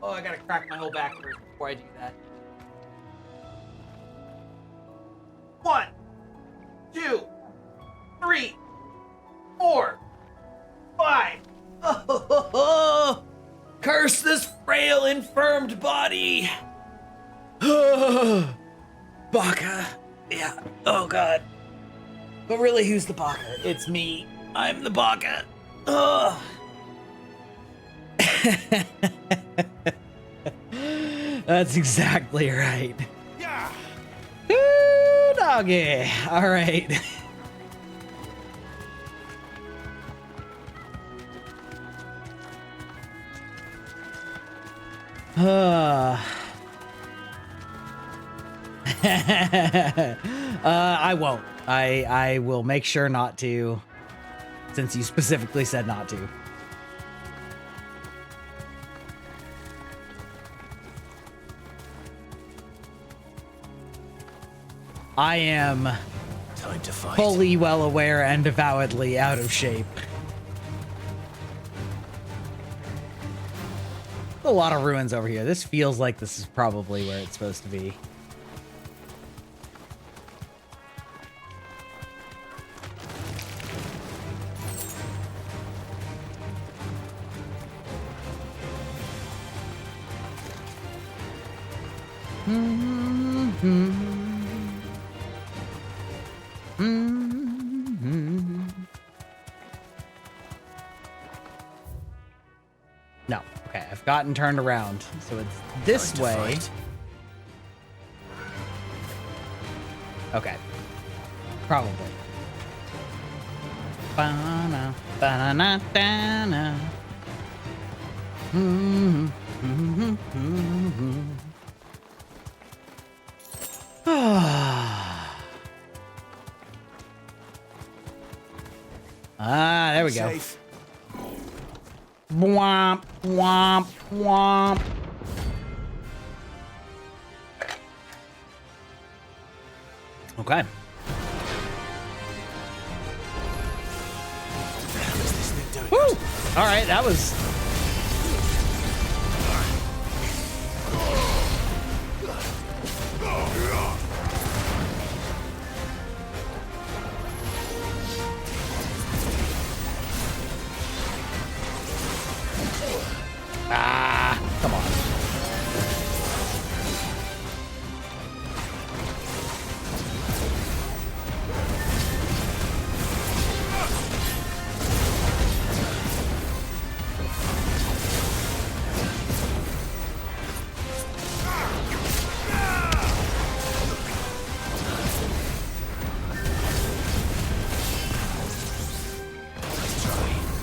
Oh, I got to crack my whole back first before I do that. 1, 2, 3, 4, 5. Oh, curse this frail, infirmed body. Baka. Yeah. Oh, God. But really, who's the Baka? It's me. I'm the Baka. Ugh. That's exactly right. Yeah. Ooh, doggy. All right. I won't. I will make sure not to, since you specifically said not to. I am Time to fight. fully well aware and avowedly out of shape. A lot of ruins over here. This feels like this is probably where it's supposed to be. No. Okay, I've gotten turned around. So it's this way. Okay. Probably. Ba-na, ba-na, da-na. Ah, there we go. Safe. Womp, womp, womp. Okay. Woo! All right, that was. Ah, come on.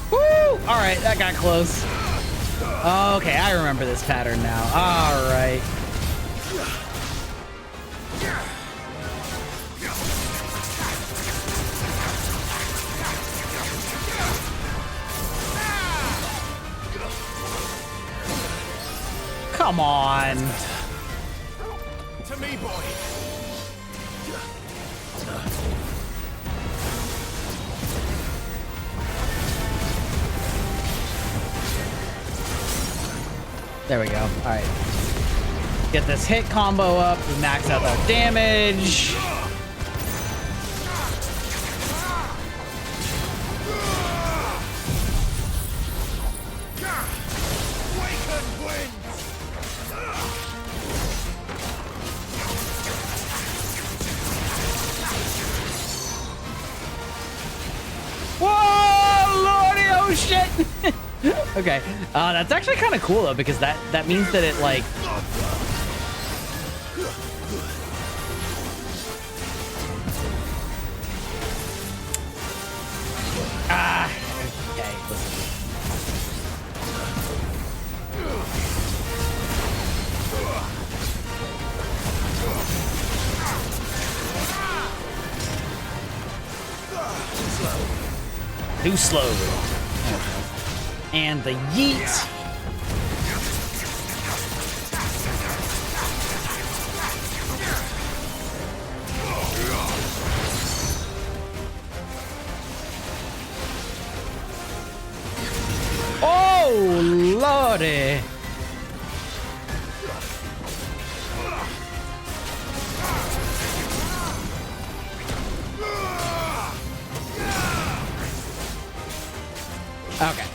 Woo! All right, that got close. Okay, I remember this pattern now. All right. Come on. To me, boy. There we go. All right. Get this hit combo up. We max out that damage. Whoa, lordy, oh shit. Okay, that's actually kind of cool though, because that means that it like okay, listen. Too slow. And the yeet. Oh, lordy. Okay.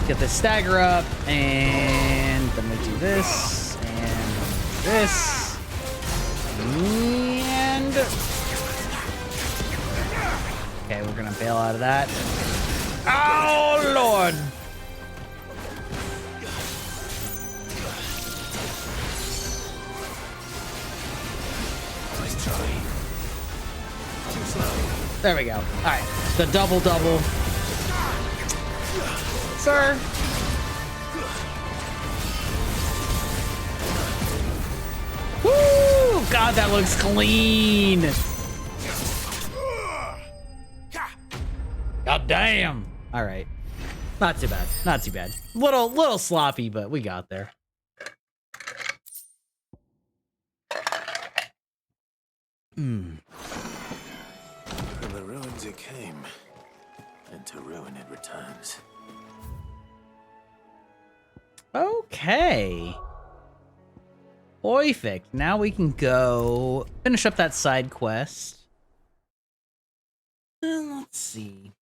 Get the stagger up, and then we do this, and this, and... Okay, we're gonna bail out of that. Oh, Lord! Nice try. Too slow. There we go. All right, the double-double. Sir. Woo! God, that looks clean. God damn. All right. Not too bad. Not too bad. Little sloppy, but we got there. From the ruins it came, and to ruin it returns. Okay. Perfect. Now we can go finish up that side quest. Let's see.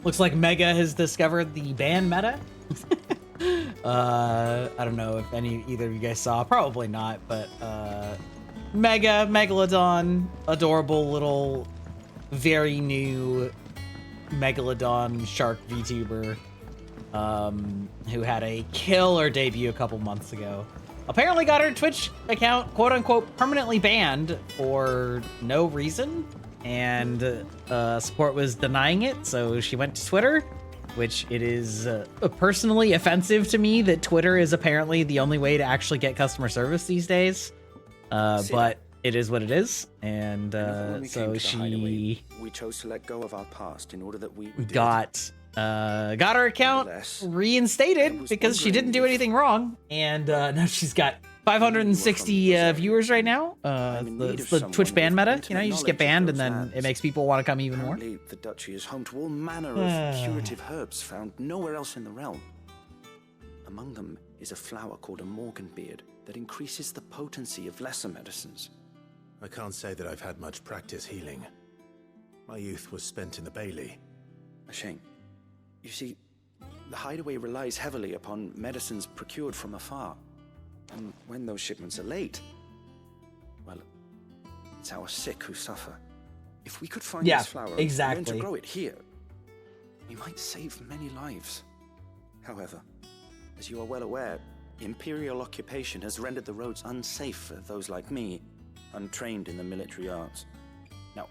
Looks like Mega has discovered the ban meta. I don't know if either of you guys saw, probably not, but Megalodon, adorable little, very new Megalodon shark VTuber, who had a killer debut a couple months ago. Apparently got her Twitch account, quote unquote, permanently banned for no reason, and support was denying it, so she went to Twitter, which it is personally offensive to me that Twitter is apparently the only way to actually get customer service these days. But it is what it is, and so she we chose to let go of our past in order that we got her account reinstated because she didn't do anything wrong, and now she's got 560 viewers right now. The Twitch ban meta, you know, you just get banned and then it makes people want to come even more. The duchy is home to all manner of curative herbs found nowhere else in the realm. Among them is a flower called a morganbeard that increases the potency of lesser medicines. I can't say that I've had much practice healing. My youth was spent in the Bailey. A shame. You see, the hideaway relies heavily upon medicines procured from afar. And when those shipments are late, well, it's our sick who suffer. If we could find this flower and learn to grow it here, we might save many lives. However, as you are well aware, imperial occupation has rendered the roads unsafe for those like me, untrained in the military arts. Now,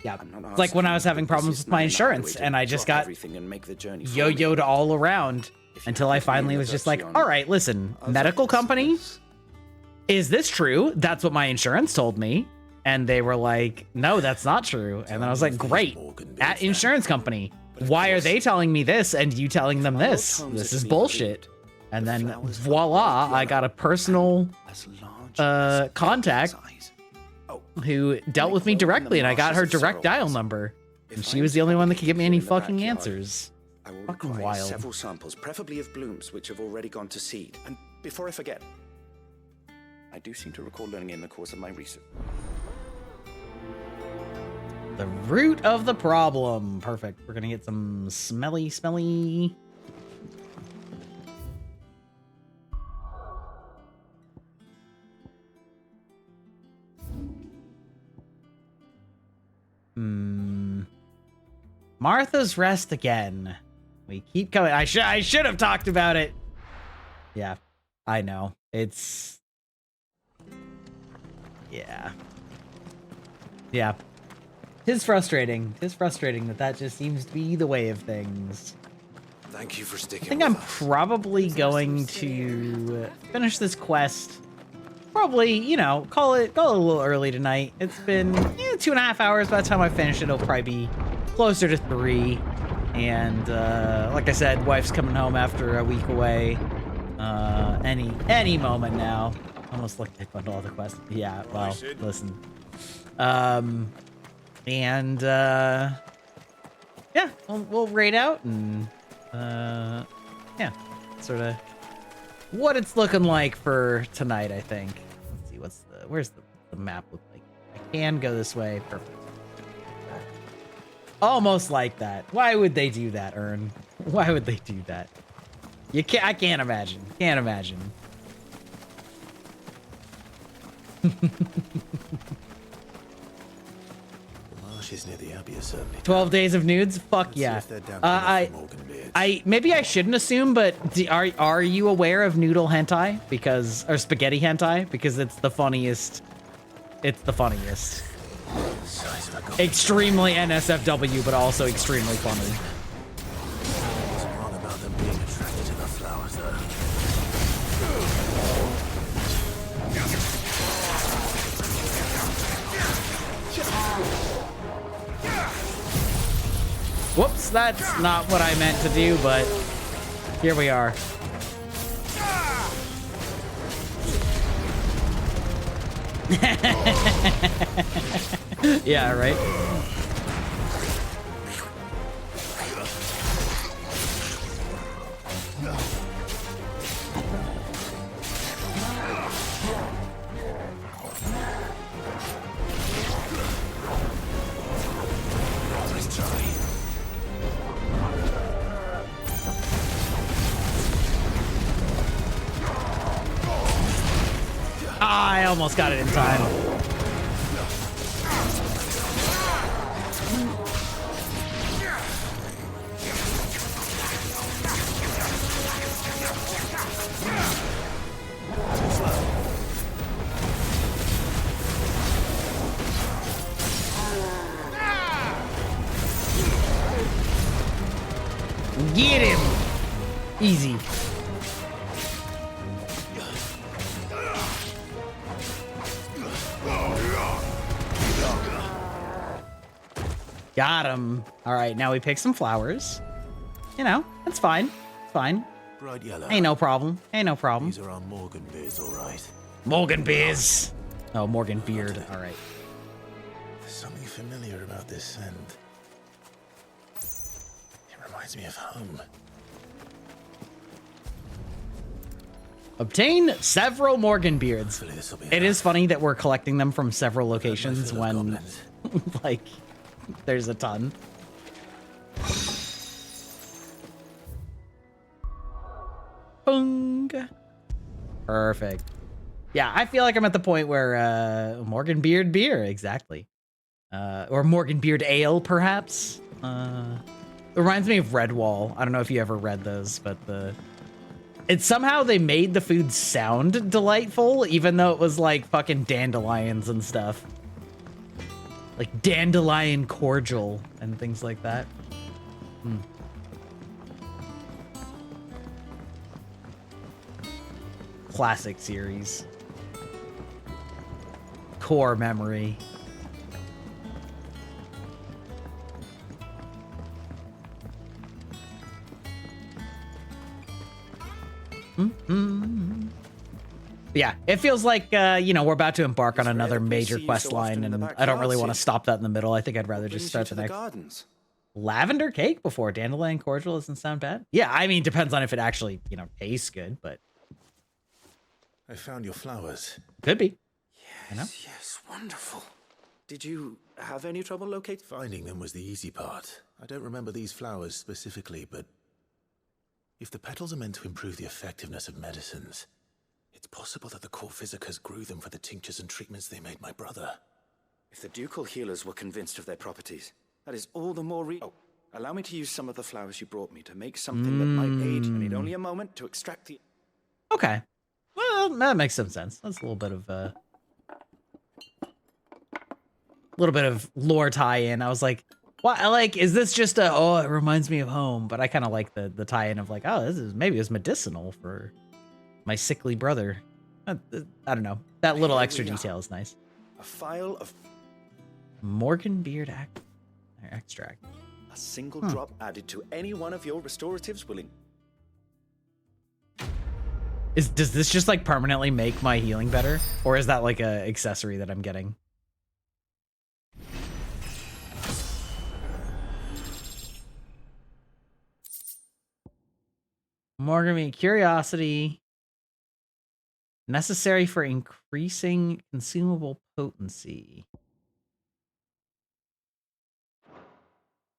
it's like when I was having problems with my insurance, and I just got yo-yoed all around until I finally was just like, all right, listen, medical company, is this true? That's what my insurance told me. And they were like, no, that's not true. And then I was like, great, at insurance company, why are they telling me this and you telling them this? This is bullshit. And then voila, I got a personal contact who dealt with me directly, and I got her direct dial number. And she was the only one that could give me any fucking answers. I will require several samples, preferably of blooms which have already gone to seed. And before I forget, I do seem to recall learning in the course of my research. The root of the problem. Perfect. We're gonna get some smelly. Martha's Rest again. We keep coming. I should have talked about it. Yeah, I know. It's... Yeah. Tis frustrating. That just seems to be the way of things. Thank you for sticking I think I'm probably going to finish this quest. Probably, you know, call it a little early tonight. It's been 2.5 hours. By the time I finish it, it'll probably be closer to 3. And like I said, wife's coming home after a week away. Any moment now. Almost looked at all the quests. Yeah, well, listen. Yeah, we'll raid out and yeah, sort of what it's looking like for tonight, I think. Let's see, where's the map look like? I can go this way. Perfect. Almost like that. Why would they do that, Ern? Why would they do that? I can't imagine. Can't imagine. She's near the Abbey, certainly. 12 days of nudes? Fuck yeah. Maybe I shouldn't assume, but are you aware of noodle hentai? Or spaghetti hentai? Because it's the funniest. It's the funniest. Extremely NSFW, but also extremely funny. What's wrong about them being attracted to the flowers, though? Whoops, that's not what I meant to do, but here we are. Yeah, right? almost got it in time. Get him! Easy. Got him. All right, now we pick some flowers. You know, that's fine. It's fine. Bright yellow. Ain't no problem. Ain't no problem. These are our Morgan beers, all right. Morgan beers. Oh, Morgan beard. All right. There's something familiar about this scent. It reminds me of home. Obtain several Morgan beards. It is funny that we're collecting them from several locations when, like, there's a ton. Boom. Perfect. Yeah, I feel like I'm at the point where Morgan beard beer, exactly. Or Morgan beard ale, perhaps. It reminds me of Redwall. I don't know if you ever read those, but it's somehow they made the food sound delightful, even though it was like fucking dandelions and stuff. Like dandelion cordial and things like that. Hmm. Classic series. Core memory. Mm-hmm. Yeah, it feels like, you know, we're about to embark on another major quest line, and I don't really want to stop that in the middle. I think I'd rather just start the next. Lavender cake before dandelion cordial doesn't sound bad. Yeah, I mean, depends on if it actually, you know, tastes good, but. I found your flowers. Could be. Yes, yes, wonderful. Did you have any trouble locating? Finding them was the easy part. I don't remember these flowers specifically, but if the petals are meant to improve the effectiveness of medicines, it's possible that the core physicers grew them for the tinctures and treatments they made my brother. If the ducal healers were convinced of their properties, that is all the more allow me to use some of the flowers you brought me to make something that might aid. I need only a moment to extract the... Okay. Well, that makes some sense. That's a little bit of lore tie-in. I was like, what? Like, is this just a, oh, it reminds me of home? But I kind of like the tie-in of like, oh, this is maybe it's medicinal for my sickly brother. I don't know. That little extra detail is nice. A phial of Morgan beard extract. A single drop added to any one of your restoratives will. Does this just like permanently make my healing better, or is that like a accessory that I'm getting? Morgan beard curiosity. Necessary for increasing consumable potency.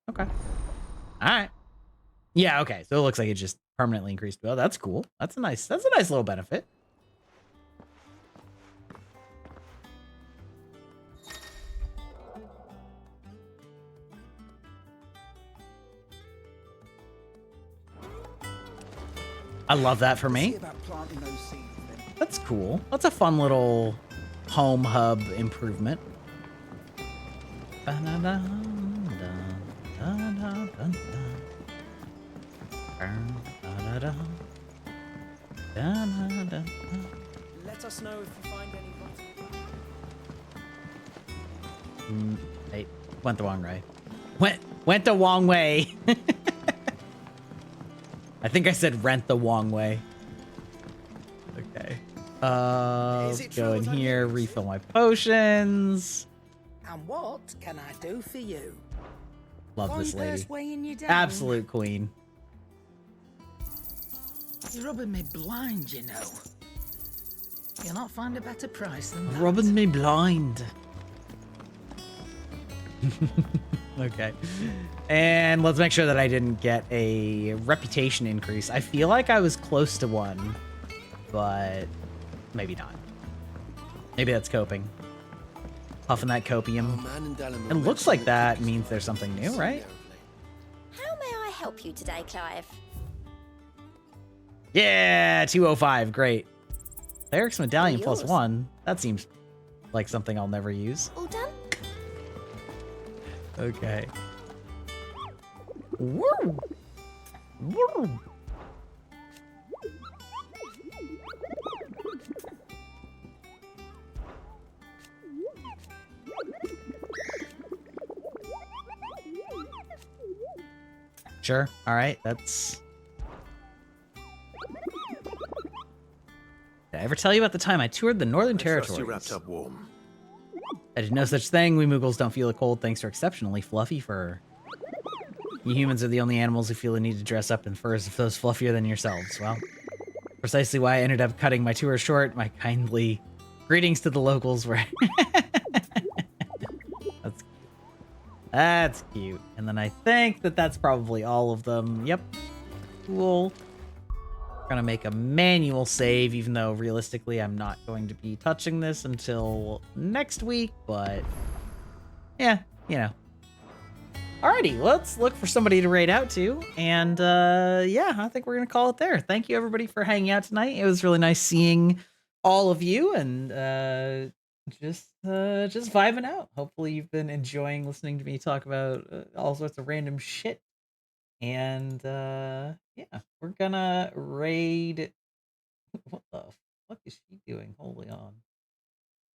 Okay. All right. Yeah, okay. So it looks like it just permanently increased. Well, that's cool. That's a nice little benefit. I love that for me. That's cool. That's a fun little home hub improvement. Let us know if you find any. Hey, went the wrong way. Went the wrong way. I think I said rent the wrong way. Okay. Let's go in here, refill my potions. And what can I do for you? Love this lady. Fondurst weighing you down? Absolute queen. You're rubbing me blind, you know. You'll not find a better price than that. Rubbing me blind. Okay. And let's make sure that I didn't get a reputation increase. I feel like I was close to one, but maybe not. Maybe that's coping. Puffing that copium. It looks like that means there's something new, right? How may I help you today, Clive? Yeah, 205. Great. Eric's medallion All yours. +1. That seems like something I'll never use. All done? Okay. Woo! Woo! Sure. All right. That's... Did I ever tell you about the time I toured the Northern Territories? You wrapped up warm. I did no such thing. We Moogles don't feel the cold thanks to our exceptionally fluffy fur. You humans are the only animals who feel the need to dress up in furs if those fluffier than yourselves. Well, precisely why I ended up cutting my tour short. My kindly greetings to the locals were... That's cute. And then I think that that's probably all of them. Yep. Cool. Gonna make a manual save, even though realistically I'm not going to be touching this until next week, but yeah, you know. Alrighty, let's look for somebody to raid out to, and yeah, I think we're gonna call it there. Thank you everybody for hanging out tonight. It was really nice seeing all of you, and just vibing out. Hopefully you've been enjoying listening to me talk about all sorts of random shit. And yeah, we're gonna raid. What the fuck is she doing? Holy on.